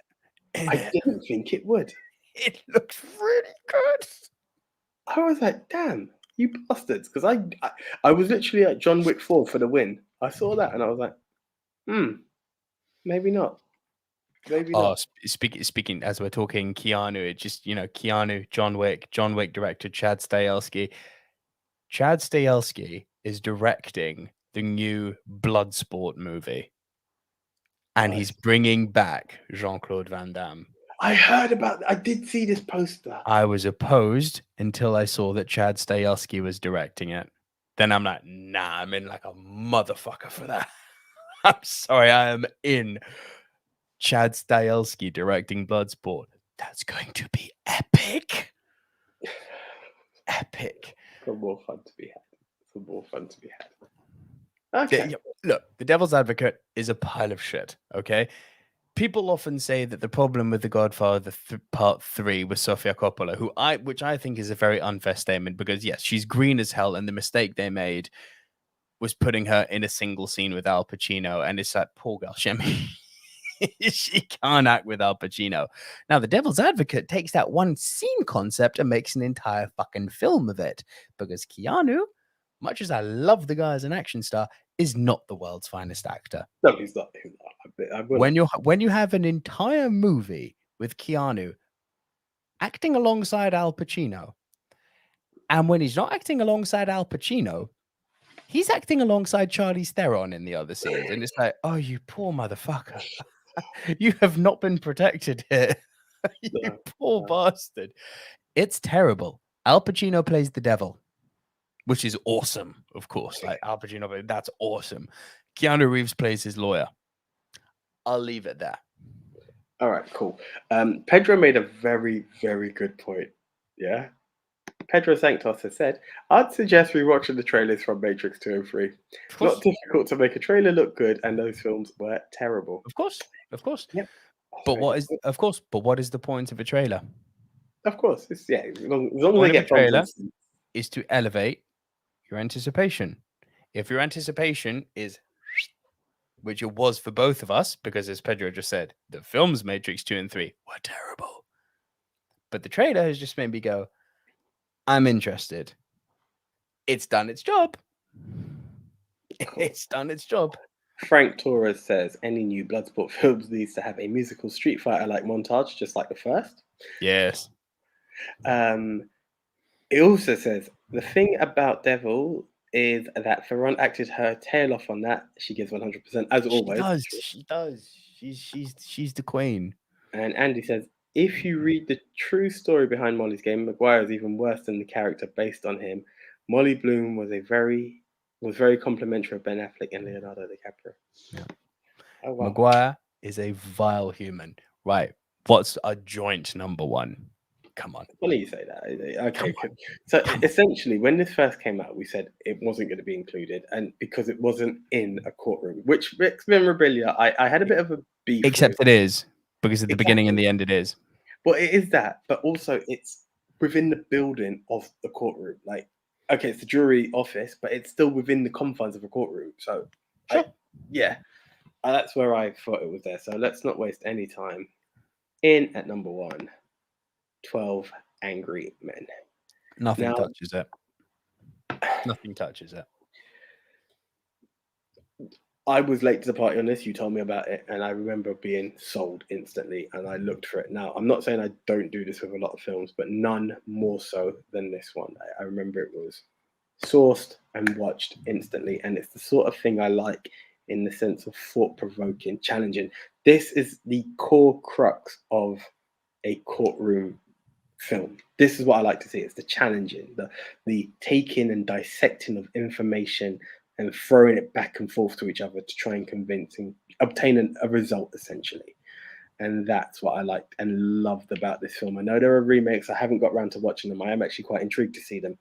I didn't think it would. It looks really good. I was like, damn, you bastards. Because I was literally at John Wick 4 for the win. I saw that and I was like, maybe not. Maybe not. Speaking as we're talking Keanu, it just, Keanu, John Wick director Chad Stahelski. Chad Stahelski is directing the new Bloodsport movie. And he's bringing back Jean-Claude Van Damme. I heard about that. I did see this poster. I was opposed until I saw that Chad Stahelski was directing it. Then I'm like, nah, I'm in like a motherfucker for that. I'm sorry, I am in. Chad Stahelski directing Bloodsport. That's going to be epic. Epic. Some more fun to be had. Okay. Look, The Devil's Advocate is a pile of shit, okay? People often say that the problem with The Godfather Part 3 was Sofia Coppola, which I think is a very unfair statement because, yes, she's green as hell, and the mistake they made was putting her in a single scene with Al Pacino, and it's like, poor girl, she can't act with Al Pacino. Now, The Devil's Advocate takes that one scene concept and makes an entire fucking film of it because Keanu, much as I love the guy as an action star, is not the world's finest actor. No, he's not. When you have an entire movie with Keanu acting alongside Al Pacino, and when he's not acting alongside Al Pacino, he's acting alongside Charlize Theron in the other scenes, and it's like, oh, you poor motherfucker, you have not been protected here, you poor bastard. It's terrible. Al Pacino plays the devil, which is awesome, of course. Like Al Pacino, that's awesome. Keanu Reeves plays his lawyer. I'll leave it there. All right, cool. Pedro made a very, very good point. Yeah. Pedro Sanctos has said, I'd suggest rewatching the trailers from Matrix 2 and 3. Not difficult to make a trailer look good, and those films were terrible. Of course. Yep. But what is the point of a trailer? Of course. As long as they get a trailer is to elevate your anticipation. If your anticipation is, which it was for both of us, because as Pedro just said, the films Matrix 2 and 3 were terrible. But the trailer has just made me go, I'm interested. It's done its job. It's done its job. Frank Torres says, any new Bloodsport films needs to have a musical Street Fighter-like montage, just like the first. Yes. It also says, the thing about Devil is that Theron acted her tail off on that. She gives 100%, as always. She does. She's the queen. And Andy says, if you read the true story behind Molly's game, Maguire is even worse than the character based on him. Molly Bloom was very complimentary of Ben Affleck and Leonardo DiCaprio. Yeah. Oh, wow. Maguire is a vile human. Right. What's a joint number one? Come on. Funny you say that. Okay. So essentially, when this first came out, we said it wasn't going to be included, and because it wasn't in a courtroom, which Rex Memorabilia, I had a bit of a beef. Except it is, because at the beginning and the end it is. Well, it is that, but also it's within the building of the courtroom. Like, okay, it's the jury office, but it's still within the confines of a courtroom. So, sure. That's where I thought it was there. So let's not waste any time. In at number one, 12 Angry Men. Nothing Now, touches it. Nothing touches it. I was late to the party on this. You told me about it, and I remember being sold instantly. And I looked for it. Now, I'm not saying I don't do this with a lot of films, but none more so than this one. I remember it was sourced and watched instantly, and it's the sort of thing I like in the sense of thought-provoking, challenging. This is the core crux of a courtroom film. This is what I like to see. It's the challenging, the taking and dissecting of information and throwing it back and forth to each other to try and convince and obtain a result, essentially. And that's what I liked and loved about this film. I know there are remakes. I haven't got around to watching them. I am actually quite intrigued to see them.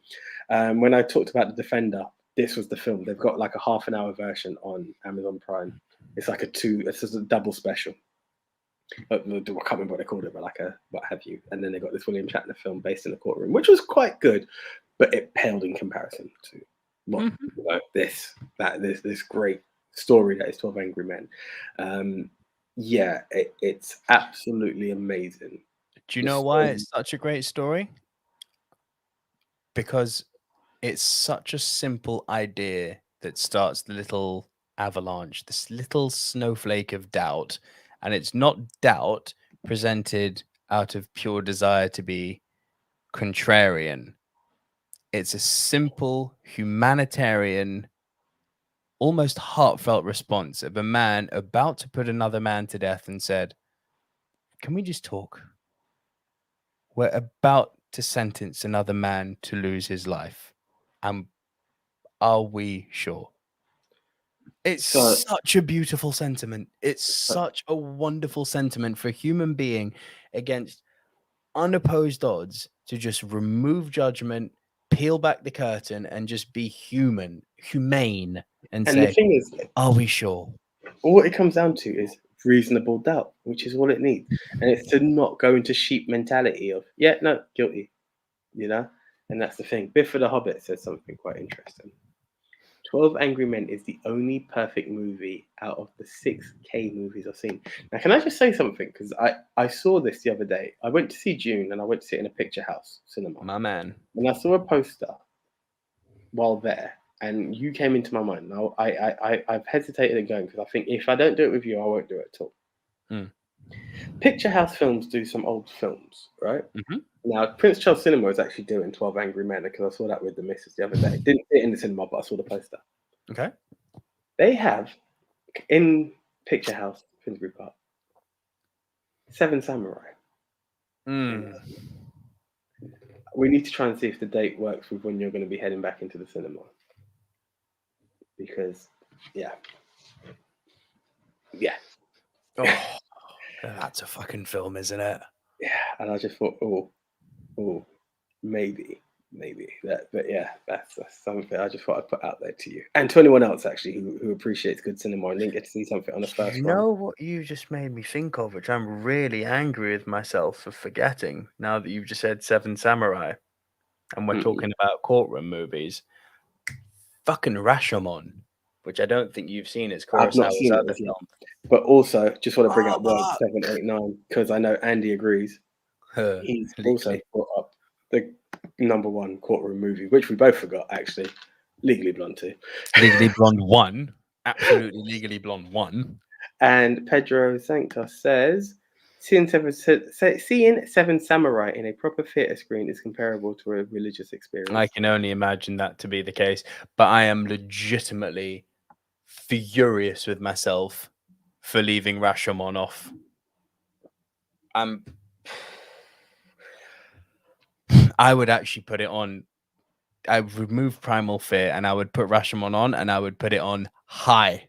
When I talked about The Defender, this was the film. They've got like a half an hour version on Amazon Prime. It's like it's just a double special. I can't remember what they called it, but like a what have you. And then they got this William Shatner film based in a courtroom, which was quite good, but it paled in comparison to what this great story that is 12 Angry Men. It's absolutely amazing. Do you know why it's such a great story? Because it's such a simple idea that starts the little avalanche, this little snowflake of doubt. And it's not doubt presented out of pure desire to be contrarian. It's a simple humanitarian, almost heartfelt response of a man about to put another man to death and said, "Can we just talk? We're about to sentence another man to lose his life. And are we sure?" It's such a beautiful sentiment. It's such a wonderful sentiment for a human being against unopposed odds to just remove judgment, peel back the curtain, and just be humane, and say, the thing is, are we sure? All it comes down to is reasonable doubt, which is all it needs. And it's to not go into sheep mentality of, yeah, no, guilty, And that's the thing. Biff of the Hobbit says something quite interesting. 12 Angry Men is the only perfect movie out of the 6K movies I've seen. Now, can I just say something? Because I saw this the other day. I went to see June, and I went to see it in a picture house cinema. My man. And I saw a poster while there, and you came into my mind. Now, I've hesitated at going because I think if I don't do it with you, I won't do it at all. Picture house films do some old films, right? Mm-hmm. Now, Prince Charles Cinema is actually doing 12 Angry Men because I saw that with the missus the other day. Didn't see it in the cinema, but I saw the poster. Okay. They have, in Picture House, Finsbury Park, 7 Samurai. We need to try and see if the date works with when you're going to be heading back into the cinema. Because, yeah. Oh, that's a fucking film, isn't it? Yeah, and I just thought, maybe. But yeah, that's something I just thought I'd put out there to you. And to anyone else, actually, who appreciates good cinema and didn't get to see something on the first one. You know what you just made me think of, which I'm really angry with myself for forgetting, now that you've just said 7 Samurai, and we're talking about courtroom movies. Fucking Rashomon, which I don't think you've seen. It's Kurosawa's other film. But also, just want to bring up word 789, because I know Andy agrees. He's also brought up the #1 courtroom movie, which we both forgot, actually. Legally Blonde 2. Legally Blonde 1. Absolutely Legally Blonde 1. And Pedro Sanctos says, seeing 7 Samurai in a proper theatre screen is comparable to a religious experience. I can only imagine that to be the case. But I am legitimately furious with myself for leaving Rashomon off. I would actually put it on. I would remove Primal Fear and I would put Rashomon on and I would put it on high.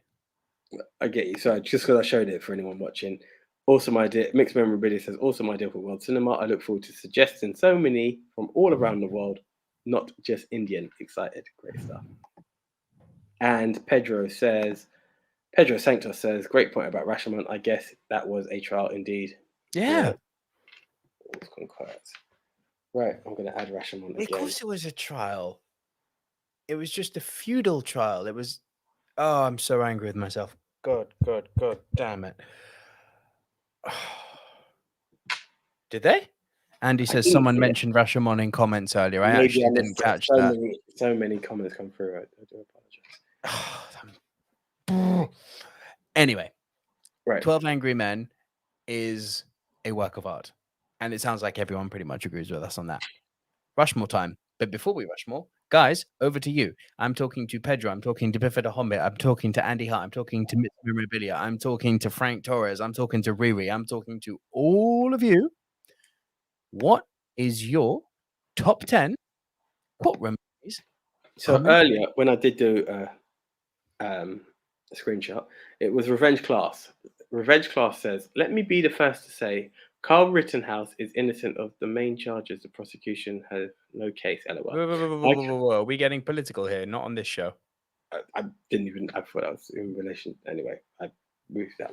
I get you. So just because I showed it for anyone watching, awesome idea. Mixed Memorabilia says, awesome idea for world cinema. I look forward to suggesting so many from all around the world, not just Indian. Excited. Great stuff. And Pedro Sanctos says, great point about Rashomon. I guess that was a trial indeed. Yeah. Right, I'm going to add Rashomon again. Of course it was a trial. It was just a feudal trial. It was... Oh, I'm so angry with myself. God, damn it. Did they? Andy I says didn't someone see it. mentioned Rashomon in comments earlier. I Maybe actually I didn't missed it. catch that. So many comments come through. I do apologize. Anyway, Right. 12 Angry Men is a work of art. And it sounds like everyone pretty much agrees with us on that. Rushmore time. But before we Rushmore, guys, over to you. I'm talking to Pedro. I'm talking to Bifida Hobbit. I'm talking to Andy Hart. I'm talking to Miss Memorabilia. I'm talking to Frank Torres. I'm talking to Riri. I'm talking to all of you. What is your top 10 courtroom movies? So earlier, when I did do a screenshot, it was Revenge Class. Revenge Class says, "Let me be the first to say, Carl Rittenhouse is innocent of the main charges. The prosecution has no case." LOL. Are we getting political here? Not on this show. I didn't even. I thought I was in relation. Anyway, I moved that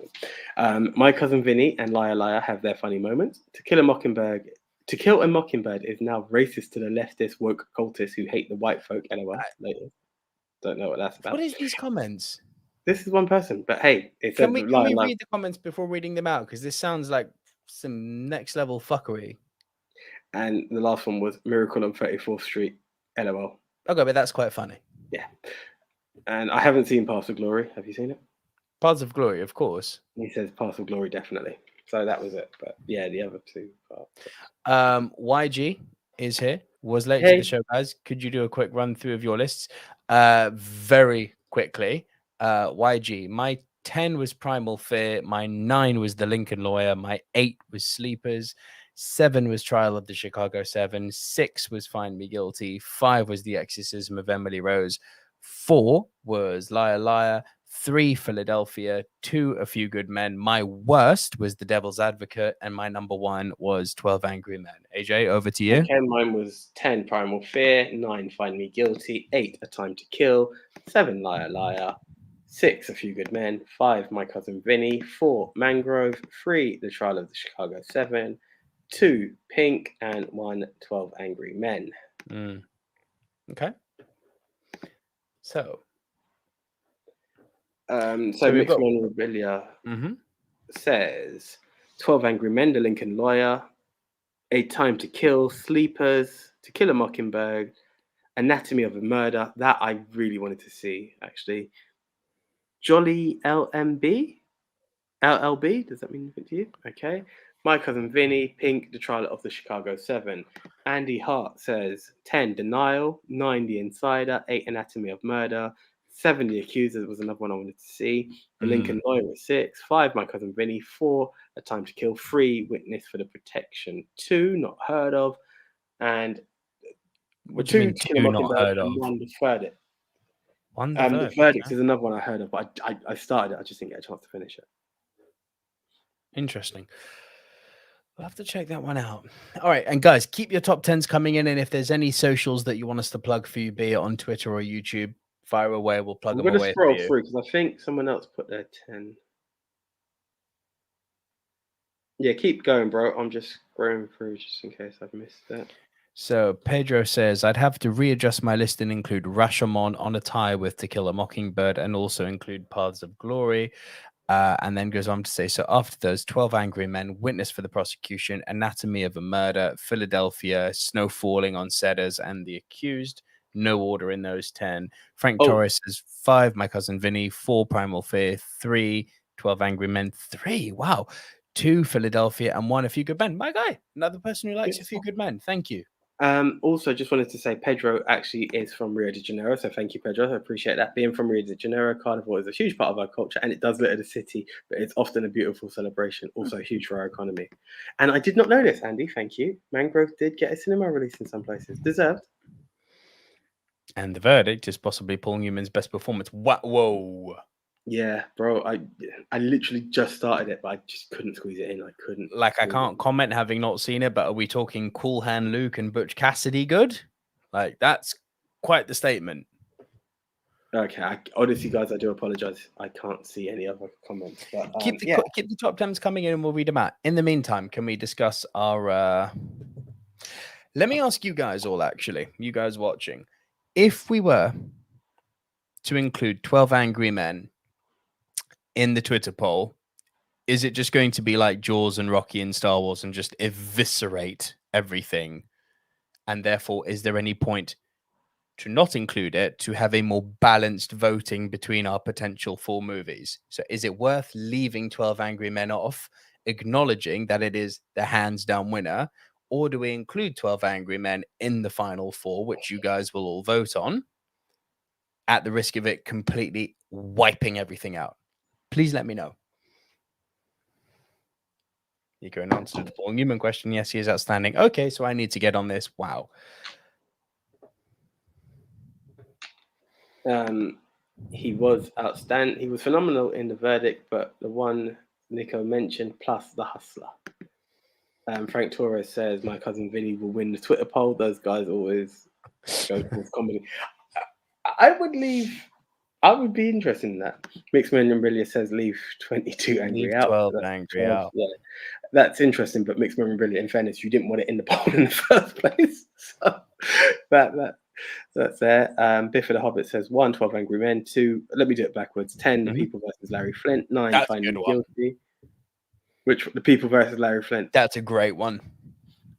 one. My cousin Vinny and Liar Liar have their funny moments. To Kill a Mockingbird is now racist to the leftist woke cultists who hate the white folk. LOL. Later. Don't know what that's about. What is these comments? This is one person, but hey, it Can says we read the comments before reading them out? Because this sounds like some next level fuckery. And the last one was Miracle on 34th Street. LOL. Okay, but that's quite funny. Yeah. And I haven't seen Paths of Glory. Have you seen it? Paths of Glory, of course. He says Paths of Glory, definitely. So that was it. But yeah, the other two parts. YG is here. Was late to the show, guys. Could you do a quick run through of your lists? Very quickly. YG, my 10 was Primal Fear. My 9 was The Lincoln Lawyer. My 8 was Sleepers. 7 was Trial of the Chicago 7. 6 was Find Me Guilty. 5 was The Exorcism of Emily Rose. 4 was Liar Liar. 3 Philadelphia. 2 A Few Good Men. My worst was The Devil's Advocate, and my number 1 was 12 Angry Men. AJ, over to you. Okay, mine was 10 Primal Fear, 9 Find Me Guilty, 8 A Time to Kill, 7 Liar Liar, 6 A Few Good Men, 5 My Cousin Vinny, 4 Mangrove, 3 The Trial of the Chicago 7, 2 Pink, and 1 12 Angry Men. Okay. So Mixed Memorabilia says 12 Angry Men, The Lincoln Lawyer, A Time to Kill, Sleepers, To Kill a Mockingbird, Anatomy of a Murder. That I really wanted to see, actually. Jolly LLB? Does that mean anything to you? Okay. My Cousin Vinny, Pink, The Trial of the Chicago 7. Andy Hart says 10 Denial, 9 The Insider, 8 Anatomy of Murder, 7 The Accuser was another one I wanted to see. The Lincoln Lawyer was 6. 5 My Cousin Vinny, 4 A Time to Kill, 3 Witness for the Protection, 2 Not Heard of, and what do you mean 2 not heard of? 1 The Verdict. The Verdict is another one I heard of, but I started it. I just didn't get a chance to finish it. Interesting. We'll have to check that one out. All right, and guys, keep your top 10s coming in, and if there's any socials that you want us to plug for you, be it on Twitter or YouTube, fire away. We'll plug them away. I'm going to scroll through because I think someone else put their 10. Yeah, keep going, bro. I'm just scrolling through just in case I've missed that. So Pedro says, I'd have to readjust my list and include Rashomon on a tie with To Kill a Mockingbird and also include Paths of Glory. And then goes on to say, so after those, 12 Angry Men, Witness for the Prosecution, Anatomy of a Murder, Philadelphia, Snow Falling on Cedars, and The Accused. No order in those 10. Frank Torres says 5, My Cousin Vinny, 4, Primal Fear, 3, 12 Angry Men, 3, wow, 2, Philadelphia, and 1, A Few Good Men. My guy, another person who likes A Few Good Men. Thank you. Also, just wanted to say Pedro actually is from Rio de Janeiro, so thank you, Pedro. I appreciate that. Being from Rio de Janeiro, Carnival is a huge part of our culture, and it does litter the city, but it's often a beautiful celebration, also huge for our economy. And I did not know this, Andy, thank you. Mangrove did get a cinema release in some places. Deserved. And the verdict is possibly Paul Newman's best performance. Whoa. Yeah, bro, I literally just started it, but I just couldn't squeeze it in. I couldn't. I can't comment having not seen it, but are we talking Cool Hand Luke and Butch Cassidy good? Like, that's quite the statement. Okay, honestly, guys, I do apologize. I can't see any other comments. But keep the top 10s coming in and we'll read them out. In the meantime, can we discuss our... Let me ask you guys all, actually, you guys watching. If we were to include 12 Angry Men in the Twitter poll, is it just going to be like Jaws and Rocky and Star Wars and just eviscerate everything? And therefore, is there any point to not include it to have a more balanced voting between our potential 4 movies? So is it worth leaving 12 Angry Men off, acknowledging that it is the hands down winner? Or do we include 12 Angry Men in the final 4, which you guys will all vote on, at the risk of it completely wiping everything out? Please let me know. Nico, in answer to the Paul Newman question, yes, he is outstanding. Okay, so I need to get on this. Wow. He was outstanding. He was phenomenal in The Verdict, but the one Nico mentioned, plus The Hustler. Frank Torres says, my cousin Vinny will win the Twitter poll. Those guys always go for comedy. I would be interested in that. Mixed Memorabilia says leave 22 Angry Leave out. 12 Angry out. Yeah, that's interesting, but Mixed Memorabilia, in fairness, you didn't want it in the poll in the first place. So that's there. Biff of the Hobbit says 1, 12 Angry Men. 2, let me do it backwards. 10, The People versus Larry Flint. 9, That's Finding Guilty. Which, The People versus Larry Flint. That's a great one.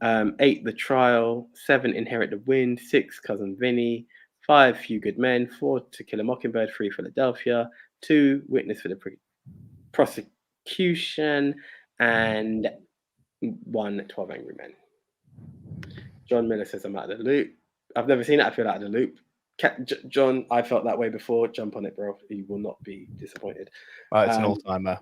8, The Trial. 7, Inherit the Wind. 6, Cousin Vinny. 5, Few Good Men. 4, To Kill a Mockingbird. 3, Philadelphia. 2, Witness for the Prosecution. And 1, 12 Angry Men. John Miller says I'm out of the loop. I've never seen it. I feel out of the loop. John, I felt that way before. Jump on it, bro. You will not be disappointed. It's an all-timer.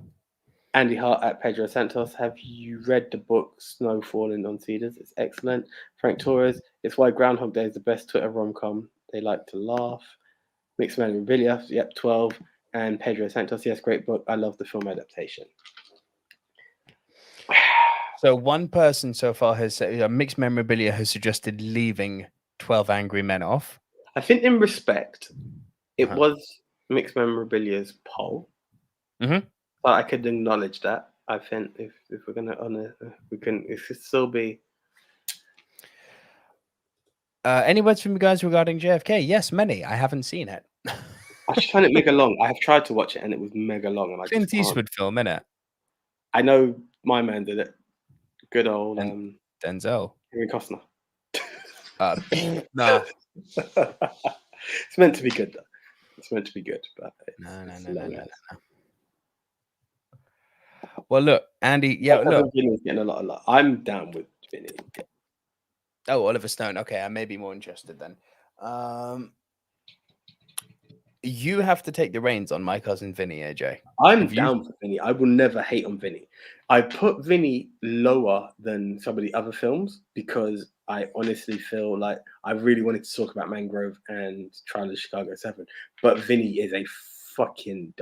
Andy Hart at Pedro Santos. Have you read the book Snow Falling on Cedars? It's excellent. Frank Torres. It's why Groundhog Day is the best Twitter rom-com. They like to laugh. Mixed Memorabilia. Yep, 12. And Pedro Santos. Yes, great book. I love the film adaptation. So one person so far has said, Mixed Memorabilia has suggested leaving 12 Angry Men off. I think in respect, it was Mixed Memorabilia's poll. Mm-hmm. But I could acknowledge that. I think if we're gonna honor, it should still be. Any words from you guys regarding JFK? Yes, many. I haven't seen it. I just find it mega long. I have tried to watch it and it was mega long, and I Clint just can't. Eastwood film, innit? I know my man did it. Good old Denzel. Kevin Costner. Nah. It's meant to be good, though. It's meant to be good, but no. Well, look, Andy. Yeah, look. Vinny's getting a lot of love. I'm down with Vinny. Oh, Oliver Stone. Okay, I may be more interested then. You have to take the reins on My Cousin Vinny, AJ. I'm down for Vinny. I will never hate on Vinny. I put Vinny lower than some of the other films because I honestly feel like I really wanted to talk about Mangrove and Trial of Chicago 7. But Vinny is a fucking...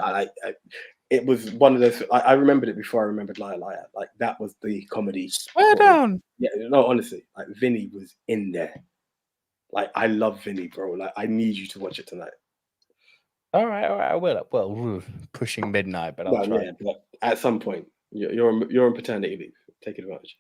it was one of those... I remembered it before I remembered Liar Liar. Like, that was the comedy. Swear down. Yeah, no, honestly. Like, Vinny was in there. Like, I love Vinny, bro. Like, I need you to watch it tonight. All right, I will. Well, pushing midnight, but I'll try. Yeah, but at some point, you're on paternity leave. Take advantage.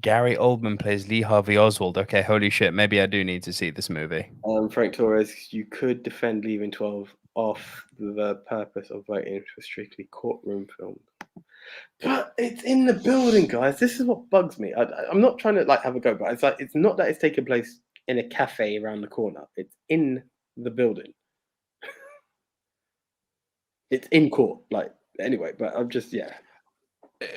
Gary Oldman plays Lee Harvey Oswald. Okay, holy shit. Maybe I do need to see this movie. Frank Torres, you could defend leaving 12 off the purpose of voting for strictly courtroom films. But it's in the building, guys. This is what bugs me. I'm not trying to like have a go, but it's like it's not that it's taking place in a cafe around the corner. It's in the building. It's in court. Like anyway, but I'm just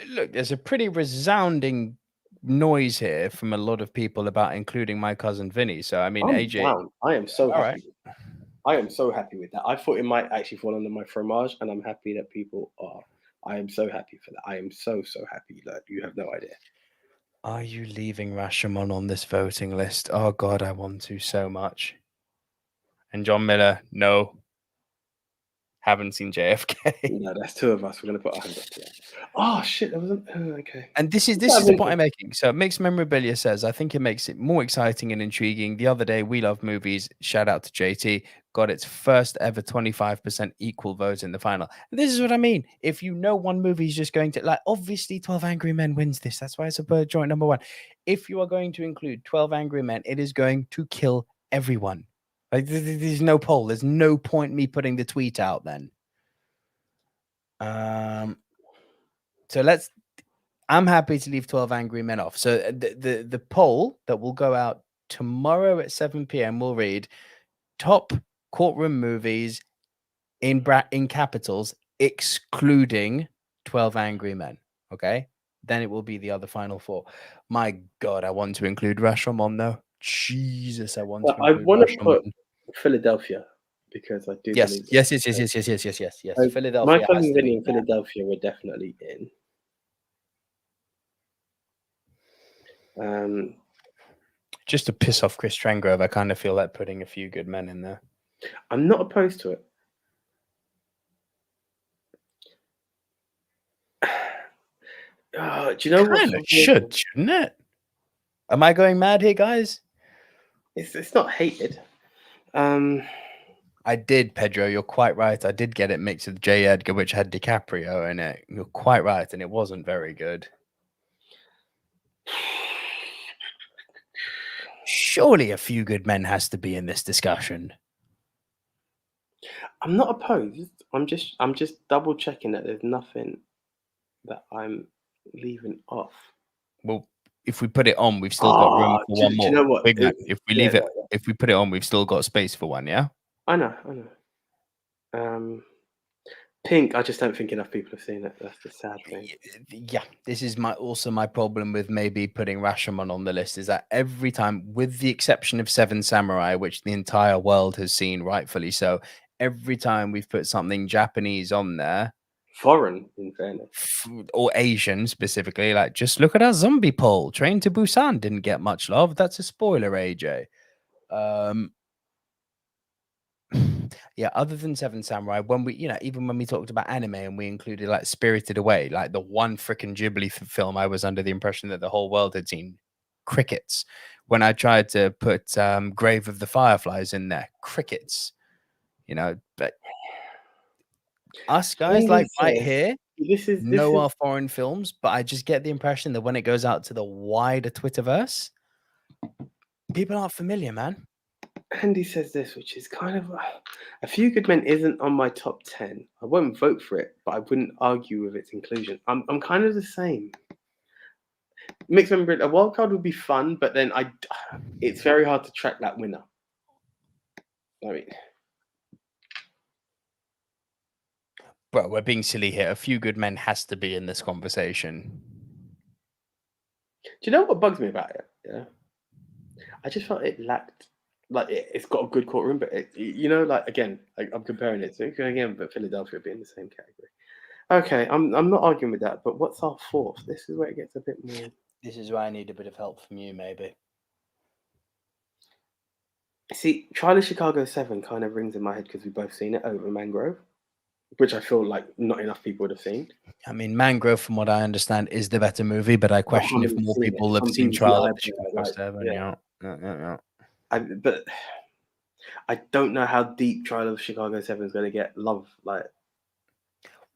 Look, there's a pretty resounding noise here from a lot of people about including My Cousin Vinny. So I mean, AJ, down. I am so all happy. Right. I am so happy with that. I thought it might actually fall under my fromage, and I'm happy that people are. I am so happy for that. I am so happy that you have no idea. Are you leaving Rashomon on this voting list? Oh God, I want to so much. And John Miller, no. Haven't seen JFK. No, that's 2 of us. We're going to put our hands up here. Oh shit, that wasn't okay. And this is the point I'm making. So Mixed Memorabilia says, I think it makes it more exciting and intriguing. The other day, We Love Movies, shout out to JT, got its first ever 25% equal vote in the final. And this is what I mean. If you know one movie is just going to, like, obviously 12 Angry Men wins this. That's why it's a joint number 1. If you are going to include 12 Angry Men, it is going to kill everyone. Like, there's no poll. There's no point me putting the tweet out then. So I'm happy to leave 12 Angry Men off. So the poll that will go out tomorrow at 7 p.m. will read top courtroom movies in capitals, excluding 12 Angry Men. Okay. Then it will be the other final 4. My God, I want to include Rashomon though. Jesus, I want to I include want to Rashomon. put Philadelphia because I do Yes, believe yes. my Philadelphia has cousin to Vinny be and Philadelphia were definitely in. Just to piss off Chris Trangrove, I kind of feel like putting A Few Good Men in there. I'm not opposed to it. Do you know what? Kind of shouldn't it? Am I going mad here, guys? It's not hated. I did, Pedro. You're quite right. I did get it mixed with J. Edgar, which had DiCaprio in it. You're quite right, and it wasn't very good. Surely A Few Good Men has to be in this discussion. I'm not opposed. I'm just double checking that there's nothing that I'm leaving off. Well, if we put it on, we've still got room for one more. Do you know what? Big Mac, if we leave it, if we put it on, we've still got space for one. Yeah. I know. Pink. I just don't think enough people have seen it. That's the sad thing. Yeah, this is also my problem with maybe putting Rashomon on the list is that every time, with the exception of Seven Samurai, which the entire world has seen, rightfully so, every time we've put something Japanese on there, foreign in fairness, or Asian specifically, like just look at our zombie poll. Train to Busan didn't get much love. That's a spoiler, AJ. Yeah, other than Seven Samurai, when we, even when we talked about anime and we included like Spirited Away, like the one freaking Ghibli film, I was under the impression that the whole world had seen. Crickets. When I tried to put Grave of the Fireflies in there, crickets. But us guys like right here know our foreign films, but I just get the impression that when it goes out to the wider Twitterverse, people aren't familiar, man. Andy says this, which is kind of A Few Good Men isn't on my top 10. I won't vote for it, but I wouldn't argue with its inclusion. I'm kind of the same. Mixed member, a wild card would be fun, but then it's very hard to track that winner. I mean, bro, we're being silly here. A Few Good Men has to be in this conversation. Do you know what bugs me about it? Yeah, I just felt it lacked. Like it's got a good courtroom, but again, I'm comparing it to again, but Philadelphia would be in the same category. Okay, I'm not arguing with that, but what's our fourth? This is where it gets a bit more. This is where I need a bit of help from you, maybe. See, Trial of Chicago 7 kind of rings in my head because we've both seen it over Mangrove, which I feel like not enough people would have seen. I mean, Mangrove, from what I understand, is the better movie, but I question if more people have seen Trial of Chicago 7. Yeah. But I don't know how deep Trial of Chicago 7 is going to get love.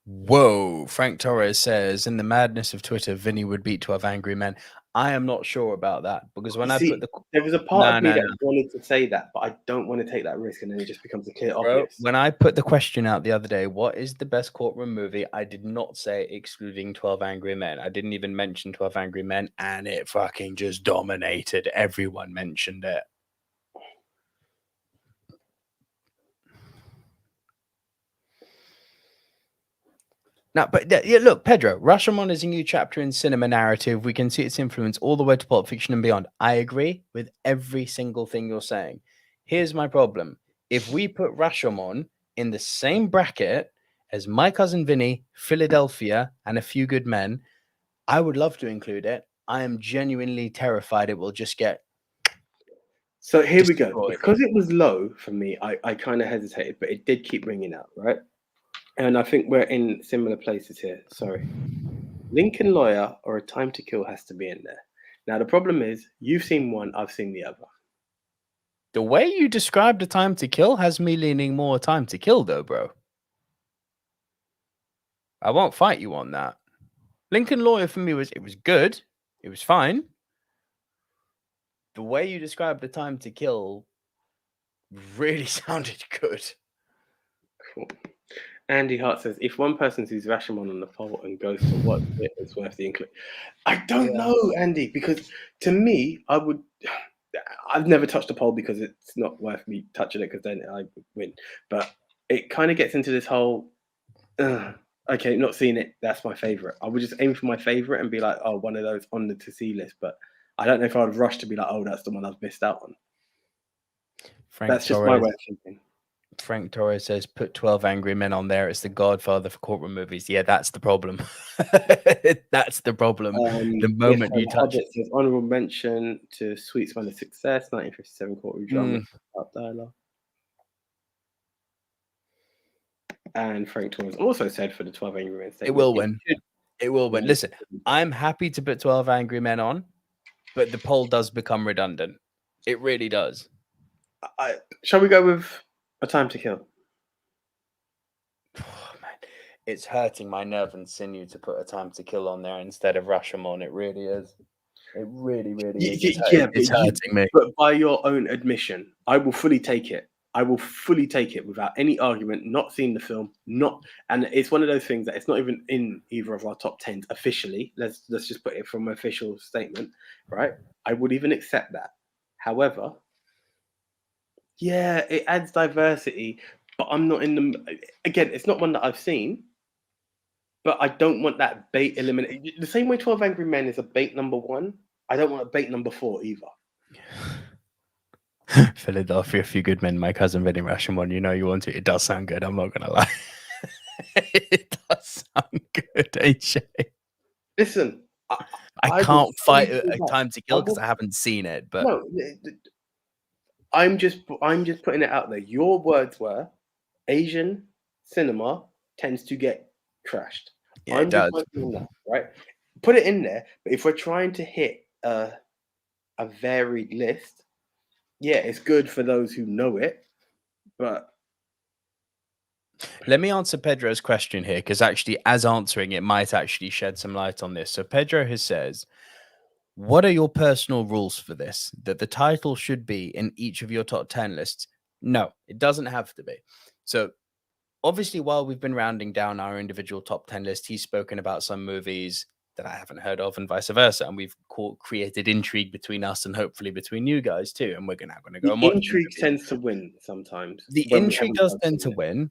Whoa, Frank Torres says, in the madness of Twitter, Vinny would beat 12 Angry Men. I am not sure about that because when there was a part of me that wanted to say that, but I don't want to take that risk, and then it just becomes a clear obvious. When I put the question out the other day, what is the best courtroom movie? I did not say excluding 12 Angry Men. I didn't even mention 12 Angry Men, and it fucking just dominated. Everyone mentioned it. Now, but yeah, look, Pedro, Rashomon is a new chapter in cinema narrative. We can see its influence all the way to Pulp Fiction and beyond. I agree with every single thing you're saying. Here's my problem. If we put Rashomon in the same bracket as My Cousin Vinny, Philadelphia, and A Few Good Men, I would love to include it. I am genuinely terrified it will just get So here we go. Because it was low for me, I kind of hesitated, but it did keep ringing out, right? And I think we're in similar places here. Sorry. Lincoln Lawyer or A Time to Kill has to be in there. Now, the problem is you've seen one, I've seen the other. The way you described A Time to Kill has me leaning more Time to Kill, though, bro. I won't fight you on that. Lincoln Lawyer for me it was good. It was fine. The way you described The Time to Kill really sounded good. Cool. Andy Hart says, if one person sees Rashomon on the poll and goes to watch it, it's worth the include. I don't know, Andy, because to me, I've never touched a poll because it's not worth me touching it because then I win. But it kind of gets into this whole, okay, not seeing it, that's my favorite. I would just aim for my favorite and be like, oh, one of those on the to see list. But I don't know if I would rush to be like, oh, that's the one I've missed out on. That's just my way of thinking. Frank Torres says, put 12 Angry Men on there. It's the Godfather for courtroom movies. Yeah, that's the problem. That's the problem. The moment you touch it. Says, honorable mention to Sweet Smell of Success, 1957 courtroom drama. Dialogue. And Frank Torres also said for the 12 Angry Men. It will win. It will win. Listen, I'm happy to put 12 Angry Men on, but the poll does become redundant. It really does. Shall we go with A Time to Kill? Oh, man. It's hurting my nerve and sinew to put A Time to Kill on there instead of Rashomon. It really is. It really is. It's hurting me. But by your own admission, I will fully take it. I will fully take it without any argument, not seeing the film, and it's one of those things that it's not even in either of our top 10s officially. Let's just put it from an official statement, right? I would even accept that. However, yeah, it adds diversity, but I'm not in the... Again, it's not one that I've seen, but I don't want that bait eliminated. The same way 12 Angry Men is a bait number 1, I don't want a bait number 4 either. Philadelphia, A Few Good Men, my cousin Vinny Rashomon. You know you want to. It does sound good. I'm not going to lie. It does sound good, AJ. Listen, I can't fight A Time to Kill because I haven't seen it. But no, I'm just putting it out there. Your words were Asian cinema tends to get trashed. Yeah, it does. That, right? Put it in there. But if we're trying to hit a varied list, yeah, it's good for those who know it. But let me answer Pedro's question here, because actually, as answering it might actually shed some light on this. So Pedro has says, what are your personal rules for this? That the title should be in each of your top 10 lists? No, it doesn't have to be. So obviously, while we've been rounding down our individual top 10 list, he's spoken about some movies that I haven't heard of and vice versa. And we've created intrigue between us and hopefully between you guys too. And we're now going to go and watch. Intrigue tends to win sometimes. The intrigue does tend to win.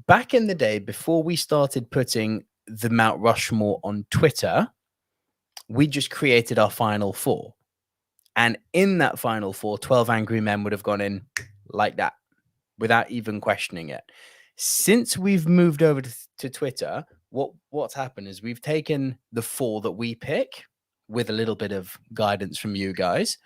Back in the day, before we started putting the Mount Rushmore on Twitter, we just created our final 4. And in that final 4, 12 Angry Men would have gone in like that without even questioning it. Since we've moved over to Twitter, what's happened is we've taken the 4 that we pick with a little bit of guidance from you guys.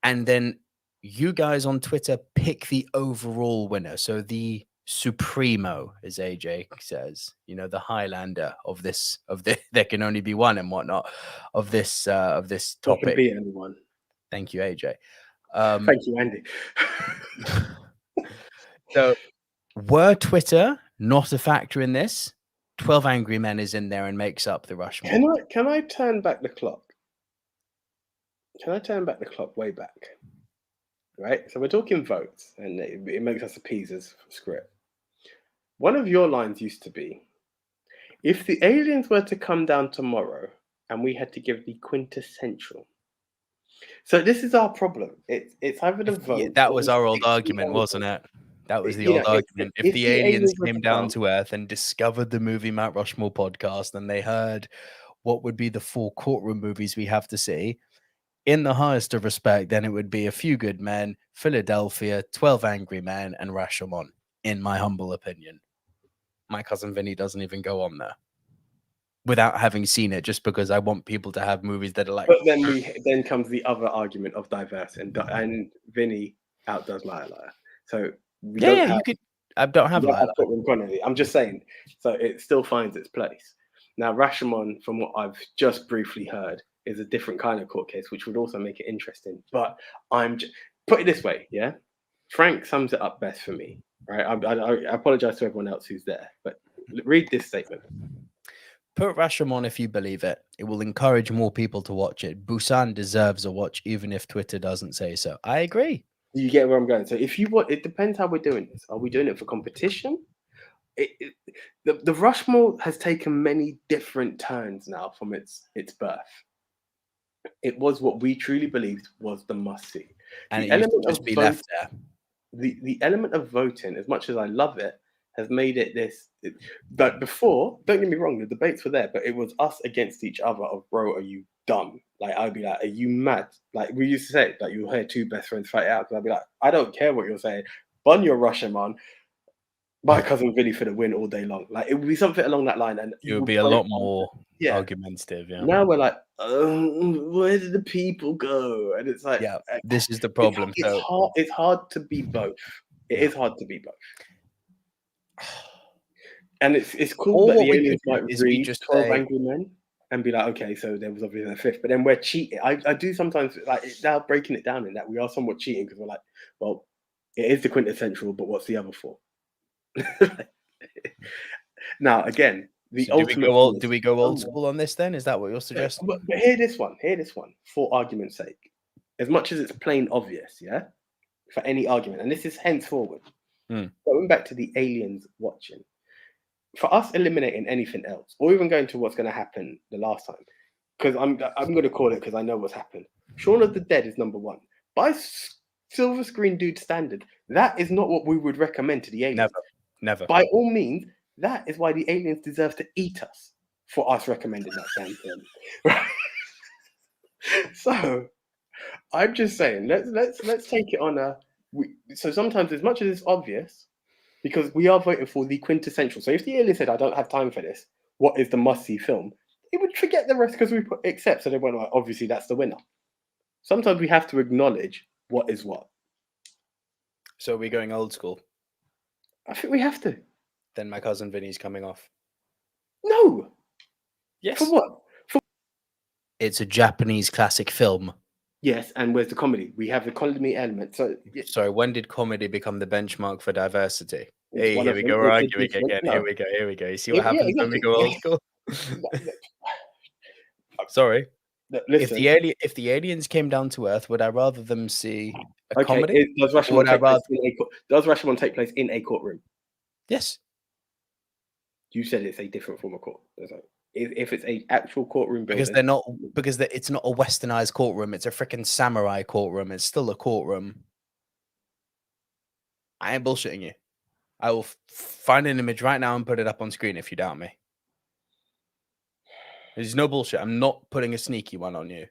And then you guys on Twitter pick the overall winner. So the Supremo, as AJ says, the Highlander of there can only be one and whatnot of this topic. Not gonna be anyone. Thank you, AJ. Thank you, Andy. So were Twitter not a factor in this, 12 Angry Men is in there and makes up the Rushmore. Can I turn back the clock? Can I turn back the clock way back? Right? So we're talking votes, and it makes us appease as script. One of your lines used to be, if the aliens were to come down tomorrow and we had to give the quintessential. So this is our problem. It's either the vote. Yeah, that was our old argument, wasn't it? That was the old argument. If the aliens came down to Earth and discovered the Movie Mount Rushmore podcast and they heard what would be the 4 courtroom movies we have to see, in the highest of respect, then it would be A Few Good Men, Philadelphia, 12 Angry Men, and Rashomon, in my humble opinion. My cousin Vinny doesn't even go on there without having seen it, just because I want people to have movies that are like... But then comes the other argument of diverse, and Vinny outdoes Liar Liar. So... you could. I don't have that. I'm just saying. So it still finds its place. Now, Rashomon, from what I've just briefly heard, is a different kind of court case, which would also make it interesting. But put it this way, yeah. Frank sums it up best for me, right? I apologize to everyone else who's there, but read this statement. Put Rashomon if you believe it. It will encourage more people to watch it. Busan deserves a watch, even if Twitter doesn't say so. I agree. You get where I'm going. So if you want, it depends how we're doing this. Are we doing it for competition? the Rushmore has taken many different turns now from its birth. It was what we truly believed was the must see. And The it used to element just of be vote, left there. the element of voting, as much as I love it, has made it this. But before, don't get me wrong, the debates were there, but it was us against each other. Of bro, are you dumb? Like I'd be like, are you mad? Like we used to say, like you'll hear two best friends fight out. I'd be like, I don't care what you're saying. Bun your Rashomon. My cousin Vinny for the win all day long. Like it would be something along that line, and It would be a lot more argumentative. Yeah. Now we're like, where did the people go? And it's like, yeah, this is the problem. It's hard to be both. It is hard to be both. And it's cool that the aliens might read 12 Angry Men and be like, okay, so there was obviously a fifth, but then we're cheating. I do sometimes like now breaking it down in that we are somewhat cheating because we're like, well, it is the quintessential, but what's the other four? Now again, the ultimate. Do we go old school on this then? Is that what you're suggesting? But hear this one, for argument's sake. As much as it's plain obvious, yeah, for any argument, and this is henceforward. Going back to the aliens watching. For us eliminating anything else, or even going to what's going to happen the last time, because I'm going to call it because I know what's happened. Shaun of the Dead is number one. By silver screen dude standard, that is not what we would recommend to the aliens. Never. By all means, that is why the aliens deserve to eat us for us recommending that damn thing. Right? So I'm just saying, let's take it on so sometimes, as much as it's obvious, because we are voting for the quintessential. So if the alien said, I don't have time for this, what is the must-see film? It would forget the rest because we put except. So they went, like, obviously that's the winner. Sometimes we have to acknowledge what is what. So are we going old school? I think we have to. Then My Cousin Vinny's coming off. No. Yes. For what? It's a Japanese classic film. Yes, and where's the comedy? We have the comedy element. So, sorry, when did comedy become the benchmark for diversity? Hey, here we go. We're arguing again. No. Here we go. You see what happens when we go old school? Sorry. Listen, if the aliens came down to Earth, would I rather them see a comedy? Does Rashomon take place in a courtroom? Yes. You said it's a different form of court. If it's a actual courtroom building, because it's not a westernized courtroom. It's a freaking samurai courtroom. It's still a courtroom. I ain't bullshitting you. I will find an image right now and put it up on screen if you doubt me. There's no bullshit. I'm not putting a sneaky one on you.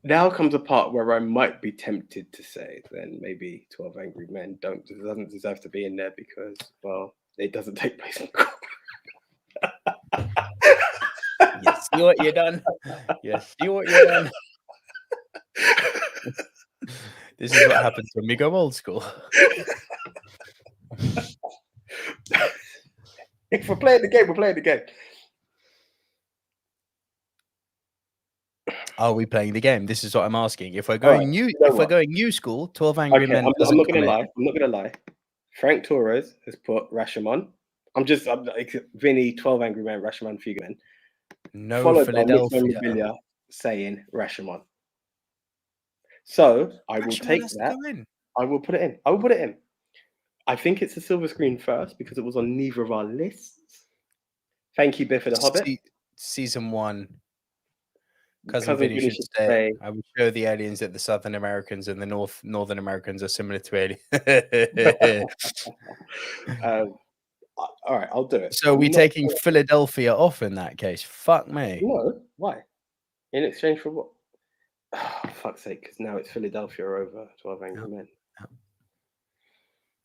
Now comes a part where I might be tempted to say, then maybe 12 Angry Men doesn't deserve to be in there because, well, it doesn't take place in court. You see what you done? This is what happens when we go old school. If we're playing the game, we're playing the game. Are we playing the game? This is what I'm asking. If we're going new school, 12 Angry Men. I'm not gonna lie. Frank Torres has put Rashomon. I'm like Vinny, 12 Angry Men, Rashomon, Few Men. No, followed Philadelphia. By saying Rashomon. So I will take that. I will put it in. I think it's a silver screen first because it was on neither of our lists. Thank you, Biff for the Hobbit. Season 1. Cousin Vinny should say, I will show the aliens that the Southern Americans and the Northern Americans are similar to aliens. All right, I'll do it. So are we taking Philadelphia off in that case? Fuck me. No, why? In exchange for what? Oh, fuck's sake, because now it's Philadelphia over 12 Angry Men.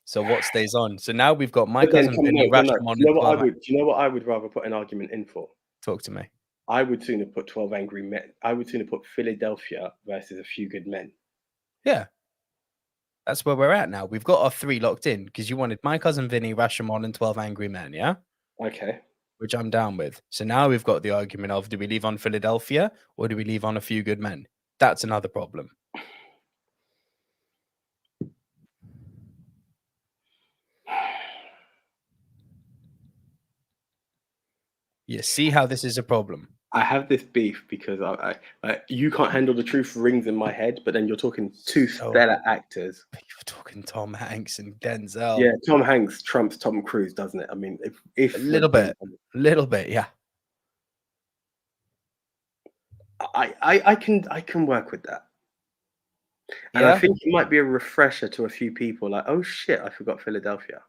So what stays on? So now we've got My Cousin Vinny, Rashomon. Do you know what I would rather put an argument in for? Talk to me. I would sooner put 12 Angry Men. I would sooner put Philadelphia versus A Few Good Men. Yeah. That's where we're at now. We've got our 3 locked in because you wanted My Cousin Vinny, Rashomon, and 12 Angry Men, yeah? Okay. Which I'm down with. So now we've got the argument of, do we leave on Philadelphia or do we leave on A Few Good Men? That's another problem. You see how this is a problem. I have this beef because you can't handle the truth rings in my head, but then you're talking two stellar actors. You're talking Tom Hanks and Denzel. Yeah, Tom Hanks trumps Tom Cruise, doesn't it? I mean, if a little bit, yeah. I can work with that. And I think it might be a refresher to a few people, like, oh shit, I forgot Philadelphia.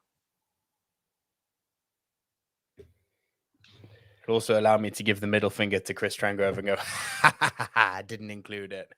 It'll also allow me to give the middle finger to Chris Trangrove and go, ha ha ha ha, I didn't include it.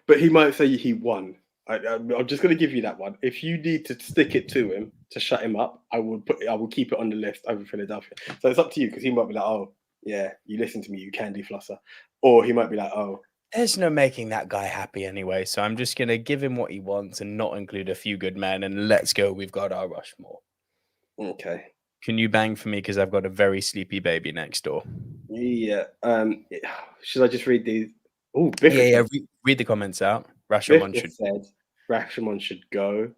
But he might say he won. I'm just going to give you that one. If you need to stick it to him to shut him up, I will keep it on the list over Philadelphia. So it's up to you, because he might be like, oh yeah, you listen to me, you candy flosser, or he might be like, oh, there's no making that guy happy anyway. So I'm just going to give him what he wants and not include A Few Good Men. And let's go. We've got our Rushmore. Okay. Can you bang for me? Because I've got a very sleepy baby next door. Yeah. Should I just read these? Oh, Read the comments out. Rashomon should go.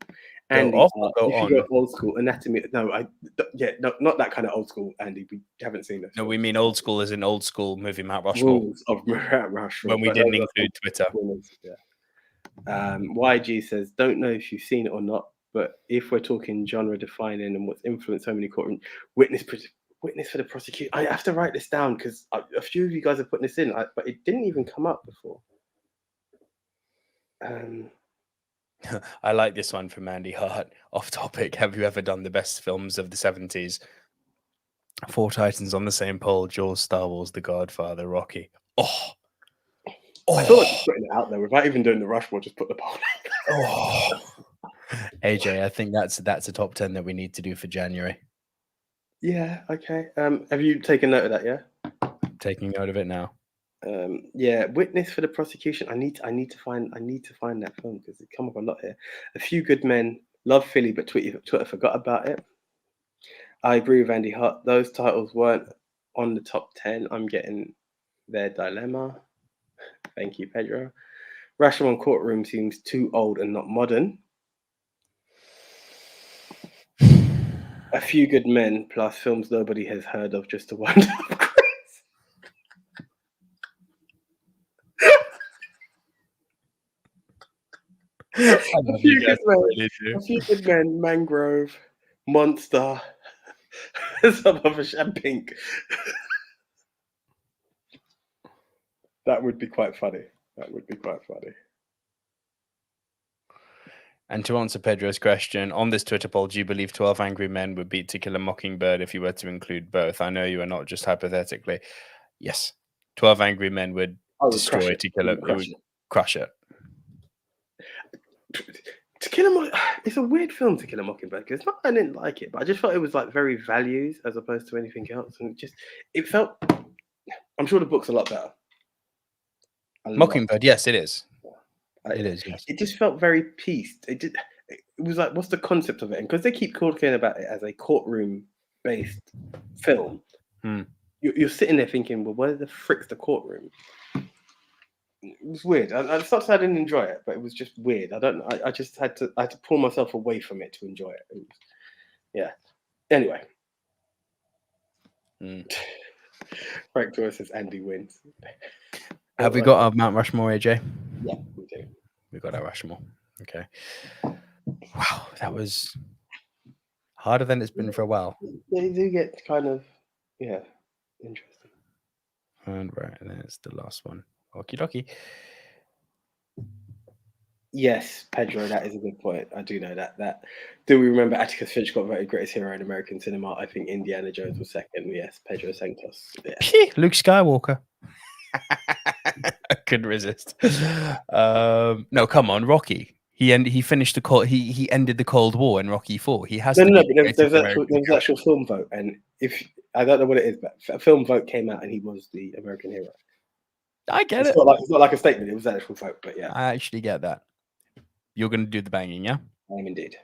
Andy, go old school Anatomy. No, not that kind of old school, Andy. We haven't seen this. No, we mean old school as in old school Movie Mount Rushmore. Rules of Mount Rushmore. When we didn't include Twitter. Yeah. YG says, don't know if you've seen it or not, but if we're talking genre defining and what's influenced so many courtroom, witness for the prosecution. I have to write this down because a few of you guys are putting this in, but it didn't even come up before. I like this one from Andy Hart. Off topic. Have you ever done the best films of the 70s? Four Titans on the same pole: Jaws, Star Wars, The Godfather, Rocky. Oh. I thought just putting it out there without even doing the Rushmore, just put the poll. AJ, I think that's a top 10 that we need to do for January. Yeah, okay. Have you taken note of that? Yeah, taking note of it now. Yeah, witness for the prosecution. I need to find that film because it come up a lot here. A Few Good Men, love Philly, but Twitter forgot about it. I agree with Andy Hart. Those titles weren't on the top 10. I'm getting their dilemma. Thank you, Pedro. Rashomon Courtroom seems too old and not modern. A Few Good Men plus films nobody has heard of just to wind up Chris. A Few Good Men, Mangrove, Monster, some other Pink. That would be quite funny. And to answer Pedro's question, on this Twitter poll, do you believe 12 Angry Men would beat To Kill a Mockingbird if you were to include both? I know you are not just hypothetically. Yes. 12 Angry Men would destroy To Kill it. It would crush it. To Kill a it's a weird film, To Kill a Mockingbird, because it's not I didn't like it, but I just felt it was like very values as opposed to anything else. And it felt, I'm sure the book's a lot better. Mockingbird, yes, it is. It is, yes. It just felt very pieced. It was like, what's the concept of it? And because they keep talking about it as a courtroom-based film, you're sitting there thinking, well, where the frick's the courtroom? It was weird. It's not that I didn't enjoy it, but it was just weird. I don't know. I just had to pull myself away from it to enjoy it. Yeah. Anyway. Frank Joy says Andy wins. Have we got our Mount Rushmore, AJ? Yeah, we do. We got our Rushmore. Okay. Wow, that was harder than it's been for a while. They do get kind of, interesting. And right, and there's the last one. Okie dokie. Yes, Pedro, that is a good point. I do know that. Do we remember Atticus Finch got voted greatest hero in American cinema? I think Indiana Jones was second. Yes, Pedro Santos. Yeah. Luke Skywalker. I couldn't resist. No, come on, Rocky. He finished the cold. He ended the Cold War in Rocky IV. He has no. But there's actual film vote, and if I don't know what it is, but a film vote came out, and he was the American hero. I get it. It's not like a statement. It was an actual vote, but yeah. I actually get that. You're going to do the banging, yeah? I am indeed.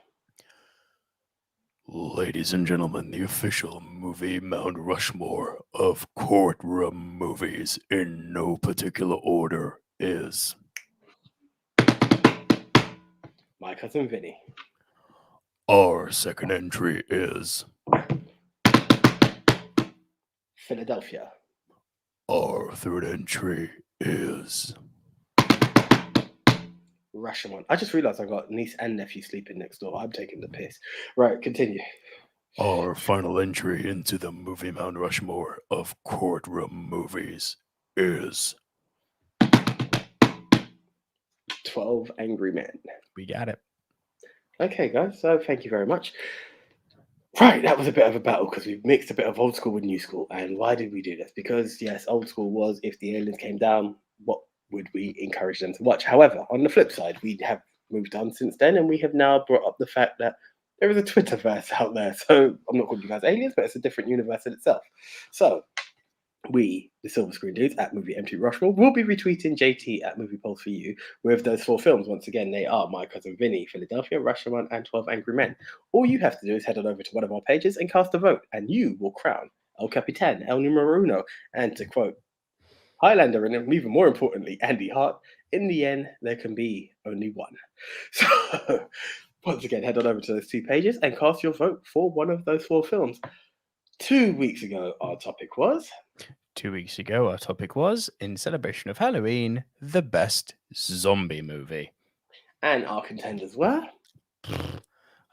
Ladies and gentlemen, the official Movie Mount Rushmore of Courtroom Movies in no particular order is... My Cousin Vinny. Our second entry is Philadelphia. Our third entry is Rashomon. I just realised I got niece and nephew sleeping next door. I'm taking the piss. Right, continue. Our final entry into the Movie Mount Rushmore of Courtroom Movies is 12 Angry Men. We got it. Okay, guys, so thank you very much. Right, that was a bit of a battle because we've mixed a bit of old school with new school. And why did we do this? Because, yes, old school was if the aliens came down, what would we encourage them to watch? However, on the flip side, we have moved on since then, and we have now brought up the fact that there is a Twitterverse out there. So I'm not calling you guys aliens, but it's a different universe in itself. So we, the Silver Screen Dudes at Movie Empty Rushmore, will be retweeting JT at Movie Polls for You with those 4 films. Once again, they are My Cousin Vinny, Philadelphia, Rashomon, and 12 Angry Men. All you have to do is head on over to one of our pages and cast a vote, and you will crown El Capitan, El Numero Uno, and to quote Highlander, and even more importantly, Andy Hart, in the end, there can be only one. So, once again, head on over to those 2 pages and cast your vote for one of those 4 films. 2 weeks ago, our topic was... 2 weeks ago, our topic was, in celebration of Halloween, the best zombie movie. And our contenders were...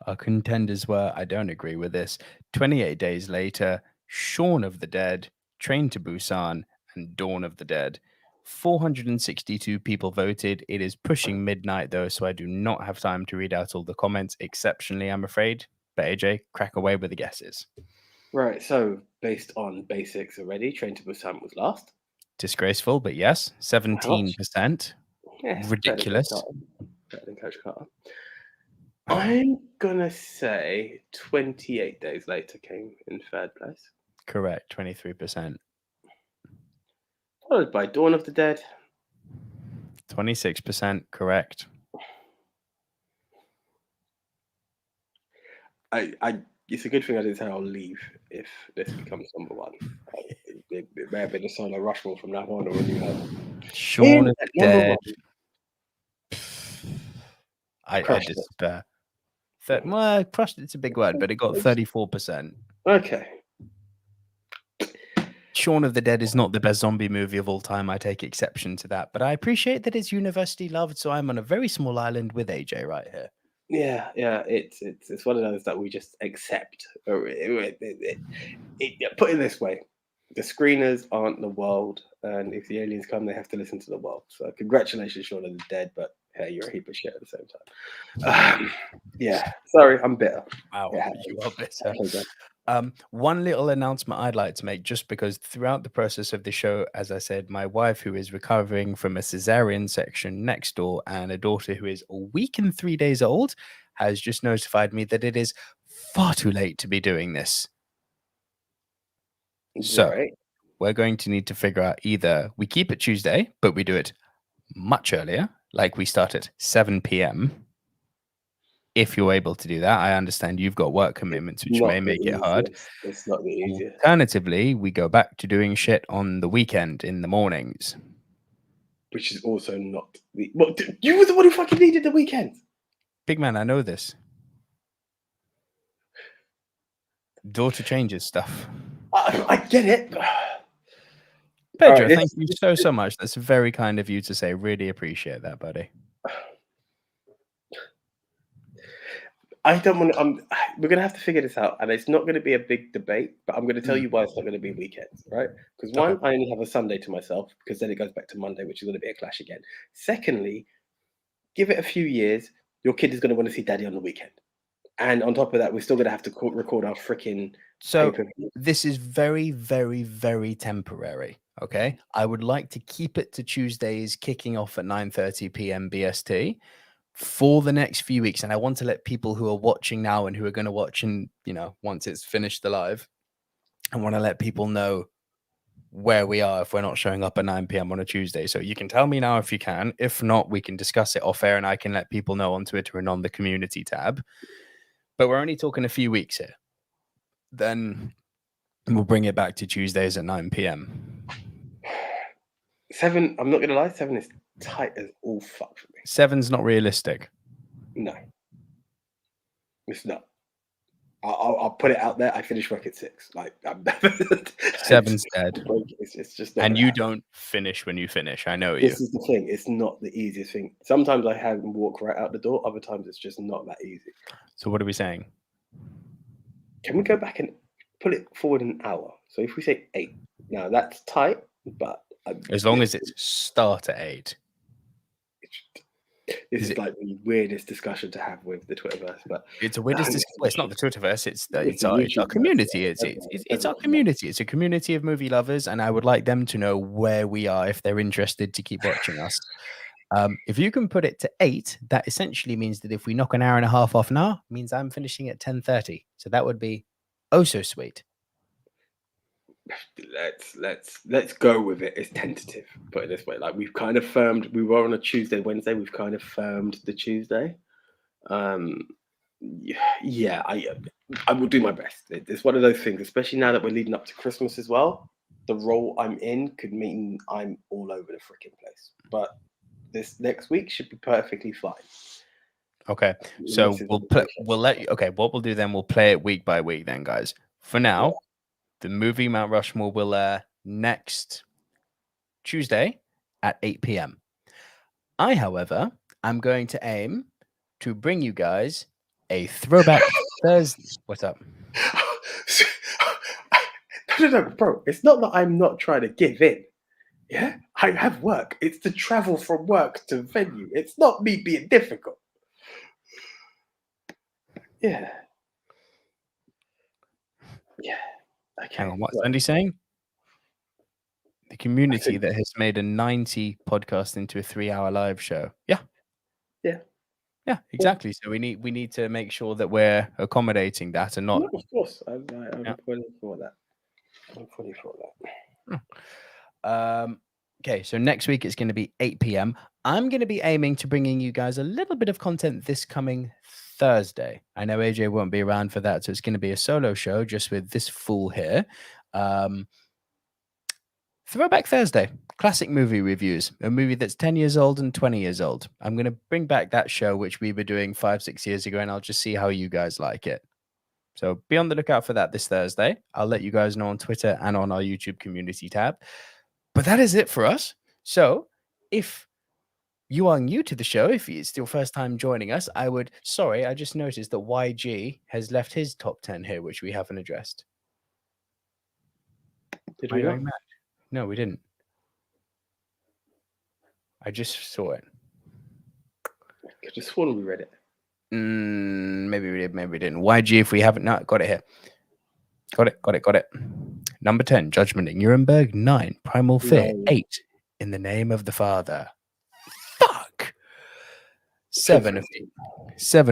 Our contenders were, I don't agree with this, 28 Days Later, Shaun of the Dead, Train to Busan, and Dawn of the Dead. 462 people voted. It is pushing midnight, though, so I do not have time to read out all the comments, exceptionally, I'm afraid. But AJ, crack away with the guesses. Right, so based on basics already, Train to Busan was last. Disgraceful, but yes, 17%. Yeah, ridiculous. Better than Coach Carter. I'm gonna say 28 Days Later came in 3rd place. Correct, 23%. Followed by Dawn of the Dead. 26%, correct. It's a good thing I didn't say I'll leave if this becomes number 1. It may have been a solo Rushmore from now on, or a new album. Shaun of the Dead. I despair. Well, crushed it's a big word, but it got 34%. Okay. Shaun of the Dead is not the best zombie movie of all time. I take exception to that, but I appreciate that it's universally loved. So I'm on a very small island with AJ right here. Yeah, it's one of those that we just accept. Put it this way, the screeners aren't the world, and if the aliens come, they have to listen to the world. So congratulations, Shaun of the Dead, but hey, you're a heap of shit at the same time. Yeah, sorry, I'm bitter. Wow, you are bitter. One little announcement I'd like to make, just because throughout the process of the show, as I said, my wife, who is recovering from a cesarean section next door, and a daughter who is a week and 3 days old, has just notified me that it is far too late to be doing this. So we're going to need to figure out either we keep it Tuesday, but we do it much earlier, like we start at 7 p.m. If you're able to do that. I understand you've got work commitments, which may make it hard. It's not the easiest. Alternatively, we go back to doing shit on the weekend in the mornings. Which is also not the... Well, you were the one who fucking needed the weekend. Big man, I know this. Daughter changes stuff. I get it. Pedro, thank you so much. That's very kind of you to say. Really appreciate that, buddy. I don't want to. We're going to have to figure this out, and it's not going to be a big debate, but I'm going to tell you why it's not going to be weekends, right? Because one, I only have a Sunday to myself, because then it goes back to Monday, which is going to be a clash again. Secondly, give it a few years, your kid is going to want to see daddy on the weekend. And on top of that, we're still going to have to record our freaking... So this is very, very, very temporary, okay? I would like to keep it to Tuesdays, kicking off at 9:30 p.m. BST. For the next few weeks, and I want to let people who are watching now and who are going to watch and once it's finished the live, I want to let people know where we are if we're not showing up at 9 p.m. on a Tuesday. So you can tell me now if you can. If not, we can discuss it off air, and I can let people know on Twitter and on the community tab. But we're only talking a few weeks here. Then we'll bring it back to Tuesdays at 9 p.m. 7, I'm not going to lie, 7 is tight as all fuck for me. 7's not realistic. No. It's not. I'll put it out there. I finish work at 6. Like, I'm 7's dead. It's just not And gonna you happen. don't finish when you finish. I know you. This is the thing. It's not the easiest thing. Sometimes I have them walk right out the door. Other times it's just not that easy. So what are we saying? Can we go back and put it forward an hour? So if we say 8, now that's tight, but As long as it's start at 8. This is like the weirdest discussion to have with the Twitterverse, but it's a weirdest discussion. Well, it's not the Twitterverse. It's our YouTubeverse, community. yeah. It's our community. It's a community of movie lovers, and I would like them to know where we are if they're interested to keep watching us. If you can put it to 8, that essentially means that if we knock an hour and a half off now, means I'm finishing at 10:30. So that would be oh so sweet. Let's go with it. It's tentative. Put it this way: like we've kind of firmed. We were on a Tuesday, Wednesday. We've kind of firmed the Tuesday. Yeah, I will do my best. It's one of those things, especially now that we're leading up to Christmas as well. The role I'm in could mean I'm all over the freaking place. But this next week should be perfectly fine. Okay, so we'll let you. Okay, what we'll do then, we'll play it week by week then, guys. For now, the movie Mount Rushmore will air next Tuesday at 8 p.m. I, however, am going to aim to bring you guys a throwback Thursday. What's up? No, bro. It's not that I'm not trying to give in. Yeah, I have work. It's the travel from work to venue. It's not me being difficult. Yeah. Okay. Hang on, what's Andy saying? The community that has made a 90 podcast into a 3-hour live show. Yeah, exactly. So we need to make sure that we're accommodating that and not. No, of course, I'm fully for that. I'm fully for that. Okay, so next week it's going to be 8 p.m. I'm going to be aiming to bringing you guys a little bit of content this coming Thursday. I know AJ won't be around for that, so it's going to be a solo show just with this fool here. Throwback Thursday, classic movie reviews, a movie that's 10 years old and 20 years old. I'm going to bring back that show, which we were doing 5-6 years ago, and I'll just see how you guys like it. So be on the lookout for that this Thursday. I'll let you guys know on Twitter and on our YouTube community tab. But that is it for us. So if you are new to the show, if it's your first time joining us, I just noticed that YG has left his top 10 here, which we haven't addressed. Did we not? No, we didn't. I just saw it. I could have sworn we read it. Maybe we did, maybe we didn't. YG, if we haven't, no, got it here. Got it. Number 10, Judgment in Nuremberg. 9, Primal Fear. 8, In the Name of the Father. Fuck. 7, A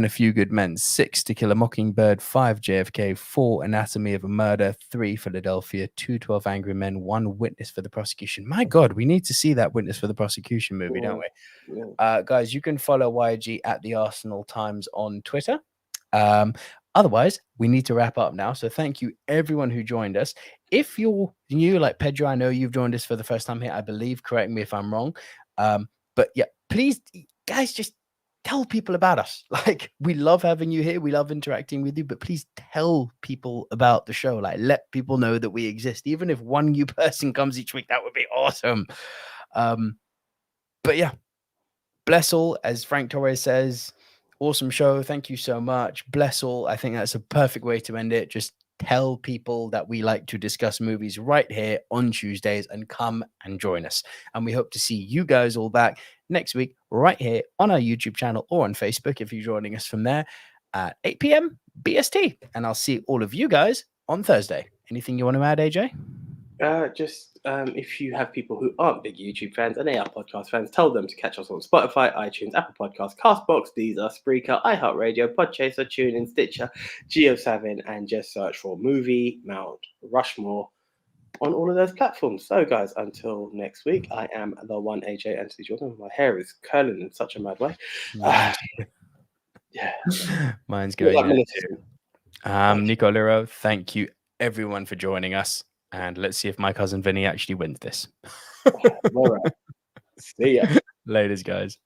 Few Good Men. 6, To Kill a Mockingbird. 5, JFK. 4, Anatomy of a Murder. 3, Philadelphia. 2, 12 Angry Men. 1, Witness for the Prosecution. My God, we need to see that Witness for the Prosecution movie, don't we? Yeah. Guys, you can follow YG at the Arsenal Times on Twitter. Otherwise, we need to wrap up now. So thank you, everyone who joined us. If you're new, like Pedro, I know you've joined us for the first time here, I believe. Correct me if I'm wrong. But yeah, please, guys, just tell people about us. Like, we love having you here. We love interacting with you. But please tell people about the show. Like, let people know that we exist. Even if one new person comes each week, that would be awesome. But yeah, bless all, as Frank Torres says. Awesome show. Thank you so much. Bless all. I think that's a perfect way to end it. Just tell people that we like to discuss movies right here on Tuesdays and come and join us. And we hope to see you guys all back next week right here on our YouTube channel or on Facebook if you're joining us from there at 8 p.m. BST. And I'll see all of you guys on Thursday. Anything you want to add, AJ? If you have people who aren't big YouTube fans and they are podcast fans, tell them to catch us on Spotify, iTunes, Apple Podcasts, Castbox, Deezer, Spreaker, iHeartRadio, Podchaser, TuneIn, Stitcher, Geo7, and just search for Movie Mount Rushmore on all of those platforms. So, guys, until next week, I am the one AJ Anthony Jordan. My hair is curling in such a mad way. Yeah, mine's going. Nico Lurot, thank you everyone for joining us. And let's see if my cousin Vinny actually wins this. All right. See ya. Laters, guys.